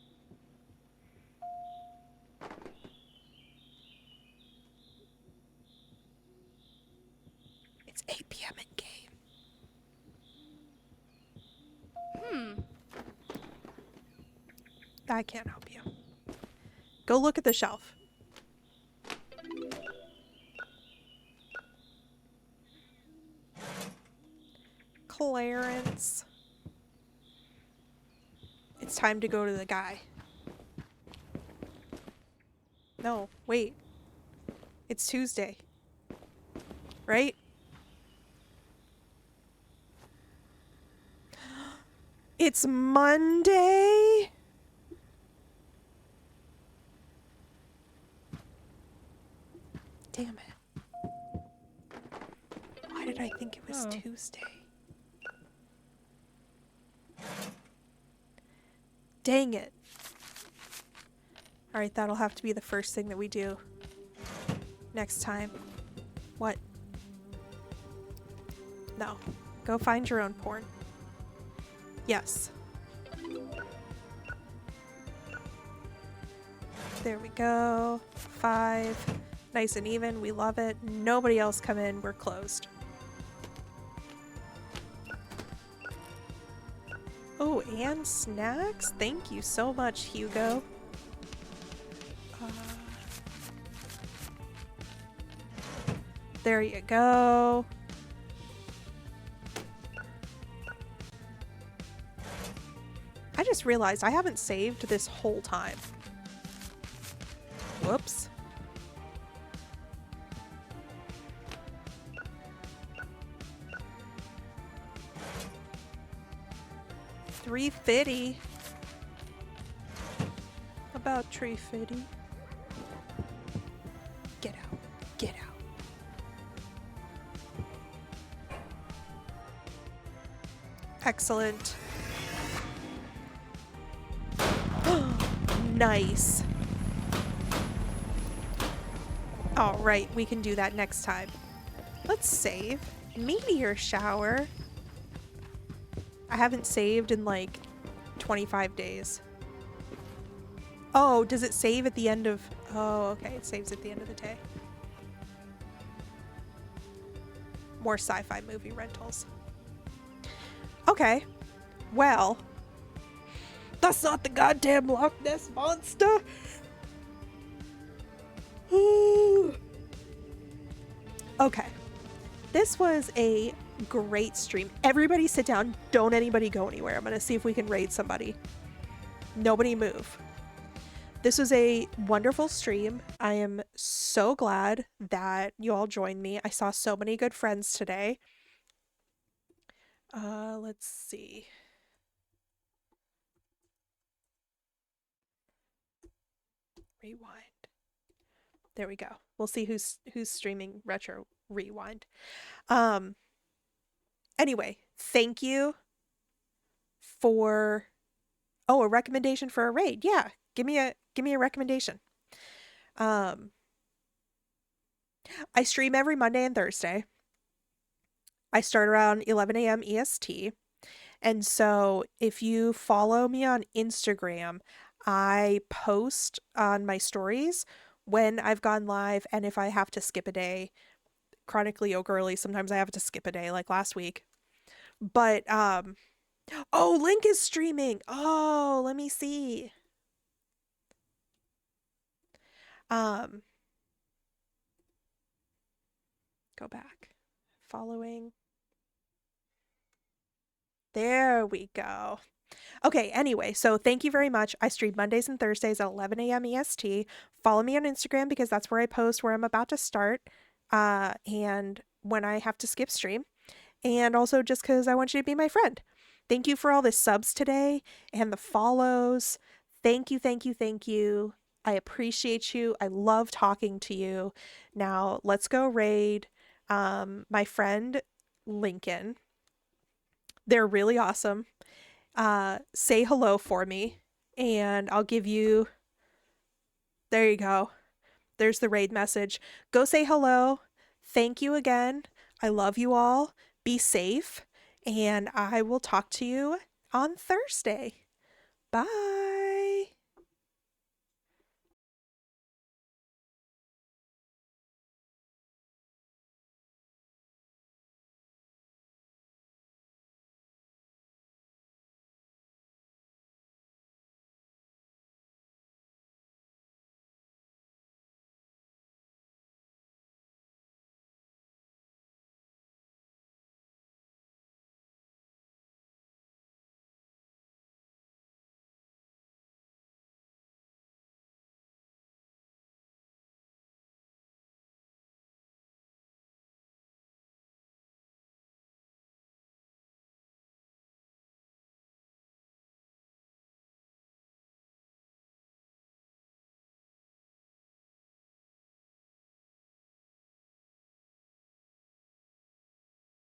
It's 8 p.m. in game. I can't help you. Go look at the shelf. Clarence. It's time to go to the guy. No, wait. It's Tuesday. Right? It's Monday? Damn it. Why did I think it was Tuesday? Dang it. Alright, that'll have to be the first thing that we do next time. What? No. Go find your own porn. Yes. There we go. 5. Nice and even. We love it. Nobody else come in. We're closed. Oh, and snacks? Thank you so much, Hugo. There you go. I just realized I haven't saved this whole time. Whoops. $3.50. About $3.50. Get out. Get out. Excellent. Nice. All right, we can do that next time. Let's save. Meteor shower. I haven't saved in like 25 days. Oh, does it save at the end of... Oh, okay, it saves at the end of the day. More sci-fi movie rentals. Okay, well... That's not the goddamn Loch Ness Monster! Okay. This was a great stream. Everybody sit down. Don't anybody go anywhere. I'm going to see if we can raid somebody. Nobody move. This was a wonderful stream. I am so glad that you all joined me. I saw so many good friends today. Let's see. Rewind. There we go. We'll see who's streaming Retro Rewind. Anyway, thank you. for oh, a recommendation for a raid. Yeah. Give me a recommendation. Um I stream every Monday and Thursday. I start around 11 a.m. EST. And so if you follow me on Instagram, I post on my stories when I've gone live and if I have to skip a day. Chronically girly, sometimes I have to skip a day like last week. But oh, Link is streaming. Oh, let me see. Um Go back. Following. There we go. Okay, anyway, so thank you very much. I stream Mondays and Thursdays at 11 a.m. EST. Follow me on Instagram because that's where I post where I'm about to start and when I have to skip stream. And also just because I want you to be my friend. Thank you for all the subs today and the follows. Thank you, thank you, thank you. I appreciate you. I love talking to you. Now, let's go raid my friend Lincoln. They're really awesome. Say hello for me, and I'll give you. There you go. There's the raid message. Go say hello. Thank you again. I love you all. Be safe, and I will talk to you on Thursday. Bye.